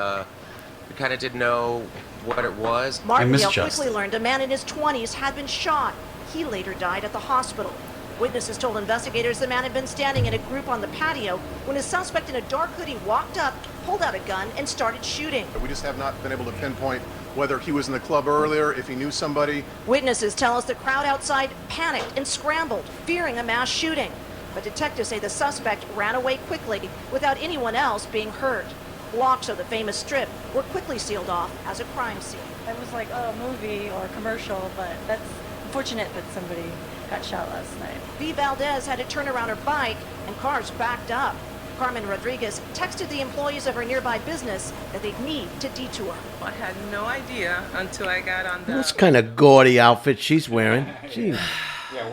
we kind of didn't know what it was. Martindale quickly learned a man in his 20s had been shot. He later died at the hospital. Witnesses told investigators the man had been standing in a group on the patio when a suspect in a dark hoodie walked up, pulled out a gun, and started shooting. We just have not been able to pinpoint whether he was in the club earlier, if he knew somebody. Witnesses tell us the crowd outside panicked and scrambled, fearing a mass shooting. But detectives say the suspect ran away quickly without anyone else being hurt. Blocks of the famous strip were quickly sealed off as a crime scene. It was like a movie or commercial, but that's unfortunate that somebody got shot last night. V. Valdez had to turn around her bike and cars backed up. Carmen Rodriguez texted the employees of her nearby business that they'd need to detour. I had no idea until I got on the... What kind of gaudy outfit she's wearing? Jeez.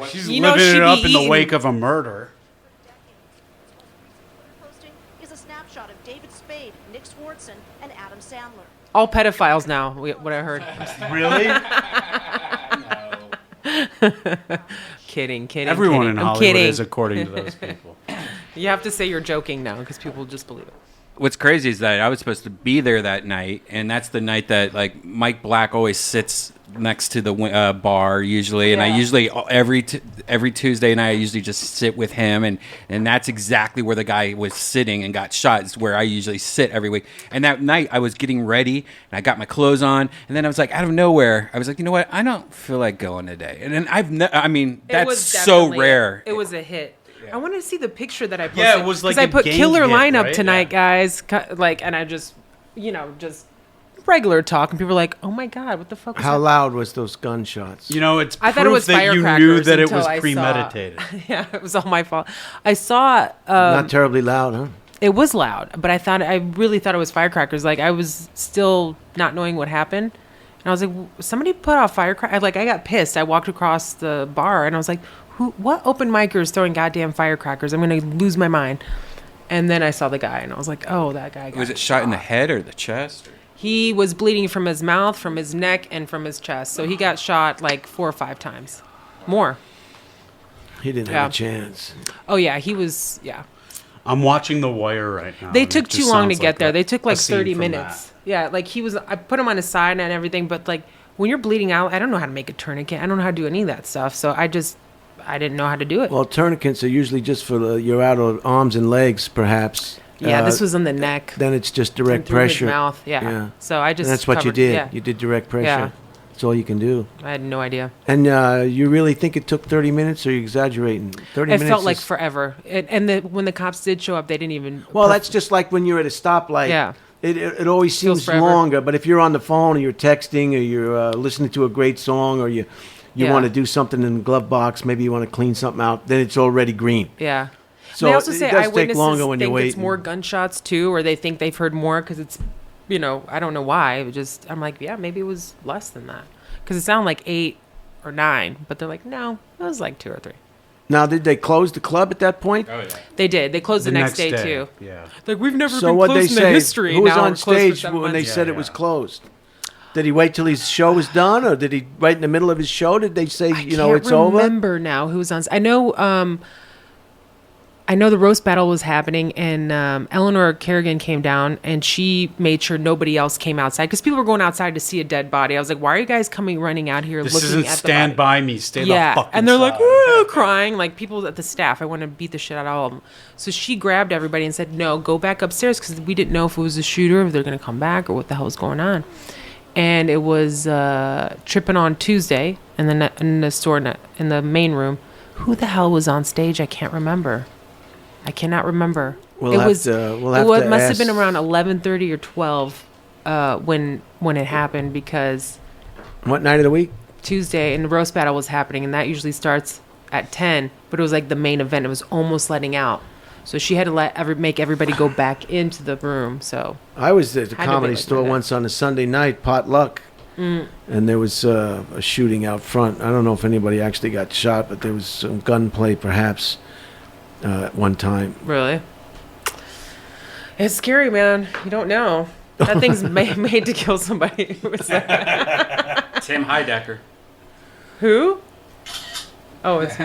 She's living it up in the wake of a murder. snapshot of David Spade, Nick Swartzen, and Adam Sandler. All pedophiles now, what I heard. Really? Kidding. Everyone kidding. in I'm Hollywood kidding. is, according to those people. You have to say you're joking now because people just believe it. What's crazy is that I was supposed to be there that night, and that's the night that like Mike Black always sits next to the bar usually, and I usually every Tuesday night I usually just sit with him, and that's exactly where the guy was sitting and got shot. It's where I usually sit every week. And that night I was getting ready and I got my clothes on, and then I was like, out of nowhere, I was like, you know what? I don't feel like going today. And then I mean, that's so rare. It was a hit. I wanted to see the picture that I posted. Yeah, it was like I a put game killer hit, lineup right? tonight, guys. And I just, just regular talk, and people were like, "Oh my god, what the fuck?" Was How that? loud was those gunshots? You know, it's I thought it was that you firecrackers knew that it until was I saw- premeditated. Yeah, it was all my fault. I saw. Not terribly loud, huh? It was loud, but I really thought it was firecrackers. Like I was still not knowing what happened, and I was like, somebody put off firecrackers. Like I got pissed. I walked across the bar, and I was like, what open micer is throwing goddamn firecrackers? I'm gonna lose my mind. And then I saw the guy, and I was like, oh, that guy. Was it shot in the head or the chest? He was bleeding from his mouth, from his neck, and from his chest. So he got shot like 4 or 5 times, more. He didn't have a chance. Oh yeah, he was. Yeah. I'm watching The Wire right now. They and took it too just long to sounds get there. a- They took a like scene 30 from minutes. that. Yeah, like I put him on his side and everything, but like when you're bleeding out, I don't know how to make a tourniquet. I don't know how to do any of that stuff. So I didn't know how to do it. Well, tourniquets are usually just for your outer arms and legs, perhaps. Yeah, this was on the neck. Then it's just direct Through his pressure. mouth, yeah. So I just And that's what you covered- did. yeah. You did direct pressure. Yeah. That's all you can do. I had no idea. And you really think it took 30 minutes, or are you exaggerating? 30 It minutes. felt like is- forever. When the cops did show up, they didn't even. Well, that's just like when you're at a stoplight. Yeah. It always Feels seems forever. longer. But if you're on the phone, or you're texting, or you're listening to a great song, or you Yeah. want to do something in the glove box, maybe you want to clean something out, then it's already green. Yeah. So they also it say does take eyewitnesses longer when you're think it's waiting. more gunshots too, or they think they've heard more because it's, I don't know why. It just I'm like, yeah, maybe it was less than that because it sounded like 8 or 9, but they're like, no, it was like 2 or 3. Now, did they close the club at that point? Oh yeah. They did. They closed the next day too. Yeah. Like we've never So been what they closed in the say? history. Who was Now on we're closed for stage 7 when they months. said it was closed? Did he wait till his show was done, or did he right in the middle of his show? Did they say, it's over? I can't remember now who was on. I know the roast battle was happening, and Eleanor Kerrigan came down, and she made sure nobody else came outside because people were going outside to see a dead body. I was like, "Why are you guys running out here This looking isn't at Stand the body?" By Me. Stay Yeah, the fuck and they're like, inside. "Ooh," crying, like people at the staff. I want to beat the shit out of all of them. So she grabbed everybody and said, "No, go back upstairs," because we didn't know if it was a shooter, if they're going to come back, or what the hell was going on. And it was tripping on Tuesday, and then in the store in the main room. Who the hell was on stage? I can't remember. I cannot remember. We'll it have was. to- we'll it have was, to must have ask- been around 11:30 or 12 when it happened because What night of the week? Tuesday and the roast battle was happening, and that usually starts at 10. But it was like the main event. It was almost letting out, so she had to make everybody go back into the room. So I was at the Had to be Comedy like Store that. once on a Sunday night, potluck, and there was a shooting out front. I don't know if anybody actually got shot, but there was some gunplay perhaps at one time. really, it's scary, man. You don't know. That thing's made to kill somebody. Who was that? Tim Heidecker. Who? Oh, it's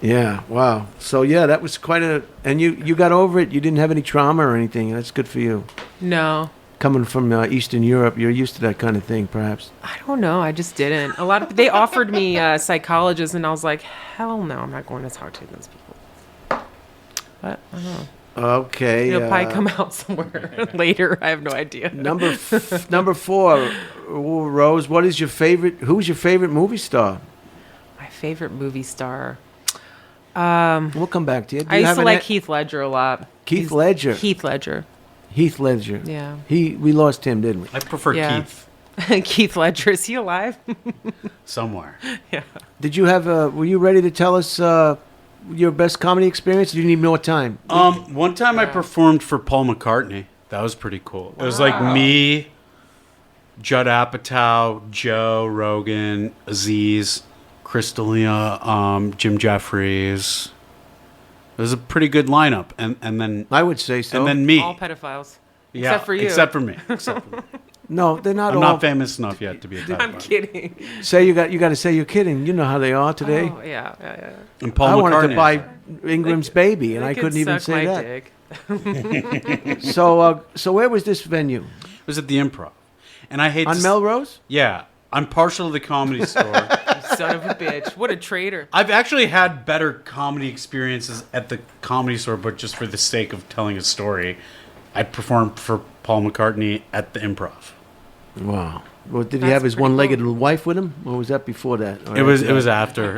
Yeah, wow. So yeah, that was quite a. And you got over it. You didn't have any trauma or anything. That's good for you. no. Coming from Eastern Europe, you're used to that kind of thing, perhaps. I don't know. I just didn't. They offered me psychologists, and I was like, hell no, I'm not going to talk to those people. But I don't know. Okay. It'll probably come out somewhere later. I have no idea. Number 4, Rose. What is your favorite? Who's your favorite movie star? My favorite movie star. We'll come back to you. Do I you used have to an like Heath Ledger a lot. Keith Ledger. Heath Ledger. Heath Ledger. Yeah. We lost him, didn't we? I prefer Yeah. Keith Keith Ledger. Is he alive? somewhere. Yeah. Did you have? Were you ready to tell us your best comedy experience? Or do you need more time? One time I performed for Paul McCartney. That was pretty cool. It was like me, Judd Apatow, Joe Rogan, Aziz, Crystalia, Jim Jeffries. It was a pretty good lineup, and then I would say so. And then me. All pedophiles. Yeah, Except for you. Except for me. Except for me. No, they're not I'm all. not famous enough yet to be a pedophile. I'm kidding. Say you got to say you're kidding. You know how they are today. Oh, yeah. And Paul I wanted to McCartney. buy Ingram's baby, and They I could couldn't even suck say my that. dick. So where was this venue? It was at the Improv, and I hate On to Melrose? Yeah, I'm partial to the Comedy Store. Son of a bitch. What a traitor. I've actually had better comedy experiences at the Comedy Store, but just for the sake of telling a story, I performed for Paul McCartney at the Improv. Wow. Well, did he have his one-legged wife with him, or was that before that? Or It was after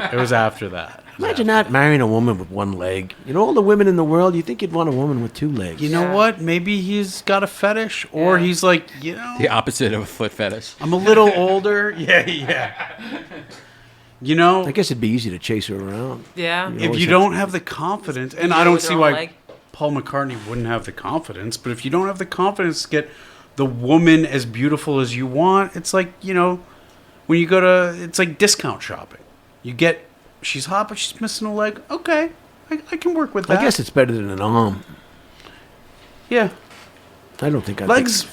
that. Imagine not marrying a woman with one leg. You know, all the women in the world, you think you'd want a woman with two legs. You know what? Maybe he's got a fetish, or he's like, you know, The opposite of a foot fetish. I'm a little older. Yeah. You know, I guess it'd be easy to chase her around. Yeah. if always you have don't have the confidence, and You I go don't with see your why own leg? Paul McCartney wouldn't have the confidence, but if you don't have the confidence to get the woman as beautiful as you want, it's like, you know, when you go to, it's like discount shopping. You get, she's hot, but she's missing a leg. Okay, I can work with that. I guess it's better than an arm. Yeah. I don't think I'd Legs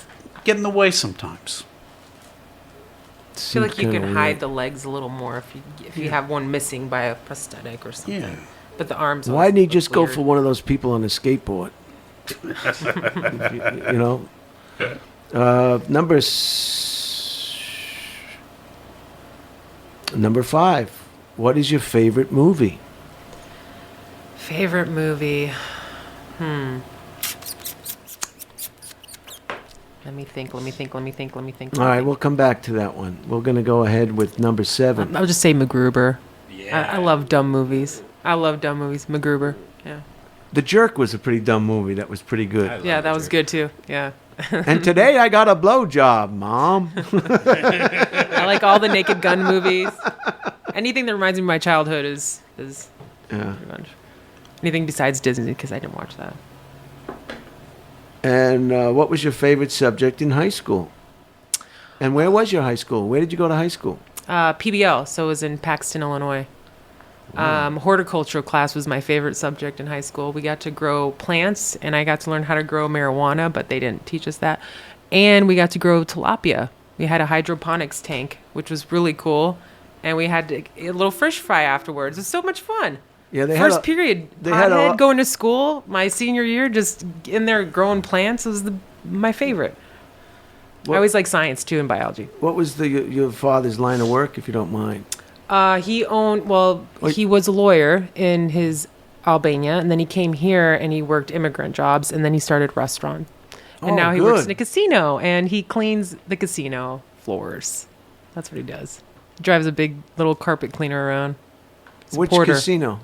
get in the way sometimes. I feel like you can hide the legs a little more if you have one missing by a prosthetic or something. Yeah. But the arms. Why didn't he just go weird. for one of those people on a skateboard? you know? Number 5. What is your favorite movie? Favorite movie? Let me think. All right, we'll come back to that one. We're going to go ahead with number 7. I'll just say MacGruber. Yeah. I love dumb movies. MacGruber. Yeah. The Jerk was a pretty dumb movie. That was pretty good. Yeah, that was good too. Yeah. And today I got a blowjob, Mom. I like all the Naked Gun movies. Anything that reminds me of my childhood is Yeah. pretty much. Anything besides Disney, because I didn't watch that. And what was your favorite subject in high school? And where was your high school? Where did you go to high school? PBL, so it was in Paxton, Illinois. Horticultural class was my favorite subject in high school. We got to grow plants, and I got to learn how to grow marijuana, but they didn't teach us that. And we got to grow tilapia. We had a hydroponics tank, which was really cool. And we had a little fish fry afterwards. It was so much fun. Yeah, they First had period, they had a hothead lot- going to school, my senior year, just in there growing plants was my favorite. I always like science, too, and biology. What was your father's line of work, if you don't mind? He was a lawyer in his Albania, and then he came here and he worked immigrant jobs, and then he started a restaurant. And now he works in a casino, and he cleans the casino floors. That's what he does. He drives a big little carpet cleaner around. He's a Which porter. casino?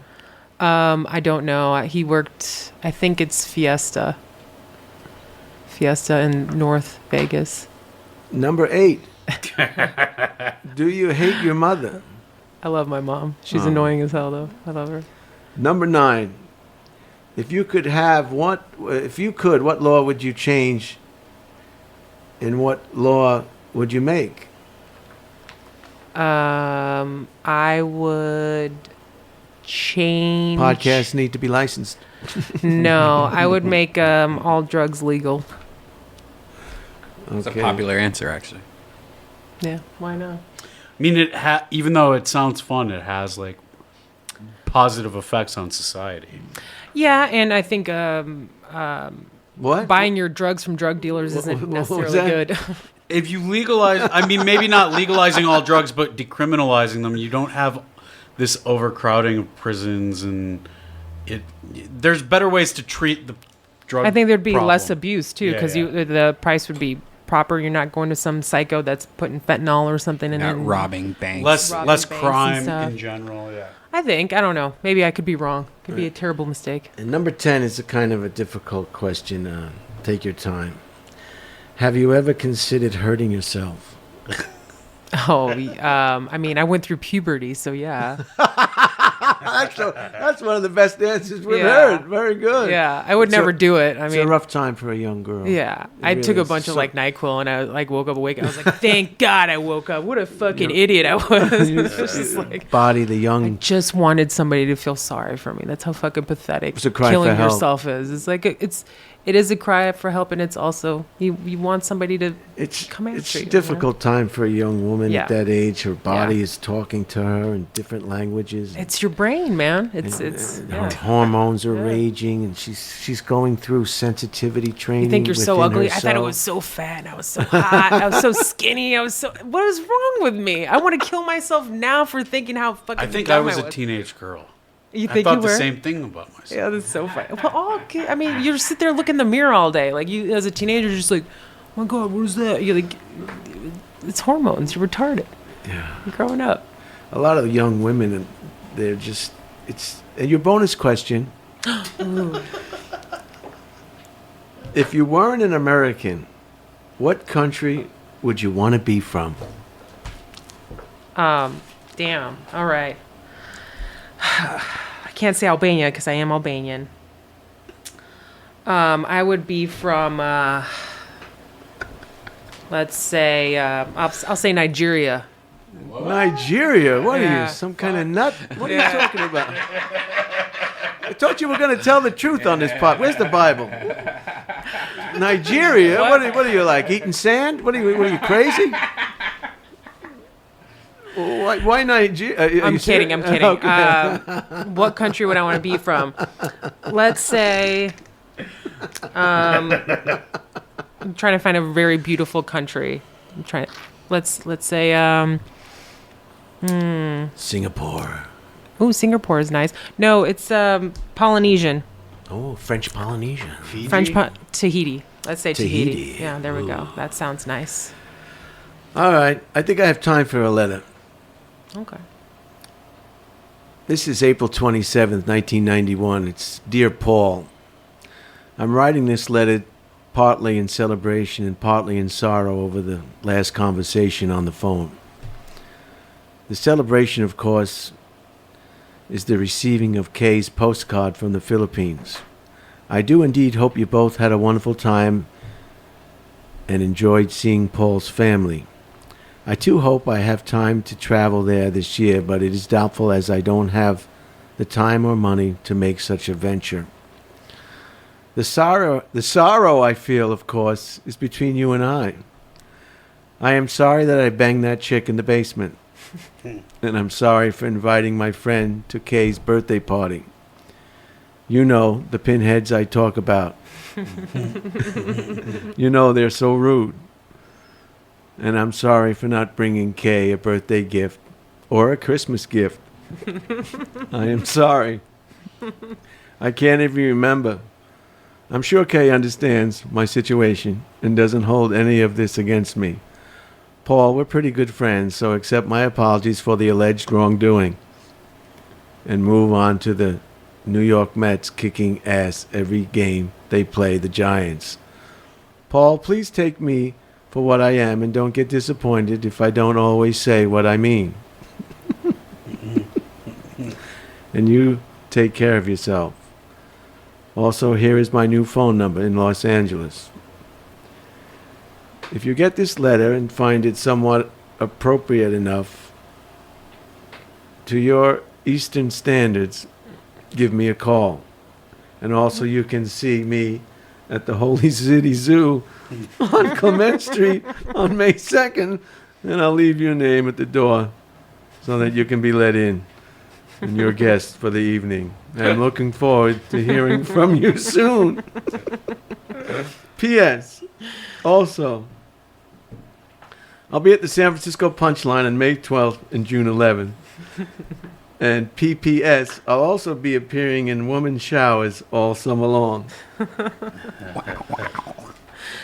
I don't know. He worked, I think it's Fiesta in North Vegas. Number 8. Do you hate your mother? I love my mom. She's annoying as hell, though. I love her. Number 9. If you could, what law would you change, and what law would you make? I would change. Podcasts need to be licensed. No, I would make all drugs legal. That's a popular answer, actually. Yeah, why not? I mean, even though it sounds fun, it has like positive effects on society. Yeah, and I think What? buying your drugs from drug dealers isn't what was necessarily that? good. If you legalize, I mean, maybe not legalizing all drugs, but decriminalizing them, you don't have this overcrowding of prisons, and there's better ways to treat the drug. I think there'd be problem. less abuse too, because the price would be proper. You're not going to some psycho that's putting fentanyl or something in it. Not robbing banks. less Robbing less banks and crime stuff. in general. Yeah. I don't know. Maybe I could be wrong. Could be a terrible mistake. And number 10 is a kind of a difficult question. Take your time. Have you ever considered hurting yourself? Oh, I mean, I went through puberty, so yeah. That's one of the best answers we've Yeah. heard. Very good. Yeah, I would It's never do it. I It's mean, a rough time for a young girl. yeah, It I really took a is. bunch of So- like NyQuil and I like woke up awake. I was like, thank God I woke up. What a fucking idiot I was. It's just like, Body the young. just wanted somebody to feel sorry for me. That's how fucking pathetic It's a cry killing for help. yourself is. It's like it is a cry for help, and it's also you want somebody to come after It's you. a difficult time for a young woman Yeah. at that age. Her body Yeah. is talking to her in different languages. It's your brain, man. It's And yeah. her hormones are Yeah. raging, and she's going through sensitivity training. You think you're so within ugly? I thought I herself. was so fat. I was so hot. I was so skinny. What is wrong with me? I want to kill myself now for thinking how fucking. I think dumb I was a was. teenage girl. You I think thought you the were? same thing about myself. Yeah, that's so funny. Well, I mean, you sit there, look in the mirror all day. Like you, as a teenager, you're just like, oh my god, what is that? You're like, it's hormones. You're retarded. Yeah. You're growing up. A lot of young women, and they're just. It's and your bonus question. If you weren't an American, what country would you want to be from? Damn. All right. I can't say Albania because I am Albanian. I would be from, let's say, I'll say Nigeria. Nigeria? What are Yeah. you, some kind of nut? What are Yeah. you talking about? I thought you were going to tell the truth on this part. Where's the Bible? Nigeria? What are you like, eating sand? What are you crazy? Why Nigeria? I'm kidding. I'm kidding. Okay. What country would I want to be from? Let's say, I'm trying to find a very beautiful country. Let's say, Singapore. Oh, Singapore is nice. No, it's Polynesian. Oh, French Polynesian. Tahiti. Let's say Tahiti. Tahiti. Yeah, there we go. That sounds nice. All right. I think I have time for a letter. Okay. This is April 27th, 1991. It's Dear Paul. I'm writing this letter partly in celebration and partly in sorrow over the last conversation on the phone. The celebration, of course, is the receiving of Kay's postcard from the Philippines. I do indeed hope you both had a wonderful time and enjoyed seeing Paul's family. I too hope I have time to travel there this year, but it is doubtful as I don't have the time or money to make such a venture. The sorrow I feel, of course, is between you and I. I am sorry that I banged that chick in the basement. And I'm sorry for inviting my friend to Kay's birthday party. You know, the pinheads I talk about. You know, they're so rude. And I'm sorry for not bringing Kay a birthday gift or a Christmas gift. I am sorry. I can't even remember. I'm sure Kay understands my situation and doesn't hold any of this against me. Paul, we're pretty good friends, so accept my apologies for the alleged wrongdoing. And move on to the New York Mets kicking ass every game they play the Giants. Paul, please take me for what I am and don't get disappointed if I don't always say what I mean. And you take care of yourself. Also, here is my new phone number in Los Angeles. If you get this letter and find it somewhat appropriate enough to your Eastern standards, give me a call. And also you can see me at the Holy City Zoo on Clement Street on May 2nd, and I'll leave your name at the door so that you can be let in and your guest for the evening. I'm looking forward to hearing from you soon. P.S. Also, I'll be at the San Francisco Punchline on May 12th and June 11th. And P.P.S. I'll also be appearing in woman showers all summer long.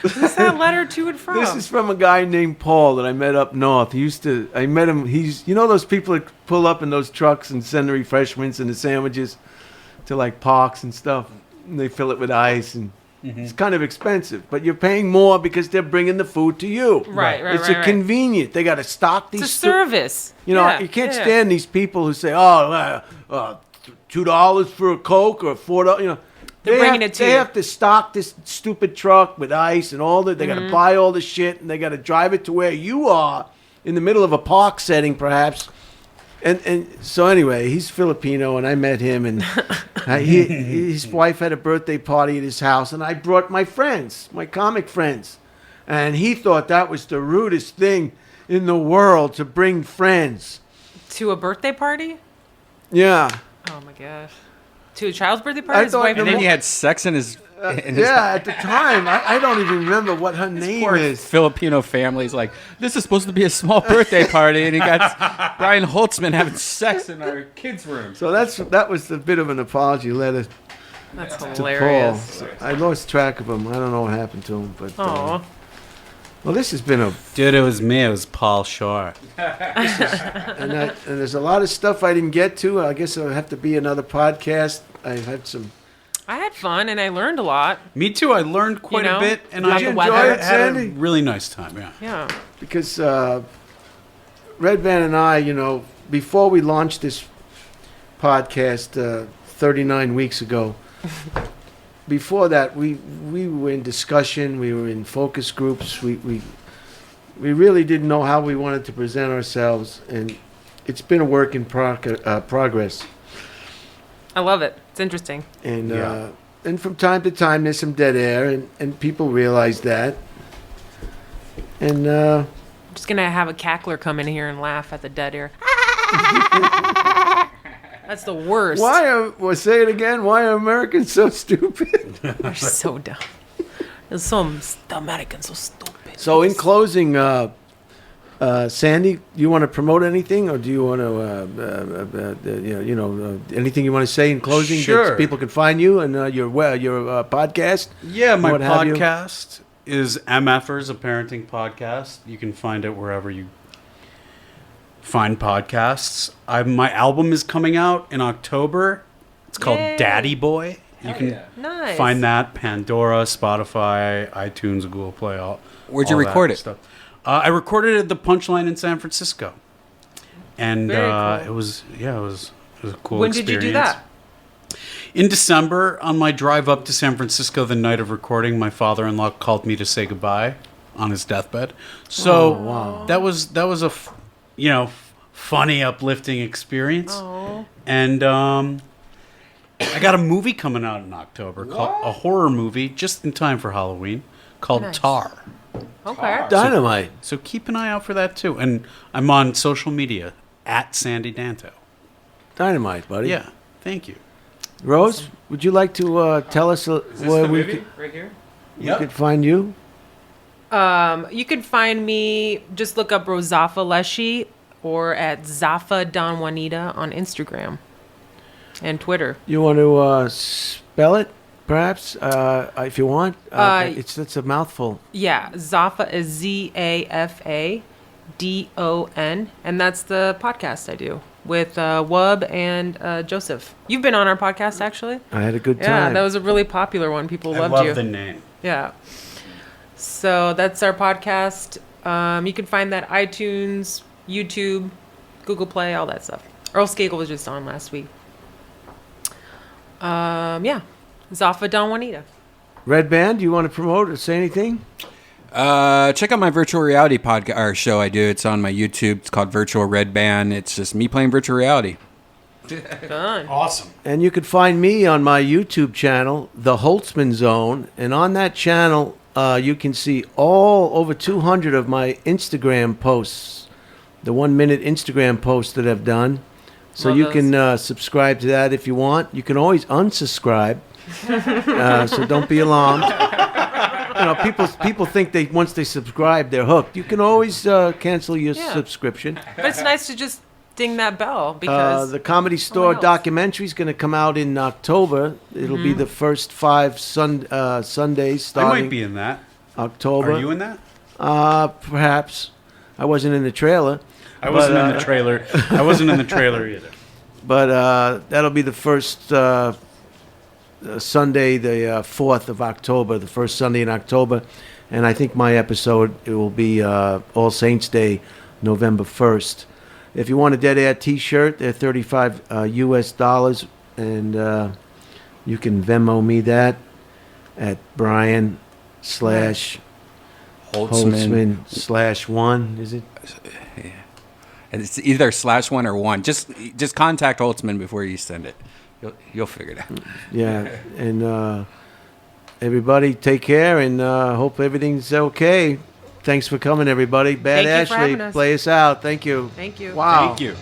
Who's that letter to and from? This is from a guy named Paul that I met up north. I met him, you know those people that pull up in those trucks and send the refreshments and the sandwiches to like parks and stuff, and they fill it with ice, and it's kind of expensive, but you're paying more because they're bringing the food to you. Right. It's convenient. They got to stock these. It's a service. You know, Yeah, you can't yeah. stand these people who say, "Oh, $2 for a Coke or $4. You know, They're bringing it to They you. have to stock this stupid truck with ice and all that. They got to buy all the shit, and they got to drive it to where you are in the middle of a park setting, perhaps. And so anyway, he's Filipino, and I met him, and his wife had a birthday party at his house, and I brought my friends, my comic friends, and he thought that was the rudest thing in the world to bring friends. To a birthday party? Yeah. Oh my gosh. To a child's birthday party? I His thought wife And then he had sex in his. Yeah, at the time, I don't even remember what her name is. Filipino family's like, this is supposed to be a small birthday party, and he got Brian Holtzman having sex in our kids' room. So that was a bit of an apology letter That's to hilarious. Paul. I lost track of him. I don't know what happened to him, but Aw. well, this has been a Dude, it was me. It was Paul Shore. and there's a lot of stuff I didn't get to. I guess it'll have to be another podcast. I've had some. I had fun and I learned a lot. Me too. I learned quite You know, a bit, and about I the enjoy weather. it, had a Sandy? really nice time. Yeah. Yeah. Because Redban and I, before we launched this podcast 39 weeks ago, before that, we were in discussion. We were in focus groups. We really didn't know how we wanted to present ourselves, and it's been a work in progress. I love it. It's interesting. And Yeah. and from time to time, there's some dead air, and people realize that. And I'm just going to have a cackler come in here and laugh at the dead air. That's the worst. say it again. Why are Americans so stupid? They're so dumb. The Americans so stupid. So in closing, Sandy, do you want to promote anything, or do you want to, anything you want to say in closing? Sure. That people can find you and your podcast. Yeah, my what have you? podcast is MFers, a parenting podcast. You can find it wherever you find podcasts. My album is coming out in October. It's called Yay. Daddy Boy. You can Nice. find that Pandora, Spotify, iTunes, Google Play. Where'd you all that record it? Stuff. I recorded it at the Punchline in San Francisco, and Very cool. it was a cool. When experience. did you do that? In December, on my drive up to San Francisco the night of recording, my father-in-law called me to say goodbye on his deathbed. So that was a funny, uplifting experience. Oh. And I got a movie coming out in October, called a horror movie, just in time for Halloween, called Nice. Tar. Okay. Dynamite. So keep an eye out for that too. And I'm on social media at Sandy Danto. Dynamite, buddy. Yeah, thank you. Rose, would you like to tell us where we right here? could find you? You can find me, just look up Rozafa Lleshi or at Zafa Don Juanita on Instagram and Twitter. You want to spell it, perhaps, if you want? It's a mouthful. Yeah, Zafa is ZAFADON, and that's the podcast I do with Wub and Joseph. You've been on our podcast, actually. I had a good Yeah, time. that was a really popular one. People I loved love you. the name. Yeah. So that's our podcast. You can find that iTunes, YouTube, Google Play, all that stuff. Earl Skagel was just on last week. Yeah. Zafa Don Juanita. Redban, do you want to promote or say anything? Check out my virtual reality podcast or show I do. It's on my YouTube. It's called Virtual Redban. It's just me playing virtual reality. Fun. Awesome. And you can find me on my YouTube channel, The Holtzman Zone. And on that channel, you can see all over 200 of my Instagram posts, the 1-minute Instagram posts that I've done. So Love you those. can subscribe to that if you want. You can always unsubscribe, so don't be alarmed. People think once they subscribe, they're hooked. You can always cancel your Yeah. subscription. But it's nice to just ding that bell because The Comedy Store else. documentary is going to come out in October. It'll be the first 5 Sundays I starting might be in that. October. Are you in that? Perhaps. I wasn't in the trailer. I wasn't in the trailer. I wasn't in the trailer either. But that'll be the first Sunday, the 4th of October, the first Sunday in October. And I think my episode, it will be All Saints Day, November 1st. If you want a Dead Air t-shirt, they're $35 US. and you can Venmo me that at Brian / Holtzman /1. Is it? Yeah. And it's either /1 or 1. Just contact Holtzman before you send it. You'll figure it out. Yeah, and everybody take care, and hope everything's okay. Thanks for coming, everybody. Bad Thank you for Ashley, having us. play us out. Thank you. Thank you. Wow. Thank you.